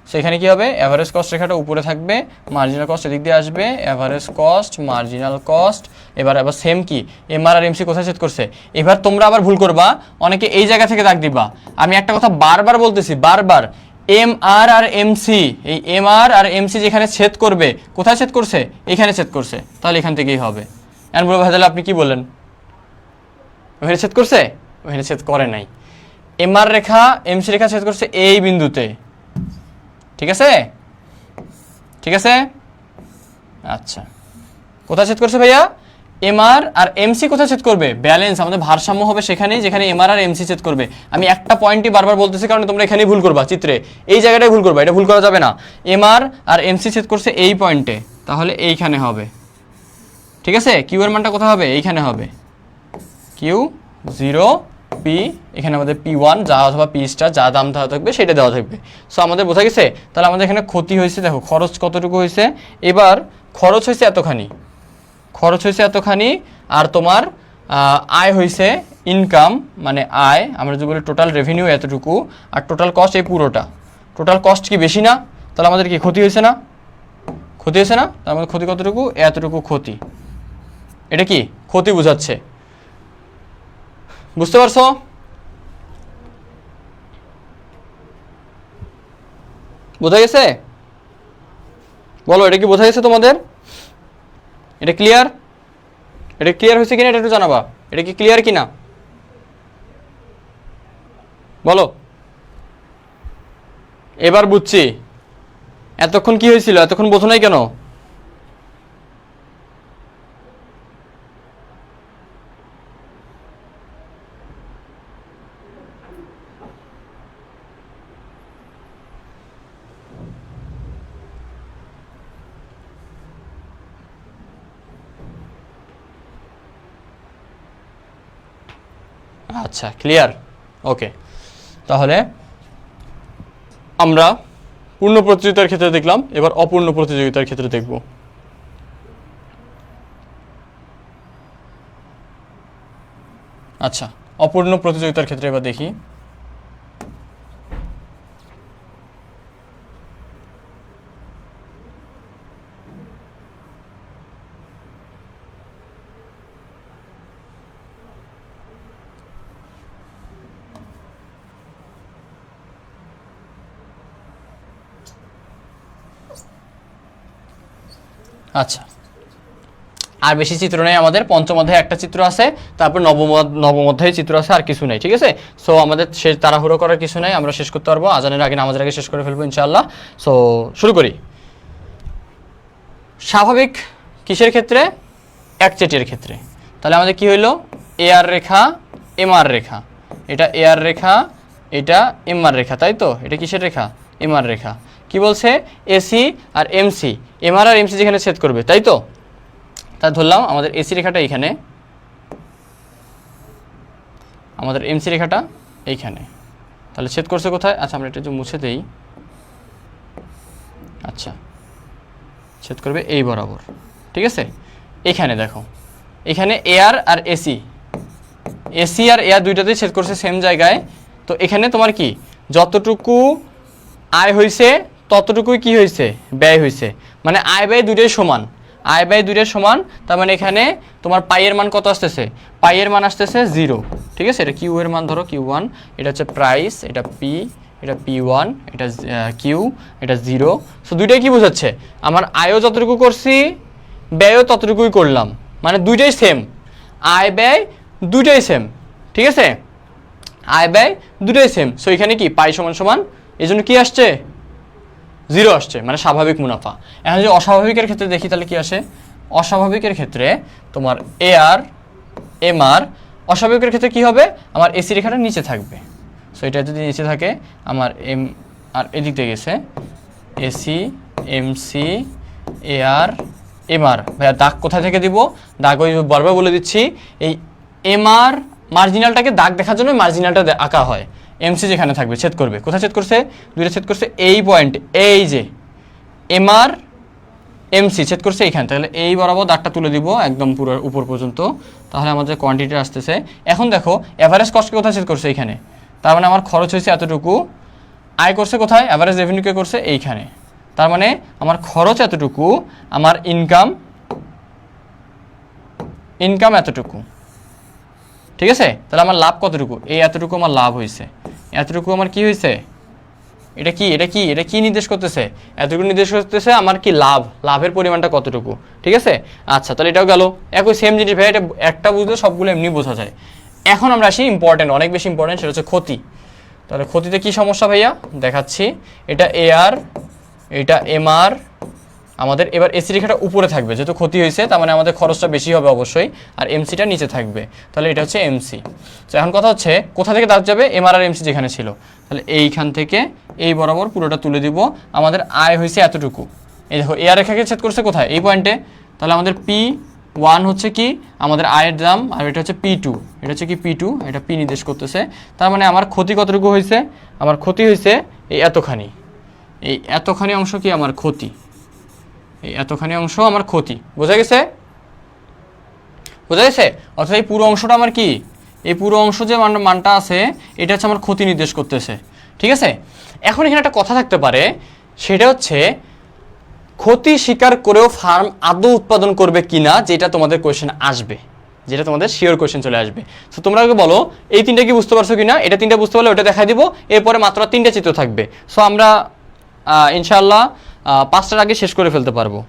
সো এখানে কী হবে? অ্যাভারেজ কস্ট রেখাটা উপরে থাকবে, মার্জিনাল কস্ট এদিক দিয়ে আসবে, অ্যাভারেজ কস্ট, মার্জিনাল কস্ট। এবার সেম কি, এমআর আর এমসি কোথায় ছেদ করছে? এবার তোমরা আবার ভুল করবা, অনেকে এই জায়গা থেকে দাগ দিবা। আমি একটা কথা বারবার বলতেছি, বারবার, এমআর আর এমসি, এই এমআর আর এমসি যেখানে ছেদ করবে, কোথায় ছেদ করছে? এখানে ছেদ করছে, তাহলে এখান থেকেই হবে। এখন বলবো ভাই তাহলে আপনি কি বললেন? ওখানে ছেদ করছে? ওখানে ছেদ করে নাই। এমআর রেখা এমসি রেখা ছেদ করছে এই বিন্দুতে। ঠিক আছে? ঠিক আছে? আচ্ছা, কোথায় ছেদ করছে ভাইয়া? এমআর আর এমসি কোথায় ছেদ করবে? ব্যালেন্স, আমাদের ভারসাম্য হবে সেখানেই যেখানে এমআর আর এমসি ছেদ করবে। আমি একটা পয়েন্টই বারবার বলতেছি কারণ তোমরা এখানেই ভুল করবা, চিত্রে এই জায়গাটাই ভুল করবা, এটা ভুল করা যাবে না। এমআর আর এমসি ছেদ করছে এই পয়েন্টে, তাহলে এইখানে হবে। ঠিক আছে? কিউ এর মানটা কোথায় হবে? এইখানে হবে। কিউ 0 পি, এখানে আমাদের P1 যা অথবা P স্টার যা দাম দেওয়া থাকবে সেটা দেওয়া থাকবে। সো আমাদের বোঝা গেছে? তাহলে আমাদের এখানে ক্ষতি হয়েছে, দেখো খরচ কতটুকু হয়েছে। এবার খরচ হয়েছে এতখানি, খরচ হয়েছে এতখানি, আর তোমার আয় হয়েছে, ইনকাম মানে আয়, আমরা যদি বলি টোটাল রেভিনিউ এতটুকু, আর টোটাল কস্ট এই পুরোটা। টোটাল কস্ট কি বেশি না? তাহলে আমাদের কি ক্ষতি হয়েছে না? ক্ষতি হয়েছে না? তার আমাদের ক্ষতি কতটুকু? এতটুকু ক্ষতি। এটা কি ক্ষতি বোঝাচ্ছে, বুঝতে পারছো? বোঝা গেছে? বলো, এটা কি বোঝা গেছে তোমাদের? এটা ক্লিয়ার? এটা ক্লিয়ার হয়েছে কিনা এটা একটু জানাবা। এটা কি ক্লিয়ার কিনা বলো। এবার বুঝছি। এতক্ষণ কি হয়েছিল? এতক্ষণ বোঝো নাই কেন? আচ্ছা, ক্লিয়ার? ওকে, তাহলে আমরা পূর্ণ প্রতিযোগিতার ক্ষেত্রে দেখলাম, এবার অপূর্ণ প্রতিযোগিতার ক্ষেত্রে দেখব। আচ্ছা, অপূর্ণ প্রতিযোগিতার ক্ষেত্রে এবার দেখি। আচ্ছা, আর বেশি চিত্র নেই আমাদের। পঞ্চম অধ্যায়ে একটা চিত্র আছে, তারপর নবম অধ্যায়ে চিত্র আছে, আর কিছু নেই। ঠিক আছে? সো আমাদের সে তাড়াহুড়ো করার কিছু নেই, আমরা শেষ করতে পারবো আজানের আগে, নামাজের আগে শেষ করে ফেলবো ইনশাআল্লাহ। সো শুরু করি। স্বাভাবিক কিসের ক্ষেত্রে? একচেটিয়ার ক্ষেত্রে। তাহলে আমাদের কি হইলো? এআর রেখা, এমআর রেখা, এটা এআর রেখা, এটা এমআর রেখা, তাই তো? এটা কিসের রেখা? এমআর রেখা। কি বলছে? এসি আর এমসি, এমআর আর এমসি যেখানে ছেদ করবে, তাই তো? তা ধরলাম আমাদের এসি রেখাটা এইখানে, আমাদের এমসি রেখাটা এইখানে, তাহলে ছেদ করছে কোথায়? আচ্ছা, আমরা এটা একটু মুছে দেই। আচ্ছা, ছেদ করবে এই বরাবর। ঠিক আছে? এখানে দেখো, এখানে এআর আর এসি, এসি আর এআর দুইটাতেই ছেদ করছে সেম জায়গায়, তো এখানে তোমার কি যতটুকু আয় হয়েছে ততটুকুই কি হয়েছে, ব্যয় হয়েছে, মানে আয় ব্যয় দুটোই সমান, আয় ব্যয় দুটোই সমান। তার মানে এখানে তোমার পাইয়ের মান কত আসতেছে, পাইয়ের মান আসতেছে 0, ঠিক আছে। এটা কিউ এর মান ধরো Q1, এটা হচ্ছে প্রাইস, এটা পি, এটা P1, এটা কিউ, এটা 0। সো দুইটাই কি বোঝাচ্ছে, আমার আয়ও যতটুকু করছি ব্যয়ও ততটুকুই করলাম, মানে দুইটাই সেম, আয় ব্যয় দুইটাই সেম, ঠিক আছে, আয় ব্যয় দুটোই সেম। সো এখানে কি পাই সমান সমান, এই জন্য কি আসছে 0 আসছে, মানে স্বাভাবিক মুনাফা। এখন যদি অস্বাভাবিকের ক্ষেত্রে দেখি তাহলে কি আসে, অস্বাভাবিকের ক্ষেত্রে তোমার AR MR, অস্বাভাবিকের ক্ষেত্রে কি হবে, আমার এসি রেখাটা নিচে থাকবে। সো এটা যদি নিচে থাকে আমার এম আর এদিক দিয়ে গেছে এসি এমসি AR MR, ভাইয়া দাগ কোথায় থেকে দিব, দাগ ওই বারবার বলে দিচ্ছি, এই MR মার্জিনালটাকে দাগ দেখার জন্য মার্জিনালটা আঁকা হয়। এমসি যেখানে থাকবে ছেদ করবে, কোথায় ছেদ করছে, দুইটা ছেদ করছে এই পয়েন্ট, এই যে MR MC ছেদ করছে এইখানে, তাহলে এই বরাবর দাগটা তুলে দিব একদম পুরো উপর পর্যন্ত, তাহলে আমাদের কোয়ান্টিটি আসতেছে। এখন দেখো এভারেজ কস্টকে কোথায় ছেদ করছে এইখানে, তার মানে আমার খরচ হয়েছে এতটুকু, আয় করছে কোথায়, এভারেজ রেভিনিউকে করছে এইখানে, তার মানে আমার খরচ এতটুকু, আমার ইনকাম এতটুকু, ঠিক আছে। তাহলে আমার লাভ কতটুকু, এই এতটুকু আমার লাভ হয়েছে, এতটুকু আমার কি হয়েছে, এটা কি এটা কি এটা কি নির্দেশ করতেছে, এতটুকু নির্দেশ করতেছে আমার কি লাভ, লাভের পরিমাণটা কতটুকু, ঠিক আছে। আচ্ছা তাহলে এটাও গেল, একই সেম জিনিস ভাই, এটা একটা বুঝলে সবগুলো এমনি বোঝা যায়। এখন আমরা আসি ইম্পর্টেন্ট, অনেক বেশি ইম্পর্টেন্ট, সেটা হচ্ছে ক্ষতি। তাহলে ক্ষতিতে কি সমস্যা ভাইয়া দেখাচ্ছি, এটা AR, এটা MR, আমাদের এবার এসি রেখাটা উপরে থাকবে, যেহেতু ক্ষতি হয়েছে তার মানে আমাদের খরচটা বেশি হবে অবশ্যই, আর এমসিটা নিচে থাকবে, তাহলে এটা হচ্ছে এমসি। তো এখন কথা হচ্ছে কোথা থেকে দাগ যাবে, MR আর এমসি যেখানে ছিল, তাহলে এইখান থেকে এই বরাবর পুরোটা তুলে দিব, আমাদের আয় হয়েছে এতটুকু, এই দেখো AR রেখাকে ছেদ করছে কোথায়, এই পয়েন্টে, তাহলে আমাদের P1 হচ্ছে কি আমাদের আয়ের দাম, আর এটা হচ্ছে P2, এটা হচ্ছে কি P2, এটা P নির্দেশ করতেছে, তার মানে আমার ক্ষতি কতটুকু হয়েছে, আমার ক্ষতি হয়েছে এই এতখানি, এই এতখানি অংশ কি আমার ক্ষতি, এই এতখানি অংশ আমার ক্ষতি, বোঝা গেছে, বোঝা গেছে। অর্থাৎ এই পুরো অংশটা আমার কি, এই পুরো অংশ যে মানটা আছে এটা হচ্ছে আমার ক্ষতি নির্দেশ করতেছে, ঠিক আছে। এখন এখানে একটা কথা থাকতে পারে, সেটা হচ্ছে ক্ষতি স্বীকার করেও ফার্ম আদৌ উৎপাদন করবে কিনা, যেটা তোমাদের কোয়েশ্চেন আসবে, যেটা তোমাদের শিওর কোয়েশ্চেন চলে আসবে। তো তোমরা আগে বলো এই তিনটা কি বুঝতে পারছো কিনা, এটা তিনটা বুঝতে পারলে ওটা দেখাই দিব, এরপরে মাত্র 3টা চিত্র থাকবে। সো আমরা ইনশাআল্লাহ 5টার আগে শেষ করে ফেলতে পারবো।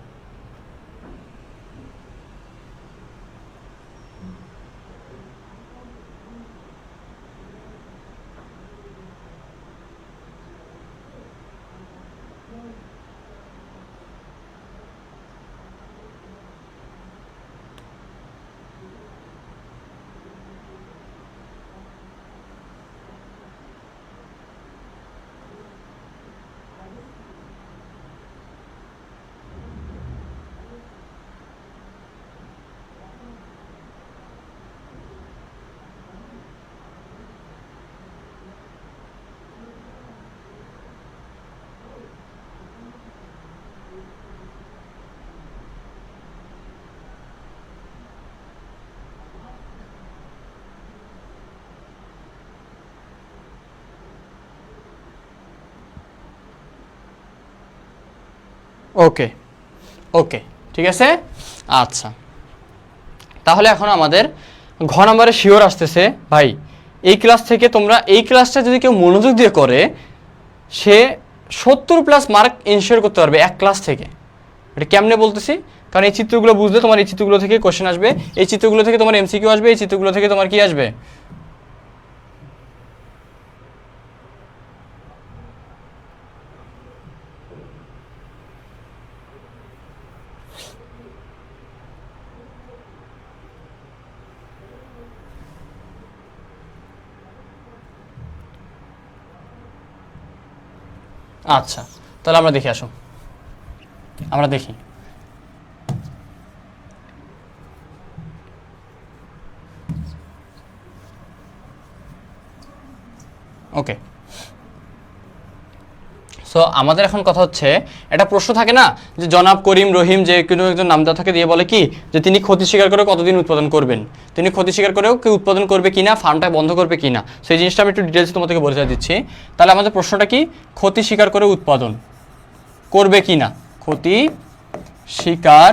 ওকে ওকে ঠিক আছে। আচ্ছা তাহলে এখন আমাদের ঘ নম্বরে শিওর আসতেছে ভাই, এই ক্লাস থেকে তোমরা এই ক্লাসটা যদি কেউ মনোযোগ দিয়ে করে সে 70+ মার্ক ইনশিওর করতে পারবে এক ক্লাস থেকে। এটা কেমনে বলতেছি, কারণ এই চিত্রগুলো বুঝলে তোমার এই চিত্রগুলো থেকে কোশ্চেন আসবে, এই চিত্রগুলো থেকে তোমার এমসিকিউ আসবে, এই চিত্রগুলো থেকে তোমার কি আসবে, আচ্ছা তাহলে আমরা দেখি, আসো আমরা দেখি। ওকে সো সো আমাদের এখন কথা হচ্ছে, একটা প্রশ্ন থাকে না যে জনাব করিম রহিম যে কোনো একজন নামদার থাকে দিয়ে বলে কি যে তিনি ক্ষতি স্বীকার করে কতদিন উৎপাদন করবেন, তিনি ক্ষতি স্বীকার করেও কি উৎপাদন করবে কিনা, ফার্মটা বন্ধ করবে কিনা। সেই জিনিসটা আমি একটু ডিটেলসে তোমাদেরকে বোঝাতে দিচ্ছি। তাহলে আমাদের প্রশ্নটা কি, ক্ষতি স্বীকার করে উৎপাদন করবে কিনা, ক্ষতি স্বীকার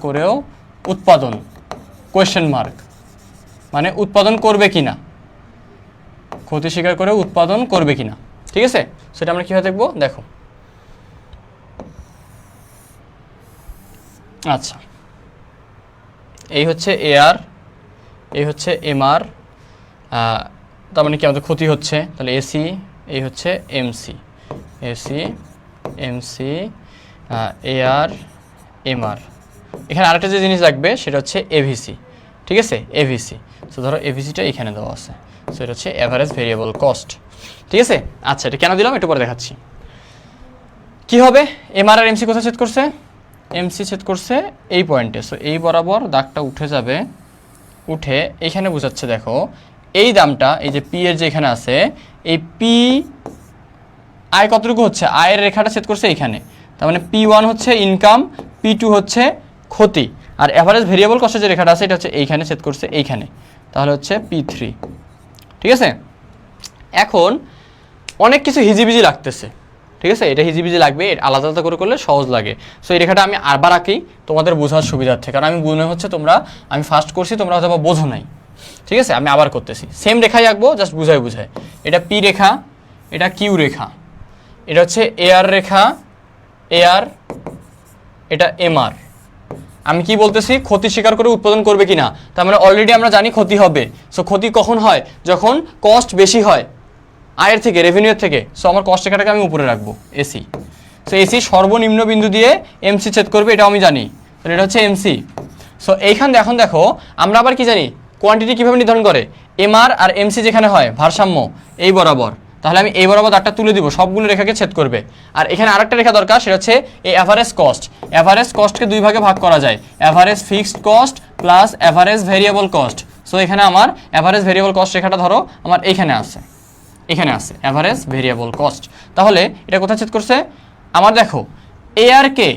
করেও উৎপাদন কোয়েশ্চেন মার্ক, মানে উৎপাদন করবে কিনা, ক্ষতি স্বীকার করে উৎপাদন করবে কিনা। ঠিক আছে, সেটা আমরা কিভাবে দেখবো, দেখো। আচ্ছা, এই হচ্ছে এআর, এই হচ্ছে এমআর, তার মানে কি আমাদের ক্ষতি হচ্ছে, তাহলে এসি, এই হচ্ছে MC, AC MC AR MR. এখানে আরেকটা যে জিনিস লাগবে সেটা হচ্ছে এভিসি। ঠিক আছে, এভিসি। সো ধরো এভিসিটা এখানে দেওয়া আছে, সো এটা হচ্ছে অ্যাভারেজ ভেরিয়েবল কস্ট। ঠিক আছে, আচ্ছা এটা কেন দিলাম একটু পরে দেখাচ্ছি। কি হবে, এমআর আর এমসি কোথায় ছেদ করছে, এমসি ছেদ করছে এই পয়েন্টে। সো এই বরাবর দাগটা উঠে যাবে, উঠে এইখানে বোঝাচ্ছে, দেখো এই দামটা, এই যে পি এর যে এখানে আছে, এই পি আয় কতটুকু হচ্ছে, আয়ের রেখাটা ছেদ করছে এইখানে। তার মানে P1 হচ্ছে ইনকাম, P2 হচ্ছে ক্ষতি, আর অ্যাভারেজ ভেরিয়েবল কস্টের যে রেখাটা আছে এটা হচ্ছে এইখানে ছেদ করছে এইখানে, তাহলে হচ্ছে P3। ঠিক আছে, এখন অনেক কিছু হিজিবিজি লাগতেছে। ঠিক আছে, এটা হিজিবিজি লাগবে, আলাদা আলাদা করে করলে সহজ লাগে। সো এই রেখাটা আমি আবার আঁকি তোমাদের বোঝার সুবিধার্থে, কারণ আমি মনে হচ্ছে আমি ফার্স্ট করছি, তোমরা হয়তো বোঝো নাই। ঠিক আছে, আমি আবার করতেছি, সেম রেখাই আঁকবো, জাস্ট বুঝাই। এটা পি রেখা, এটা কিউ রেখা, এটা হচ্ছে এআর রেখা, এআর, এটা এমআর। আমি কি বলতেছি, ক্ষতি স্বীকার করে উৎপাদন করবে কিনা, তার মানে অলরেডি আমরা জানি ক্ষতি হবে। সো ক্ষতি কখন হয়, যখন কস্ট বেশি হয় আয়ের থেকে, রেভিনিউর থেকে। সো আমার কস্ট রেখাটাকে আমি উপরে রাখবো, এসি। সো এসি সর্বনিম্ন বিন্দু দিয়ে এমসি ছেদ করবে, এটাও আমি জানি, তাহলে এটা হচ্ছে এমসি। সো এইখান এখন দেখো আমরা আবার কি জানি, কোয়ান্টিটি কীভাবে নির্ধারণ করে, এমআর আর এমসি যেখানে হয় ভারসাম্য এই বরাবর, তাহলে আমি এই বরাবর দাগটা তুলে দিব, সবগুলো রেখাকে ছেদ করবে। আর এখানে আরেকটা রেখা দরকার, সেটা হচ্ছে এই অ্যাভারেজ কস্ট। অ্যাভারেজ কস্টকে দুই ভাগে ভাগ করা যায়, average fixed cost plus average variable cost. So এখানে আমার অ্যাভারেজ ভেরিয়েবল কস্ট রেখাটা ধরো আমার এইখানে আছে, এখানে আছে অ্যাভারেজ ভেরিয়েবল কস্ট। তাহলে এটা কোথায় ছেদ করছে, আমার দেখো এআরকে,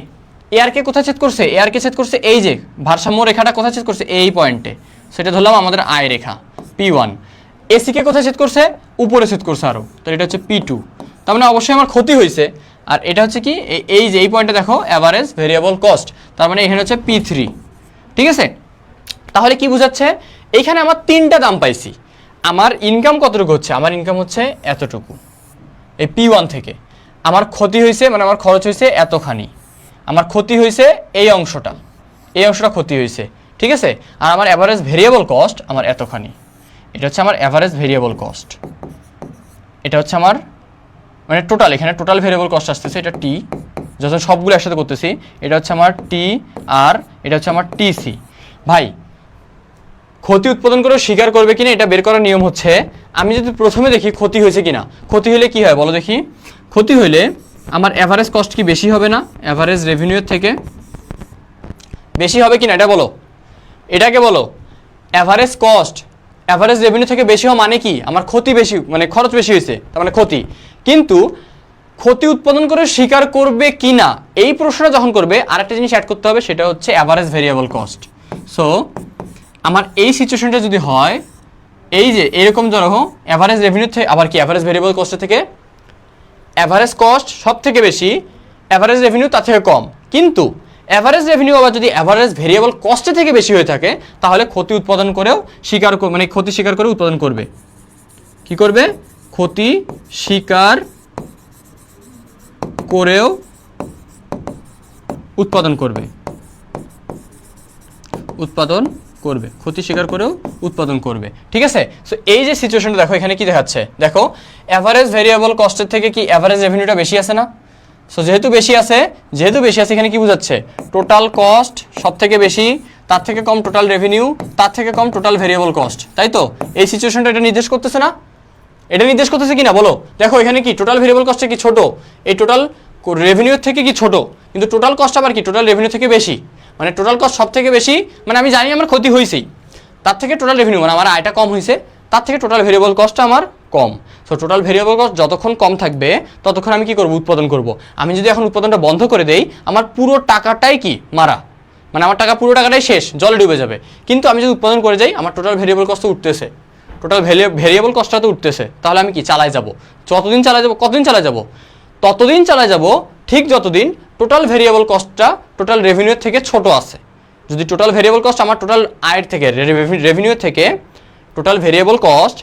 এআরকে কোথায় ছেদ করছে, এআরকে ছেদ করছে এই যে ভারসাম্য রেখাটা কোথায় ছেদ করছে, এই পয়েন্টে। সেটা ধরলাম আমাদের আয় রেখা P1। এসিকে কোথায় ছেদ করছে, উপরে ছেদ করছে আরও, তো এটা হচ্ছে P2। তার মানে অবশ্যই আমার ক্ষতি হয়েছে। আর এটা হচ্ছে কি, এই যে এই পয়েন্টে দেখো অ্যাভারেজ ভেরিয়েবল কস্ট, তার মানে এখানে হচ্ছে P3। ঠিক আছে, তাহলে কি বোঝাচ্ছে, এইখানে আমার তিনটা দাম পাইছি। আমার ইনকাম কতটুকু হচ্ছে, আমার ইনকাম হচ্ছে এতটুকু এই P1 থেকে। আমার ক্ষতি হয়েছে, মানে আমার খরচ হয়েছে এতখানি, আমার ক্ষতি হয়েছে এই অংশটা, এই অংশটা ক্ষতি হয়েছে। ঠিক আছে, আর আমার অ্যাভারেজ ভেরিয়েবল কস্ট আমার এতখানি, এটা হচ্ছে আমার অ্যাভারেজ ভেরিয়েবল কস্ট। এটা হচ্ছে আমার মানে টোটাল, এখানে টোটাল ভেরিয়েবল কস্ট আসতেছে, এটা টি, যখন সবগুলো একসাথে করতেছি, এটা হচ্ছে আমার টি, আর এটা হচ্ছে আমার টিসি। ভাই ক্ষতি উৎপাদন করে স্বীকার করবে কিনা এটা বের করার নিয়ম হচ্ছে, আমি যদি প্রথমে দেখি ক্ষতি হয়েছে কিনা। ক্ষতি হলে কি হয় বলো দেখি, ক্ষতি হইলে আমার অ্যাভারেজ কস্ট কি বেশি হবে না, অ্যাভারেজ রেভিনিউর থেকে বেশি হবে কিনা এটা বলো, এটাকে বলো। অ্যাভারেজ কস্ট অ্যাভারেজ রেভিনিউ থেকে বেশি হওয়া মানে কি, আমার ক্ষতি বেশি, মানে খরচ বেশি হয়েছে, তার মানে ক্ষতি। কিন্তু ক্ষতি উৎপাদন করে স্বীকার করবে কিনা এই প্রশ্নটা যখন করবে, আরেকটা জিনিস অ্যাড করতে হবে, সেটা হচ্ছে অ্যাভারেজ ভেরিয়েবল কস্ট। সো আমার এই সিচুয়েশনটা যদি হয়, এই যে এরকম ধরো অ্যাভারেজ রেভিনিউ থেকে, আবার কি অ্যাভারেজ ভেরিয়েবল কস্টের থেকে অ্যাভারেজ কস্ট সব থেকে বেশি, অ্যাভারেজ রেভিনিউ তার থেকে কম, কিন্তু অ্যাভারেজ রেভিনিউ আবার যদি অ্যাভারেজ ভেরিয়েবল কস্টের থেকে বেশি হয়ে থাকে, তাহলে ক্ষতি উৎপাদন করেও স্বীকার, মানে ক্ষতি স্বীকার করে উৎপাদন করবে। কি করবে, ক্ষতি স্বীকার করেও উৎপাদন করবে, উৎপাদন করবে, ক্ষতি স্বীকার করেও উৎপাদন করবে। ঠিক আছে, সো এই যে সিচুয়েশনটা দেখো, এখানে কি দেখাচ্ছে, দেখো অ্যাভারেজ ভেরিয়েবল কস্টের থেকে কি অ্যাভারেজ রেভিনিউটা বেশি আছে না। সো যেহেতু বেশি আছে এখানে কি বোঝাচ্ছে, টোটাল কস্ট সব থেকে বেশি, তার থেকে কম টোটাল রেভিনিউ, তার থেকে কম টোটাল ভেরিয়েবল কস্ট, তাই তো এই সিচুয়েশনটা এটা নির্দেশ করতেছে না, এটা নির্দেশ করতেছে কিনা বলো। দেখো এখানে কি টোটাল ভেরিয়েবল কস্টে কি ছোট, এই টোটাল রেভিনিউর থেকে কি ছোট, কিন্তু টোটাল কস্ট আবার কি টোটাল রেভিনিউ থেকে বেশি, মানে টোটাল কস্ট সব থেকে বেশি, মানে আমি জানি আমার ক্ষতি হয়েছেই, তার থেকে টোটাল রেভিনিউ মানে আমার আয়টা কম হয়েছে, তার থেকে টোটাল ভেরিয়েবল কস্টটা আমার কম। সো টোটাল ভেরিয়েবল কস্ট যতক্ষণ কম থাকবে ততক্ষণ আমি কি করব, উৎপাদন করব। আমি যদি এখন উৎপাদনটা বন্ধ করে দেই, আমার পুরো টাকাটাই কি মারা, মানে আমার পুরো টাকাটাই শেষ, জলে ডুবে যাবে। কিন্তু আমি যদি উৎপাদন করে যাই, আমার টোটাল ভেরিয়েবল কস্ট উঠতেছে, টোটাল ভেরিয়েবল কস্টটা তো উঠতেছে। তাহলে আমি কি চালাই যাব, যতদিন চালাই যাব, কতদিন চালাই যাব, ততদিন চালাই যাব ঠিক যতদিন টোটাল ভেরিয়েবল কস্টটা টোটাল রেভিনিউর থেকে ছোট আছে। যদি টোটাল ভেরিয়েবল কস্ট আমার টোটাল আয়ের থেকে, রেভিনিউ থেকে টোটাল ভেরিয়েবল কস্ট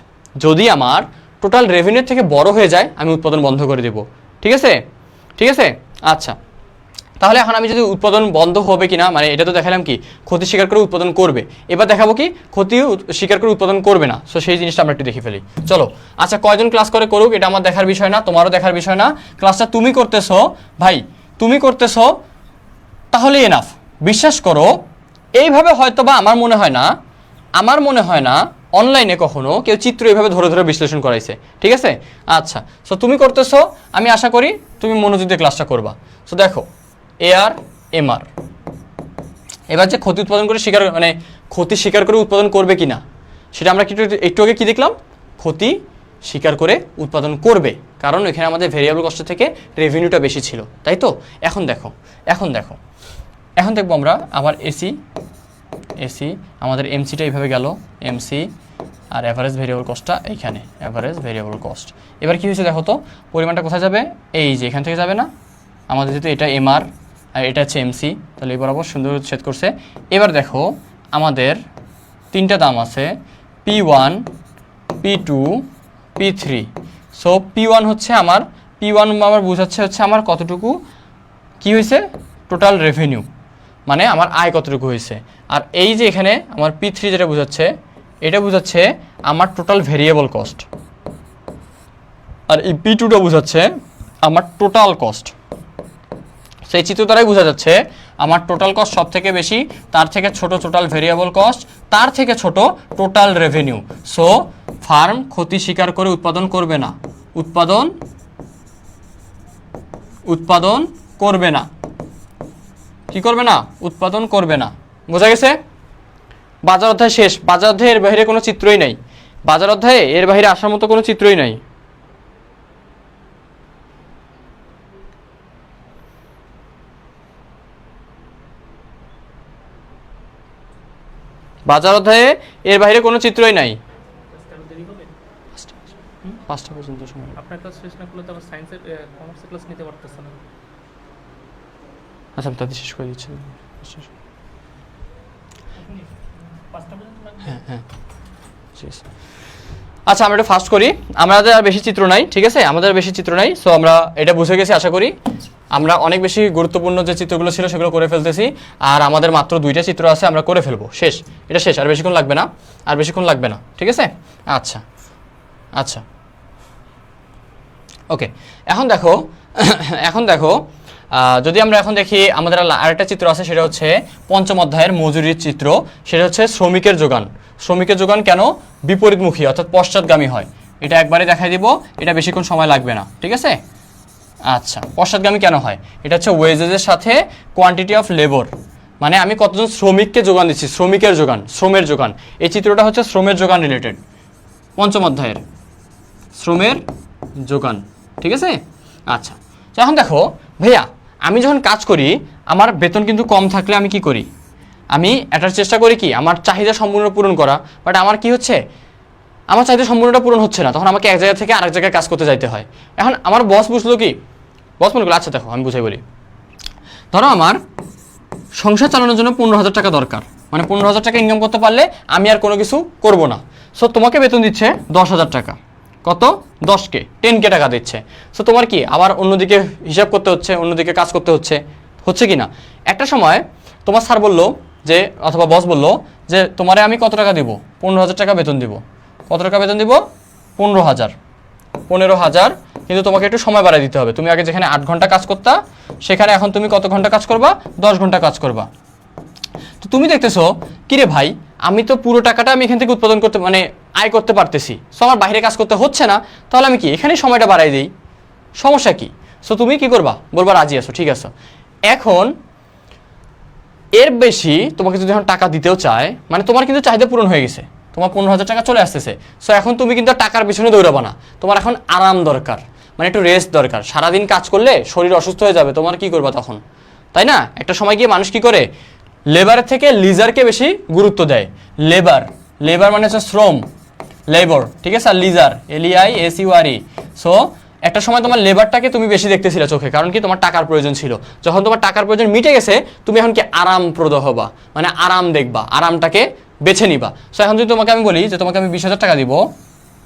যদি আমার টোটাল রেভিনিউর থেকে বড় হয়ে যায়, আমি উৎপাদন বন্ধ করে দেব। ঠিক আছে, ঠিক আছে। আচ্ছা, তাহলে এখন আমি যদি উৎপাদন বন্ধ হবে কিনা, মানে এটা তো দেখালাম কি ক্ষতি স্বীকার করে উৎপাদন করবে, এবার দেখাবো কি ক্ষতি স্বীকার করে উৎপাদন করবে না। সো সেই জিনিসটা আমরা একটু দেখে ফেলি, চলো। আচ্ছা, কয়জন ক্লাস করে করুক এটা আমার দেখার বিষয় না, তোমারও দেখার বিষয় না। ক্লাসটা তুমি করতেছো ভাই, তুমি করতেছো, তাহলে এনাফ। বিশ্বাস করো, এইভাবে হয়তো বা আমার মনে হয় না অনলাইনে কখনো কেউ চিত্র এইভাবে ধরে ধরে বিশ্লেষণ করাইছে। ঠিক আছে, আচ্ছা। সো তুমি করতেছো, আমি আশা করি তুমি মনোযোগ দিয়ে ক্লাসটা করবা। সো দেখো, এআর এমআর, এবার যে ক্ষতি উৎপাদন করে মানে ক্ষতি স্বীকার করে উৎপাদন করবে কিনা সেটা আমরা একটু আগে কি দেখলাম, ক্ষতি স্বীকার করে উৎপাদন করবে, কারণ এখানে আমাদের ভেরিয়েবল কস্ট থেকে রেভিনিউটা বেশি ছিল, তাই তো। এখন দেখবো আমরা আবার এসি আমাদের এমসিটা এইভাবে গেল, এমসি আর অ্যাভারেজ ভেরিয়েবল কস্টটা এইখানে, অ্যাভারেজ ভেরিয়েবল কস্ট। এবার কি হয়েছে দেখো তো, পরিমাণটা কোথায় যাবে, এই যে এখান থেকে যাবে না, আমাদের যেহেতু এটা এমআর আর এটা হচ্ছে এমসি, তাহলে এই বরাবর সুন্দর ছেদ করছে। এবার দেখো আমাদের তিনটা দাম আছে, P1, P2, P3। So P1 হচ্ছে আমার, P1 আমার বোঝাচ্ছে হচ্ছে আমার কতটুকু কি হয়েছে, টোটাল রেভিনিউ, মানে আমার আয় কতটুকু হয়েছে। আর এই যে এখানে আমার P3 যেটা বোঝাচ্ছে, এটা বোঝাচ্ছে আমার টোটাল ভেরিয়েবল কস্ট, আর এই P2টা বোঝাচ্ছে আমার টোটাল কস্ট। সেই চিত্র দ্বারাই বোঝা যাচ্ছে আমার টোটাল কস্ট সব থেকে বেশি, তার থেকে ছোট টোটাল ভেরিয়েবল কস্ট, তার থেকে ছোট টোটাল রেভিনিউ। সো ফার্ম ক্ষতি স্বীকার করে উৎপাদন করবে না, উৎপাদন করবে না, কি করবে না, উৎপাদন করবে না। বোঝা গেছে? বাজার অধ্যায় শেষ। বাজার অধ্যায়ে এর বাইরে কোনো চিত্রই নাই, বাজার অধ্যায়ে এর বাইরে আসার মতো কোনো চিত্রই নাই। বাজার অধ্যায়ে এর বাইরে কোনো চিত্রই নাই। 5টা পর্যন্ত সময়। আপনার ক্লাস শেষ না করলে তো আবার সায়েন্সের কমার্সের ক্লাস নিতে পারতেছেন না। আচ্ছা, আমি তাদের শেষ করে দিচ্ছি। হ্যাঁ, ঠিক আছে। আচ্ছা, আমরা একটু ফাস্ট করি, আমাদের আর বেশি চিত্র নাই। ঠিক আছে, আমাদের বেশি চিত্র নাই। সো আমরা এটা বুঝে গেছি আশা করি। আমরা অনেক বেশি গুরুত্বপূর্ণ যে চিত্রগুলো ছিল সেগুলো করে ফেলতেছি, আর আমাদের মাত্র 2টা চিত্র আছে, আমরা করে ফেলবো, শেষ, এটা শেষ, আর বেশিক্ষণ লাগবে না। ঠিক আছে, আচ্ছা, ওকে। এখন দেখো যদি আমরা এখন দেখি, আমাদের আরেকটা চিত্র আছে, সেটা হচ্ছে পঞ্চম অধ্যায়ের মজুরির চিত্র। সেটা হচ্ছে শ্রমিকের যোগান কেন বিপরীতমুখী অর্থাৎ পশ্চাৎগামী হয়, এটা একবারে দেখাই দিব, এটা বেশিক্ষণ সময় লাগবে না। ঠিক আছে, আচ্ছা, পশ্চাৎগামী কেন হয়, এটা হচ্ছে ওয়েজেসের সাথে কোয়ান্টিটি অফ লেবার, মানে আমি কতজন শ্রমিককে যোগান দিচ্ছি, শ্রমের যোগান। এই চিত্রটা হচ্ছে শ্রমের যোগান রিলেটেড, পঞ্চম অধ্যায়ের শ্রমের যোগান। ঠিক আছে, আচ্ছা। এখন দেখো ভাইয়া, আমি যখন কাজ করি আমার বেতন কিন্তু কম থাকলে আমি কি করি, আমি এটার চেষ্টা করি কি আমার চাহিদা সম্পূর্ণ পূরণ করা, বাট আমার কি হচ্ছে, আমার চাহিদা সম্পূর্ণটা পূরণ হচ্ছে না, তখন আমাকে এক জায়গা থেকে আরেক জায়গায় কাজ করতে যাইতে হয়। এখন আমার বস বুঝলো কি, বস মনে করলো, আচ্ছা দেখো আমি বুঝাই বলি, ধরো আমার সংসার চালানোর জন্য 15,000 টাকা দরকার, মানে 15,000 টাকা ইনকাম করতে পারলে আমি আর কোনো কিছু করব না। সো তোমাকে বেতন দিচ্ছে 10,000 টাকা, কত, 10K, 10K টাকা দিচ্ছে। সো তোমার কি আবার অন্যদিকে হিসাব করতে হচ্ছে, অন্যদিকে কাজ করতে হচ্ছে কি না। একটা সময় তোমার স্যার বললো যে, অথবা বস বললো যে তোমারে আমি কত টাকা দিব, 15,000 টাকা বেতন দিব। কত টাকা বেতন দিব, 15,000, কিন্তু তোমাকে একটু সময় বাড়াই দিতে হবে। তুমি আগে যেখানে 8 ঘন্টা কাজ করতা, সেখানে এখন তুমি কত ঘন্টা কাজ করবা, 10 ঘন্টা কাজ করবা। তো তুমি দেখতেছো কিরে ভাই, আমি তো পুরো টাকাটা আমি এখান থেকে উৎপাদন করতে, মানে আয় করতে পারতেছি, সো আমার বাইরে কাজ করতে হচ্ছে না, তাহলে আমি কি এখানেই সময়টা বাড়াই দিই, সমস্যা কি। সো তুমি কি করবা, বলবা রাজি আছো, ঠিক আছে। এখন এর বেশি তোমাকে যদি এখন টাকা দিতেও চায়, মানে তোমার কিন্তু চাহিদা পূরণ হয়ে গেছে, তোমার 15,000 টাকা চলে আসতেছে। সো এখন তুমি কিন্তু আর টাকার পিছনে দৌড়াবা না, তোমার এখন আরাম দরকার, মানে একটু রেস্ট দরকার। সারাদিন কাজ করলে শরীর অসুস্থ হয়ে যাবে, তোমার কি করবা তখন, তাই না? একটা সময় গিয়ে মানুষ কি করে, লেবারের থেকে লিজারকে বেশি গুরুত্ব দেয়। লেবার মানে হচ্ছে শ্রম, লেবর, ঠিক আছে, আর লিজার LEISURE। সো একটা সময় তোমার লেবারটাকে তুমি বেশি দেখতেছিলে চোখে, কারণ কি তোমার টাকার প্রয়োজন ছিল। যখন তোমার টাকার প্রয়োজন মিটে গেছে, তুমি এখন কি আরামপ্রদ হবা, মানে আরাম দেখবা, আরামটাকে বেছে নিবা। সো এখন যদি তোমাকে আমি বলি যে তোমাকে আমি 20,000 টাকা দিব,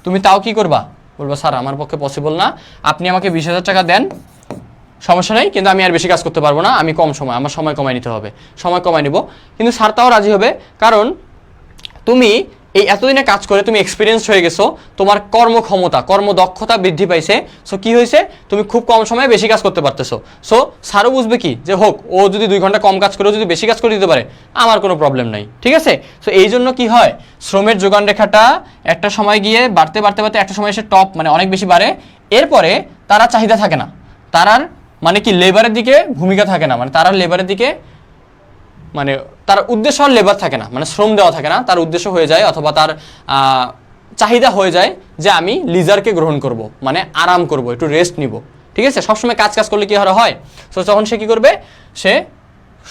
তুমি তাও কি করবা, বলবা স্যার আমার পক্ষে পসিবল না, আপনি আমাকে 20,000 টাকা দেন, সমস্যা নেই, কিন্তু আমি আর বেশি কাজ করতে পারবো না, আমি কম সময়, আমার সময় কমায় নিতে হবে, সময় কমায় নিব। কিন্তু স্যার তাও রাজি হবে, কারণ তুমি এই এতদিনে কাজ করে তুমি এক্সপিরিয়েন্স হয়ে গেছো, তোমার কর্মক্ষমতা, কর্মদক্ষতা বৃদ্ধি পাইছে। সো কি হয়েছে, তুমি খুব কম সময়ে বেশি কাজ করতে পারতেছো। সো স্যারও বুঝবে কি যে হোক, ও যদি 2 ঘন্টা কম কাজ করে যদি বেশি কাজ করে দিতে পারে, আমার কোনো প্রবলেম নাই, ঠিক আছে। সো এই জন্য কি হয়, শ্রমের যোগান রেখাটা একটা সময় গিয়ে বাড়তে বাড়তে বাড়তে একটা সময় এসে টপ, মানে অনেক বেশি বাড়ে। এরপরে তারা চাহিদা থাকে না, তারার মানে কি লেবারের দিকে ভূমিকা থাকে না, মানে তারা লেবারের দিকে, মানে তার উদ্দেশ্য আর লেবার থাকে না, মানে শ্রম দেওয়া থাকে না, তার উদ্দেশ্য হয়ে যায় অথবা তার চাহিদা হয়ে যায় যে আমি লিজারকে গ্রহণ করব, মানে আরাম করব, একটু রেস্ট নিব, ঠিক আছে। সবসময় কাজ করলে কি হয়, সো তখন সে কি করবে, সে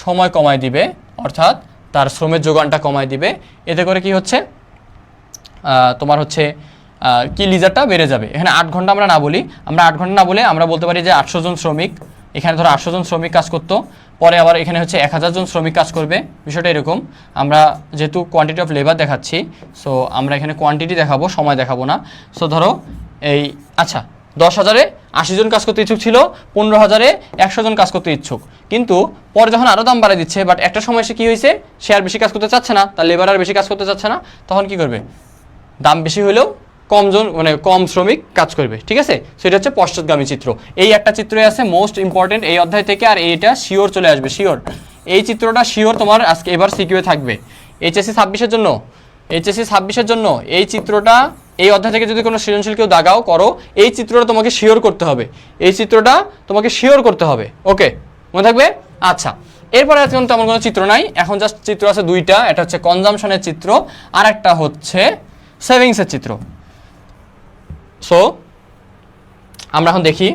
সময় কমায় দিবে, অর্থাৎ তার শ্রমের যোগানটা কমায় দিবে। এতে করে কি হচ্ছে, তোমার হচ্ছে কি লিজারটা বেড়ে যাবে। এখানে 8 ঘন্টা আমরা না বলি, আমরা 8 ঘন্টা না বলে আমরা বলতে পারি যে 800 জন শ্রমিক, এখানে ধরো 800 জন শ্রমিক কাজ করতো, পরে আবার এখানে হচ্ছে 1000 জন শ্রমিক কাজ করবে। বিষয়টা এরকম, আমরা যেহেতু কোয়ান্টিটি অফ লেবার দেখাচ্ছি, সো আমরা এখানে কোয়ান্টিটি দেখাবো, সময় দেখাবো না। সো ধরো এই, আচ্ছা 10,000-এ 80 জন কাজ করতে ইচ্ছুক ছিল, 15,000-এ 100 জন কাজ করতে ইচ্ছুক, কিন্তু পরে যখন আরও দাম বাড়িয়ে দিচ্ছে, বাট একটা সময় সে কী হয়েছে, সে আর বেশি কাজ করতে চাচ্ছে না, তার লেবার আর বেশি কাজ করতে চাচ্ছে না, তখন কি করবে, দাম বেশি হলেও কম জন, মানে কম শ্রমিক কাজ করবে, ঠিক আছে। সেটা হচ্ছে পশ্চাৎগামী চিত্র। এই একটা চিত্রই আছে মোস্ট ইম্পর্টেন্ট এই অধ্যায় থেকে, আর এইটা শিওর চলে আসবে, শিওর এই চিত্রটা শিওর তোমার আজকে এবার সিকিউয়ে থাকবে এইচএসসি 26-এর জন্য। এইচএসসি 26-এর জন্য এই চিত্রটা, এই অধ্যায় থেকে যদি কোনো সৃজনশীল কেউ দাগাও করো, এই চিত্রটা তোমাকে শিওর করতে হবে, এই চিত্রটা তোমাকে শিওর করতে হবে, ওকে, মনে থাকবে। আচ্ছা, এরপরে এখন তেমন কোনো চিত্র নাই, এখন জাস্ট চিত্র আছে 2টা, এটা হচ্ছে কনজামশনের চিত্র, আর একটা হচ্ছে সেভিংসের চিত্র। সো আমরা এখন দেখি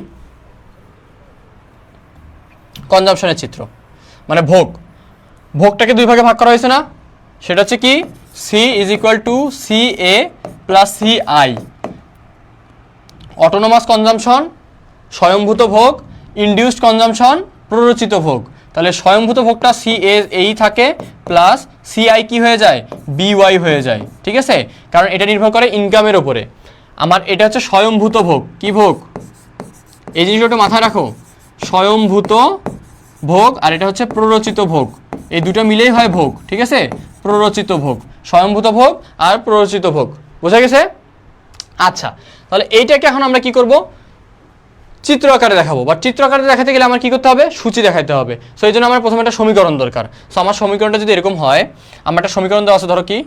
কনজামশনের চিত্র, মানে ভোগটাকে 2 ভাগে ভাগ করা হয়েছে না, সেটা হচ্ছে কি C = CA + CI, autonomous consumption, স্বয়ংভূত ভোগ, ইনডিউসড কনজামশন, প্ররোচিত ভোগ। তাহলে স্বয়ংভূত ভোগটা CA থাকে প্লাস CI কি হয়ে যায়, BY হয়ে যায়, ঠিক আছে, কারণ এটা নির্ভর করে ইনকামের উপরে। আমার এটা হচ্ছে স্বয়ংভূত ভোগ, কি ভোগ, এই জিনিসটা একটু মাথায় রাখো, স্বয়ংভূত ভোগ, আর এটা হচ্ছে প্ররোচিত ভোগ, এই দুটো মিলেই হয় ভোগ, ঠিক আছে, প্ররোচিত ভোগ, স্বয়ংভূত ভোগ আর প্ররোচিত ভোগ, বোঝা গেছে। আচ্ছা, তাহলে এইটাকে এখন আমরা কি করব, চিত্র আকারে দেখাবো, বা চিত্র আকারে দেখাতে গেলে আমার কি করতে হবে, সূচি দেখাতে হবে। সো এই জন্য আমার প্রথমে একটা সমীকরণ দরকার। সো আমার সমীকরণটা যদি এরকম হয়, আমার একটা সমীকরণ দেওয়া আছে, ধরো কি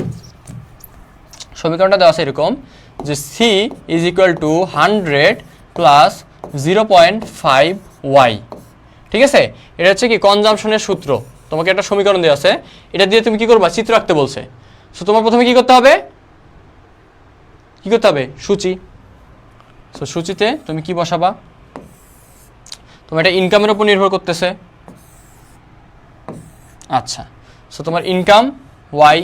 সমীকরণটা দেওয়া আছে এরকম যে C = 100 + 0.5y, ঠিক আছে। এটা হচ্ছে কি কনজামশনের সূত্র, তোমাকে একটা সমীকরণ দেওয়া আছে, এটা দিয়ে তুমি কি করবা, চিত্র আঁকতে বলছে। সো তোমার প্রথমে কি করতে হবে, সূচি। সো সূচিতে তুমি কি বসাবা, তোমার এটা ইনকামের উপর নির্ভর করতেছে। আচ্ছা, সো তোমার ইনকাম ওয়াই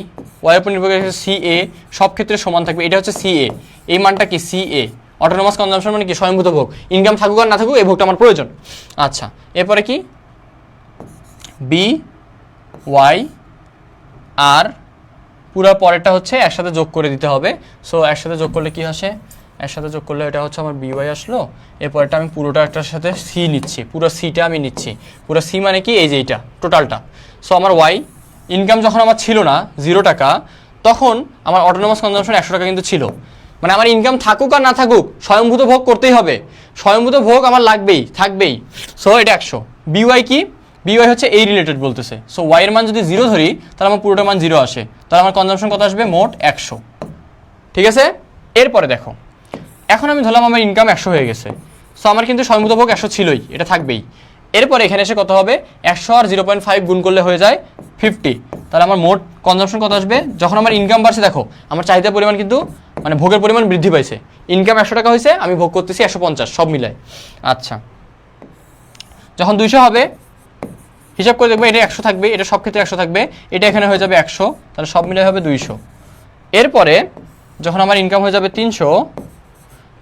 এর উপর নির্ভর করে CA, সব ক্ষেত্রে সমান থাকবে, এটা হচ্ছে CA, এই মানটা কি CA, অটোনোমাস কনজামশন মানে কি স্বয়ংভূত ভোগ, ইনকাম থাকুক আর না থাকুক এই ভোগটা আমার প্রয়োজন। আচ্ছা, এরপরে কি BY, আর পুরো পরেরটা হচ্ছে একসাথে যোগ করে দিতে হবে। সো একসাথে যোগ করলে কি আসে, একসাথে যোগ করলে এটা হচ্ছে আমার BY আসলো, এরপরটা আমি পুরোটা একটার সাথে C নিচ্ছি, পুরো Cটা আমি নিচ্ছি, পুরো C মানে কি এই যে এইটা টোটালটা। সো আমার Y ইনকাম যখন আমার ছিল না 0 টাকা, তখন আমার অটোনোমাস কনজামশন 100 টাকা কিন্তু ছিল, মানে আমার ইনকাম থাকুক আর না থাকুক স্বয়ংভূত ভোগ করতেই হবে, স্বয়ংভূত ভোগ আমার লাগবেই, থাকবেই। সো এটা 100। BY কি, BY হচ্ছে এই রিলেটেড বলতেছে। সো Y এর মান যদি 0 ধরি, তাহলে আমার পুরোটা মান 0 আসে, তাহলে আমার কনজামশন কত আসবে, মোট 100, ঠিক আছে। এরপরে দেখো, এখন আমি ধরলাম আমার ইনকাম 100 হয়ে গেছে, সো আমার কিন্তু স্বয়ংভূত ভোগ 100 ছিলই, এটা থাকবেই। এরপরে এখানে এসে কত হবে, 100 আর 0.5 গুণ করলে হয়ে যায় 50, তাহলে আমার মোট কনজাম্পশন কত আসবে? যখন আমার ইনকাম বাড়ছে দেখো আমার চাহিদার পরিমাণ কিন্তু মানে ভোগের পরিমাণ বৃদ্ধি পাইছে। ইনকাম 100 টাকা হয়েছে, আমি ভোগ করতেছি 150, সব মিলায়। আচ্ছা, যখন 200 হবে হিসাব করে দেখবো এটা 100 থাকবে, এটা সব ক্ষেত্রে 100 থাকবে, এটা এখানে হয়ে যাবে 100, তাহলে সব মিলাই হবে 200। এরপরে যখন আমার ইনকাম হয়ে যাবে 300,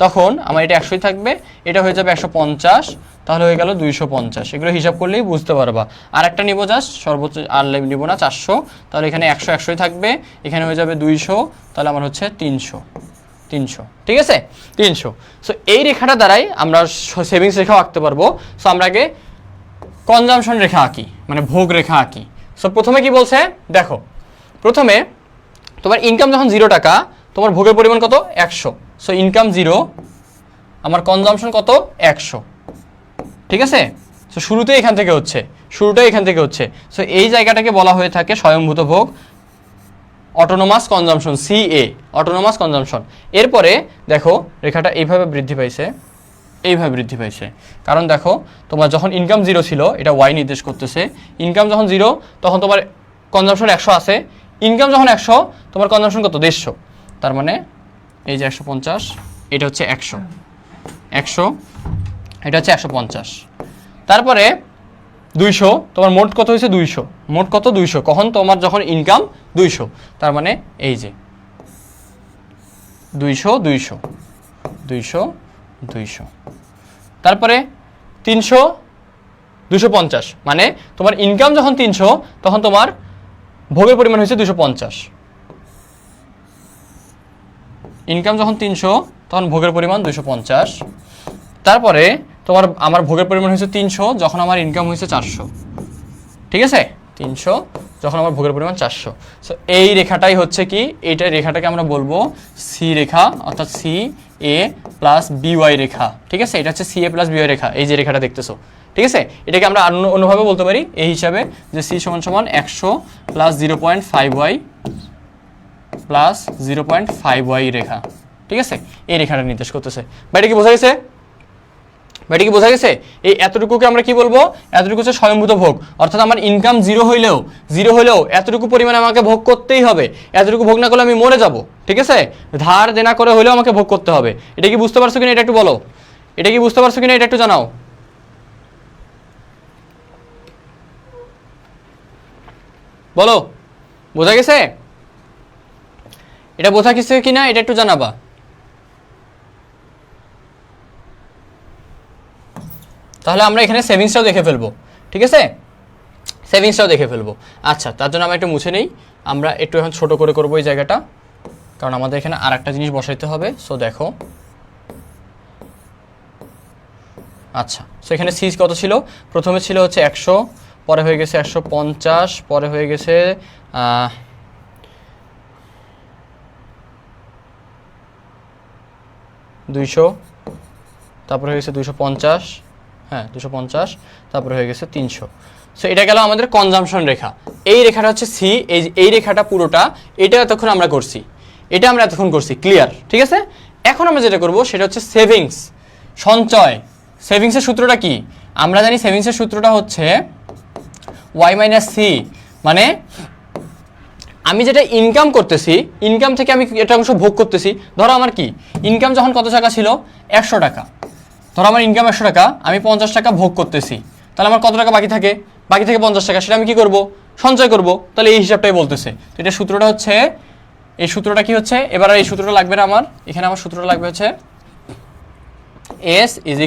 তখন আমার এটা 100ই থাকবে, এটা হয়ে যাবে 150, তাহলে হয়ে গেল 250। এগুলো হিসাব করলেই বুঝতে পারবা। আর একটা নিব জাস্ট সর্বোচ্চ, আর নিব না, 400, তাহলে এখানে 100 100ই থাকবে, এখানে হয়ে যাবে 200, তাহলে আমার হচ্ছে 300। ঠিক আছে, 300। সো এই রেখাটা দ্বারাই আমরা সেভিংস রেখাও আঁকতে পারবো। সো আমরা আগে কনজামশন রেখা আঁকি, মানে ভোগ রেখা আঁকি। সো প্রথমে কি বলছে দেখো, প্রথমে তোমার ইনকাম যখন 0 টাকা, তোমার ভোগের পরিমাণ কত? 100। সো ইনকাম 0, আমার কনজামশন কত? 100। ঠিক আছে, সো শুরুতেই এখান থেকে হচ্ছে, সো এই জায়গাটাকে বলা হয়ে থাকে স্বয়ংভূত ভোগ, autonomous consumption, CA, autonomous consumption. এরপরে দেখো রেখাটা এইভাবে বৃদ্ধি পাইছে, কারণ দেখো তোমার যখন ইনকাম 0 ছিল, এটা Y নির্দেশ করতেছে, ইনকাম যখন 0 তখন তোমার কনজামশন 100 আছে, ইনকাম যখন 100 তোমার কনজামশন কত? 150। তার মানে এই যে 150, এটা হচ্ছে 100, এটা হচ্ছে 150। তারপরে 200, তোমার মোট কত হয়েছে? 200, মোট কত? 200, কখন? তোমার যখন ইনকাম 200, তার মানে এই যে 200। তারপরে 300, 250, মানে তোমার ইনকাম যখন 300 তখন তোমার ভোগের পরিমাণ হয়েছে 250। ইনকাম যখন 300 তখন ভোগের পরিমাণ 250। তারপরে আমার ভোগের পরিমাণ হয়েছে 300 যখন আমার ইনকাম হয়েছে 400। ঠিক আছে, 300 যখন আমার ভোগের পরিমাণ 400। সো এই রেখাটাই হচ্ছে কি, এইটা রেখাটাকে আমরা বলবো সি রেখা, অর্থাৎ CA প্লাস BY রেখা। ঠিক আছে, এটা হচ্ছে CA প্লাস BY রেখা, এই যে রেখাটা দেখতেছো। ঠিক আছে, এটাকে আমরা অন্যভাবে বলতে পারি এই হিসাবে যে C = 100 plus 0.5Y plus 0.5Y রেখা। ঠিক আছে, এই রেখাটা নির্দেশ করতেছে। এটা কি বোঝা গেছে? এই এতটুকুকে আমরা কি বলবো? এতটুকু হচ্ছে স্বয়ংভূত ভোগ, অর্থাৎ আমার ইনকাম 0 হইলেও এতটুকু পরিমাণে আমাকে ভোগ করতেই হবে। এতটুকু ভোগ না করলে আমি মরে যাব। ঠিক আছে, ধার দেনা করে হইলেও আমাকে ভোগ করতে হবে। এটা কি বুঝতে পারছো কিনা? এটা একটু বলো, এটা একটু জানাও। বলো, বোঝা গেছে? এটা বোঝা গেছে কিনা এটা একটু জানাবা। তাহলে আমরা এখানে সেভিংসটাও দেখে ফেলবো। ঠিক আছে, আচ্ছা, তার জন্য আমরা একটু মুছে নেই, আমরা একটু এখন ছোট করে করবো এই জায়গাটা, কারণ আমাদের এখানে আর একটা জিনিস বসাইতে হবে। সো দেখো, আচ্ছা, সো এখানে সিজ কত ছিল? প্রথমে ছিল হচ্ছে 100, পরে হয়ে গেছে 150, পরে হয়ে গেছে 200, তারপরে হয়ে গেছে 250, হ্যাঁ 250, তারপরে হয়ে গেছে 300। সো এটা গেল আমাদের কনজাম্পশন রেখা। এই রেখাটা হচ্ছে সি, এই রেখাটা পুরোটা এটা এতক্ষণ আমরা করছি, ক্লিয়ার? ঠিক আছে, এখন আমরা যেটা করব সেটা হচ্ছে সেভিংস, সঞ্চয়। সেভিংসের সূত্রটা কি? আমরা জানি সেভিংসের সূত্রটা হচ্ছে Y - C, মানে আমি যেটা ইনকাম করতেছি, ইনকাম থেকে আমি এটা অংশ ভোগ করতেছি। ধরো আমার কি ইনকাম যখন কত টাকা ছিল? 100 টাকা। ধরো আমার ইনকাম 100 টাকা, আমি 50 টাকা ভোগ করতেছি, তাহলে আমার কত টাকা বাকি থাকে? 50 টাকা, সেটা আমি কি করব? সঞ্চয় করব। তাহলে এই হিসাবটাই বলতেছে। তো এটা সূত্রটা হচ্ছে, এই সূত্রটা কি হচ্ছে? এবার এই সূত্রটা লাগবে না আমার, এখানে আমার সূত্রটা লাগবে হচ্ছে S =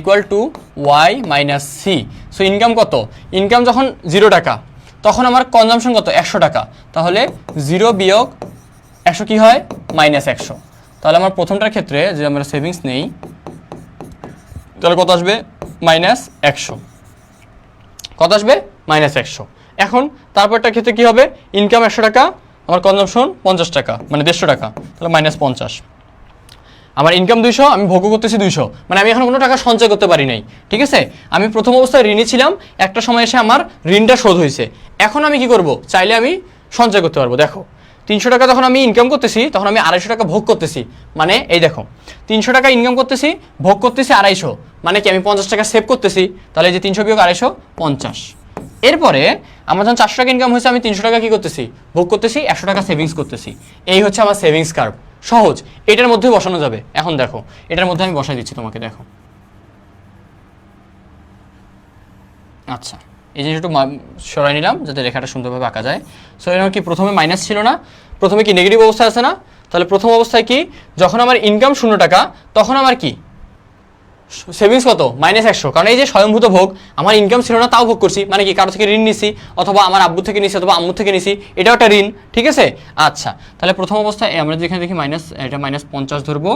Y - C। So income কত? ইনকাম যখন 0 টাকা তখন আমার কনজাম্পশন কত? 100 টাকা। তাহলে 0 বিয়োগ 100 কি হয়? -100। তাহলে আমার প্রথমটার ক্ষেত্রে যে আমরা সেভিংস নেই, তাহলে কত আসবে? -100। কত আসবে? -100। এখন তারপরটার ক্ষেত্রে কি হবে? ইনকাম 100 টাকা, আমার কনজাম্পশন 50 টাকা, মানে 150 টাকা, তাহলে -50। আমার ইনকাম 200, আমি ভোগ করতেছি 200, মানে আমি এখন কোনো টাকা সঞ্চয় করতে পারি নাই। ঠিক আছে, আমি প্রথম অবস্থায় ঋণী ছিলাম, একটা সময় এসে আমার ঋণটা শোধ হয়েছে। এখন আমি কি করব? চাইলে আমি সঞ্চয় করতে পারবো। দেখো 300 টাকা যখন আমি ইনকাম করতেছি তখন আমি 250 টাকা ভোগ করতেছি, মানে এই দেখো 300 টাকা ইনকাম করতেছি, ভোগ করতেছি 250, মানে কি আমি 50 টাকা সেভ করতেছি। তাহলে এই যে 300 বিয়োগ 250, 50। এরপরে আমার যখন 400 টাকা ইনকাম হয়েছে, আমি 300 টাকা কি করতেছি, ভোগ করতেছি, 100 টাকা সেভিংস করতেছি। এই হচ্ছে আমার সেভিংস কার্ভ, সহজ, এটার মধ্যে বসানো যাবে। এখন দেখো, এটার মধ্যে আমি বসাই দিচ্ছি তোমাকে, দেখো। আচ্ছা, এই জিনিসটা একটু সরাই নিলাম যাতে রেখাটা সুন্দরভাবে আঁকা যায়। সো এর কি প্রথমে মাইনাস ছিল না, প্রথমে কি নেগেটিভ অবস্থায় আছে না? তাহলে প্রথম অবস্থায় কি, যখন আমার ইনকাম 0 টাকা তখন আমার কি সেভিংস কত, -100। কারণ এই যে স্বয়ংভূত ভোগ, আমার ইনকাম ছিল না তাও ভোগ করছি, মানে কি কারো থেকে ঋণ নিছি, অথবা আমার আব্বু থেকে নিছি, অথবা আম্মু থেকে নিছি, এটাও একটা ঋণ, ঠিক আছে। আচ্ছা, তাহলে প্রথম অবস্থায় আমরা যেখানে দেখি এটা -50 ধরবো,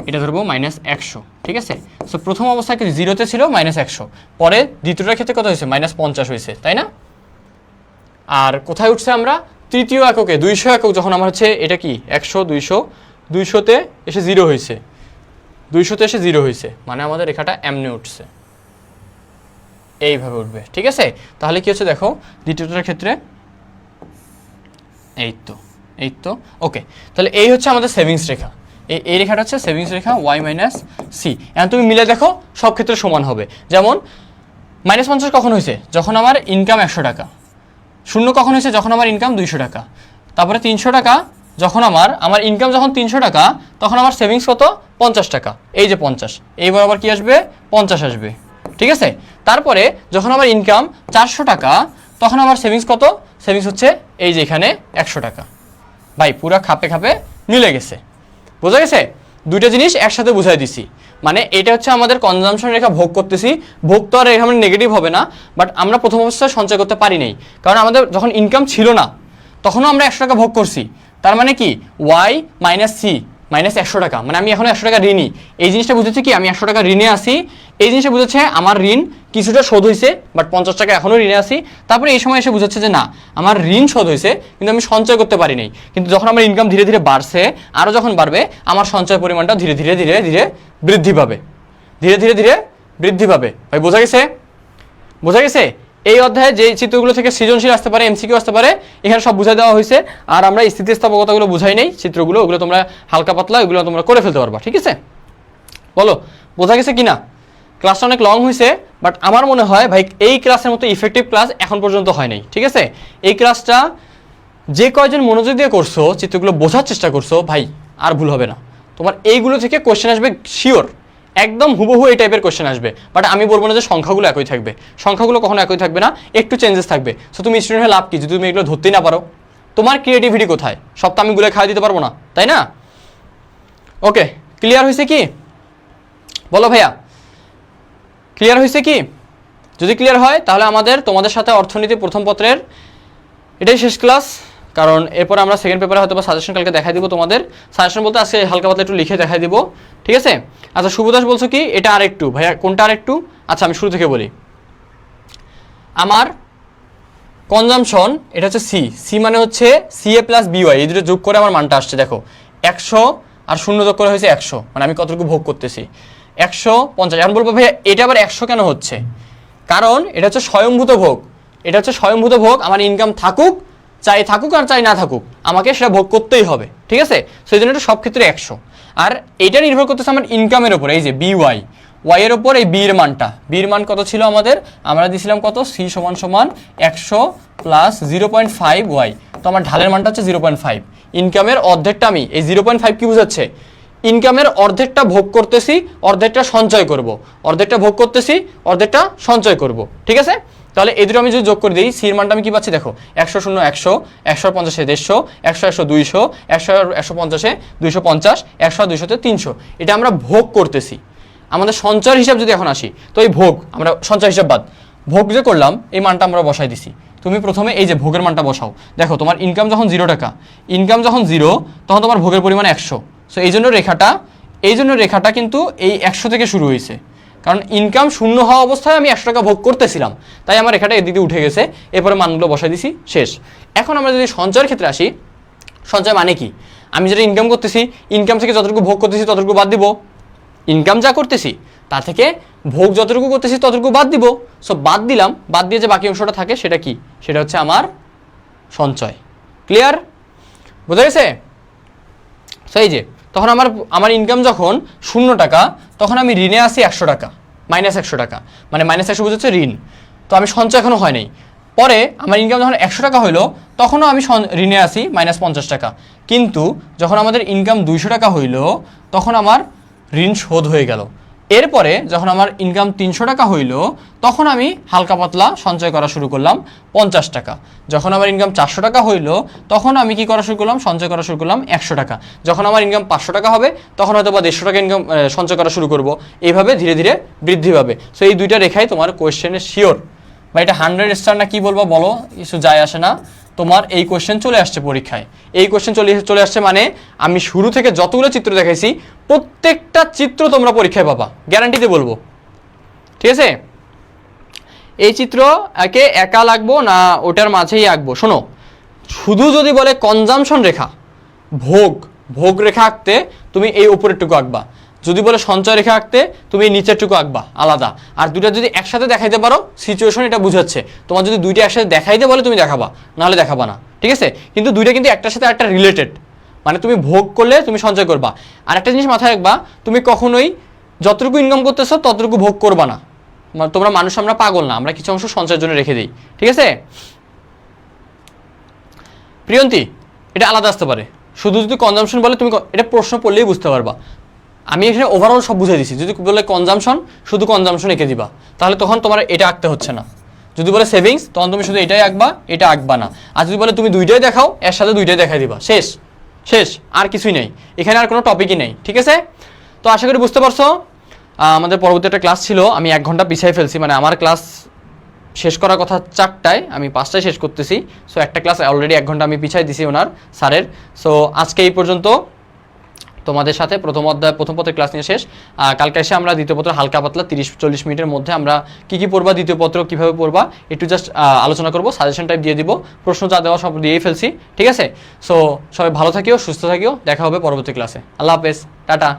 এটা ধরবো -100, ঠিক আছে। সো প্রথম অবস্থায় 0-তে ছিল -100, পরে দ্বিতীয়টার ক্ষেত্রে কত হয়েছে, -50 হয়েছে, তাই না? আর কোথায় উঠছে আমরা, তৃতীয় এককে 200 একক, যখন আমার হচ্ছে এটা কি 100 200, 200-তে এসে 0 হয়েছে, 200-তে এসে 0 হয়েছে, মানে আমাদের রেখাটা এমনি উঠছে, এইভাবে উঠবে, ঠিক আছে। তাহলে কি হচ্ছে দেখো, দ্বিতীয়টার ক্ষেত্রে এই তো ওকে। তাহলে এই হচ্ছে আমাদের সেভিংস রেখা, এই রেখাটা হচ্ছে সেভিংস রেখা y-c। এখন তুমি মিলে দেখো, সব ক্ষেত্রে সমান হবে। যেমন -50 কখন হয়েছে, যখন আমার ইনকাম 100 টাকা। 0 কখন হয়েছে, যখন আমার ইনকাম 200 টাকা। তারপরে 300 টাকা, যখন আমার ইনকাম যখন 300 টাকা, তখন আমার সেভিংস কত, 50 টাকা। এই যে 50, এইবার আবার কি আসবে, 50 আসবে, ঠিক আছে। তারপরে যখন আমার ইনকাম 400 টাকা, তখন আমার সেভিংস কত, সেভিংস হচ্ছে এই যে এখানে 100 টাকা। ভাই পুরা খাপে খাপে মিলে গেছে, বোঝা গেছে? দুইটা জিনিস একসাথে বুঝাই দিছি। মানে এটা হচ্ছে আমাদের কনজাম্পশন রেখা, ভোগ করতেছি। ভোগ তো আর এখানে নেগেটিভ হবে না, বাট আমরা প্রথম অবস্থায় সঞ্চয় করতে পারি নাই, কারণ আমাদের যখন ইনকাম ছিল না তখনও আমরা 100 টাকা ভোগ করছি। তার মানে কি y-c -100 টাকা, মানে আমি এখন 100 টাকা ঋণী। এই জিনিসটা বুঝেছে কি, আমি 100 টাকা ঋণে আসি, এই জিনিসটা বুঝেছে আমার ঋণ কিছুটা শোধ হয়েছে, বাট 50 টাকা এখনও ঋণে আসি। তারপরে এই সময় এসে বুঝেছে যে না, আমার ঋণ শোধ হয়েছে কিন্তু আমি সঞ্চয় করতে পারি নাই। কিন্তু যখন আমার ইনকাম ধীরে ধীরে বাড়ছে, আরও যখন বাড়বে, আমার সঞ্চয় পরিমাণটা ধীরে ধীরে ধীরে ধীরে বৃদ্ধি পাবে, ধীরে ধীরে ধীরে বৃদ্ধি পাবে। ভাই বোঝা গেছে? বোঝা গেছে? এই অধ্যায়ে যে চিত্রগুলো থেকে সৃজনশীল আসতে পারে, এমসিকিউ আসতে পারে, এখানে সব বুঝাই দেওয়া হয়েছে। আর আমরা স্থিতিস্থাপকতাগুলো বুঝাই নেই, চিত্রগুলো ওগুলো তোমরা হালকা পাতলা ওগুলো তোমরা করে ফেলতে পারবা, ঠিক আছে। বলো বোঝা গেছে কিনা? ক্লাসটা অনেক লং হয়েছে, বাট আমার মনে হয় ভাই এই ক্লাসের মতো ইফেক্টিভ ক্লাস এখন পর্যন্ত হয় নাই, ঠিক আছে। এই ক্লাসটা যে কয়জন মনোযোগ দিয়ে করছো, চিত্রগুলো বোঝার চেষ্টা করছো, ভাই আর ভুল হবে না। তোমার এইগুলো থেকে কোশ্চেন আসবে শিওর, একদম হুবহু এই টাইপের কোশ্চেন আসবে। বাট আমি বলবো না যে সংখ্যাগুলো একই থাকবে, সংখ্যাগুলো কখনো একই থাকবে না, একটু চেঞ্জেস থাকবে। সো তুমি স্টুডেন্ট হয়ে লাভ কি যদি তুমি এগুলো ধরতেই না পারো? তোমার ক্রিয়েটিভিটি কোথায়? সব তো আমি গুলো খাওয়া দিতে পারবো না, তাই না? ওকে, ক্লিয়ার হয়েছে কি? বলো ভাইয়া, ক্লিয়ার হয়েছে কি? যদি ক্লিয়ার হয় তাহলে তোমাদের সাথে অর্থনীতি প্রথম পত্রের এটাই শেষ ক্লাস। কারণ এরপর আমরা সেকেন্ড পেপারে হয়তো বা সাজেশন কালকে দেখাই দিব তোমাদের। সাজেশন বলতে আজকে হালকা পাতলা একটু লিখে দেখাই দিব, ঠিক আছে। আচ্ছা শুভদাস বলছো কি এটা আরেকটু, ভাইয়া কোনটা আরেকটু? আচ্ছা আমি শুরু থেকে বলি। আমার কনজাম্পশন এটা হচ্ছে সি মানে হচ্ছে CA + BY, এই দুটো যোগ করে আমার মানটা আসছে। দেখো 100 আর 0 যোগ করে হয়েছে 100, মানে আমি কতটুকু ভোগ করতেছি 150। এখন বলবো ভাইয়া এটা আবার 100 কেন হচ্ছে? কারণ এটা হচ্ছে স্বয়ংভূত ভোগ, এটা হচ্ছে স্বয়ংভূত ভোগ। আমার ইনকাম থাকুক আর চাই না থাকুক, আমাকে সেটা ভোগ করতেই হবে, ঠিক আছে। সেই জন্য এটা সব ক্ষেত্রে 100। আর এটা নির্ভর করতেছে আমার ইনকামের ওপর, এই যে BY, y এর ওপর এই b এর মানটা, b এর মান কত ছিল আমাদের? আমরা দিয়েছিলাম কত? c = 100 + 0.5y। তো আমার ঢালের মানটা হচ্ছে 0.5। ইনকামের অর্ধেকটা আমি, এই 0.5 কি বোঝাচ্ছে? ইনকামের অর্ধেকটা ভোগ করতেছি, অর্ধেকটা সঞ্চয় করব, অর্ধেকটা ভোগ করতেছি, অর্ধেকটা সঞ্চয় করব, ঠিক আছে। তাহলে এই দুটো আমি যদি যোগ করে দিই, সি এর মানটা আমি কি পাচ্ছি? দেখো 100 0 100, 100 50 150, 100 100 200, 100 150 250, 100 200 300। এটা আমরা ভোগ করতেছি। আমাদের সঞ্চয়ের হিসাব যদি এখন আসি, তো এই ভোগ আমরা সঞ্চয় হিসাব বাদ, ভোগ যে করলাম এই মানটা আমরা বসাই দিছি। তুমি প্রথমে এই যে ভোগের মানটা বসাও। দেখো তোমার ইনকাম যখন 0 টাকা, ইনকাম যখন 0, তখন তোমার ভোগের পরিমাণ 100। সো এই জন্য রেখাটা কিন্তু এই 100 থেকে শুরু হয়েছে, কারণ ইনকাম 0 হওয়া অবস্থায় আমি 100 টাকা ভোগ করতেছিলাম, তাই আমার রেখাটা এদিকে উঠে গেছে। এরপরে মানগুলো বসাই দিছি, শেষ। এখন আমরা যদি সঞ্চয়ের ক্ষেত্রে আসি, সঞ্চয় মানে কি? আমি যেটা ইনকাম করতেছি, ইনকাম থেকে যতটুকু ভোগ করতেছি ততটুকু বাদ দিব। ইনকাম যা করতেছি তা থেকে ভোগ যতটুকু করতেছি ততটুকু বাদ দিব। সো বাদ দিলাম, বাদ দিয়ে যে বাকি অংশটা থাকে সেটা কি? সেটা হচ্ছে আমার সঞ্চয়। ক্লিয়ার? বোঝা গেছে? সো এই যে তখন আমার ইনকাম যখন 0 টাকা, তখন আমি ঋণে আসি 100 টাকা, -100 টাকা, মানে -100 বোঝাচ্ছে ঋণ। তো আমি সঞ্চয় এখনো হয় নাই। পরে আমার ইনকাম যখন 100 টাকা হইলো তখনও আমি ঋণে আসি -50 টাকা। কিন্তু যখন আমাদের ইনকাম 200 টাকা হইলো তখন আমার ঋণ শোধ হয়ে গেল। এরপরে যখন আমার ইনকাম 300 টাকা হইলো তখন আমি হালকা পাতলা সঞ্চয় করা শুরু করলাম 50 টাকা। যখন আমার ইনকাম 400 টাকা হইলো তখন আমি কি করা শুরু করলাম, সঞ্চয় করা শুরু করলাম 100 টাকা। যখন আমার ইনকাম 500 টাকা হবে তখন হয়তো বা 150 টাকা ইনকাম সঞ্চয় করা শুরু করব। এইভাবে ধীরে ধীরে বৃদ্ধি পাবে। সো এই দুইটা রেখাই তোমার কোয়েশ্চেনে শিওর, বা এটা 100 স্টার না কি বলবো বলো, কিছু যায় আসে না। তোমার এই কোয়েশ্চেন চলে আসছে পরীক্ষায়। এই কোয়েশ্চেন চলে আসছে মানে আমি শুরু থেকে যতগুলো চিত্র দেখাইছি প্রত্যেকটা চিত্র তোমরা পরীক্ষায় পাবা, গ্যারান্টিতে বলবো। ঠিক আছে, এই চিত্র একে একা লাগবো না ওটার মাঝেই আঁকবো? শোনো, শুধু যদি বলে কনজামশন রেখা, ভোগ রেখা আঁকতে তুমি এই উপরেরটুকু আঁকবা। যদি বলে সঞ্চয় রেখা আঁকতে তুমি এই নিচেরটুকু আঁকবা আলাদা। আর দুইটা যদি একসাথে দেখাইতে পারো সিচুয়েশন এটা বুঝাচ্ছে। তোমার যদি দুইটা একসাথে দেখাইতে বলে তুমি দেখাবা, নাহলে দেখাবা না। ঠিক আছে, কিন্তু দুইটা কিন্তু একটার সাথে একটা রিলেটেড, মানে তুমি ভোগ করলে তুমি সঞ্চয় করবা। আর একটা জিনিস মাথায় রাখবা, তুমি কখনোই যতটুকু ইনকাম করতেছো ততটুকু ভোগ করবা না। তোমরা মানুষ, আমরা পাগল না, আমরা কিছু অংশ সঞ্চয়ের জন্য রেখে দিই। ঠিক আছে প্রিয়ন্তী, এটা আলাদা আসতে পারে। শুধু যদি কনজামশন বলে তুমি এটা প্রশ্ন পড়লেই বুঝতে পারবা। আমি এখানে ওভারঅল সব বুঝিয়ে দিছি। যদি বলে কনজামশন, শুধু কনজামশন এঁকে দিবা, তাহলে তখন তোমার এটা আঁকতে হচ্ছে না। যদি বলে সেভিংস, তখন তুমি শুধু এটাই আঁকবা, এটা আঁকবা না। আর যদি বলে তুমি দুইটাই দেখাও, এর সাথে দুইটাই দেখাই দিবা, শেষ, আর কিছুই নেই এখানে, আর কোনো টপিকই নেই। ঠিক আছে, তো আশা করি বুঝতে পারছো। আমাদের পরবর্তী একটা ক্লাস ছিল, আমি 1 ঘন্টা পিছিয়ে ফেলছি। মানে আমার ক্লাস শেষ করার কথা 4টায়, আমি 5টায় শেষ করতেছি। সো একটা ক্লাস অলরেডি 1 ঘন্টা আমি পিছিয়ে দিছি ওনার স্যারের। সো আজকে এই পর্যন্ত তোমাদের সাথে প্রথম পত্রের ক্লাস নিয়ে শেষ। কালকে এসে আমরা দ্বিতীয় পত্র হালকা পাতলা 30-40 মিনিটের মধ্যে আমরা কি পড়বা, দ্বিতীয় পত্র কীভাবে পড়বা একটু জাস্ট আলোচনা করবো। সাজেশন টাইপ দিয়ে দিব, প্রশ্ন যা দেওয়া সব দিয়েই ফেলছি। ঠিক আছে, সো সবাই ভালো থাকিও, সুস্থ থাকিও, দেখা হবে পরবর্তী ক্লাসে। আল্লাহ হাফেজ, টাটা।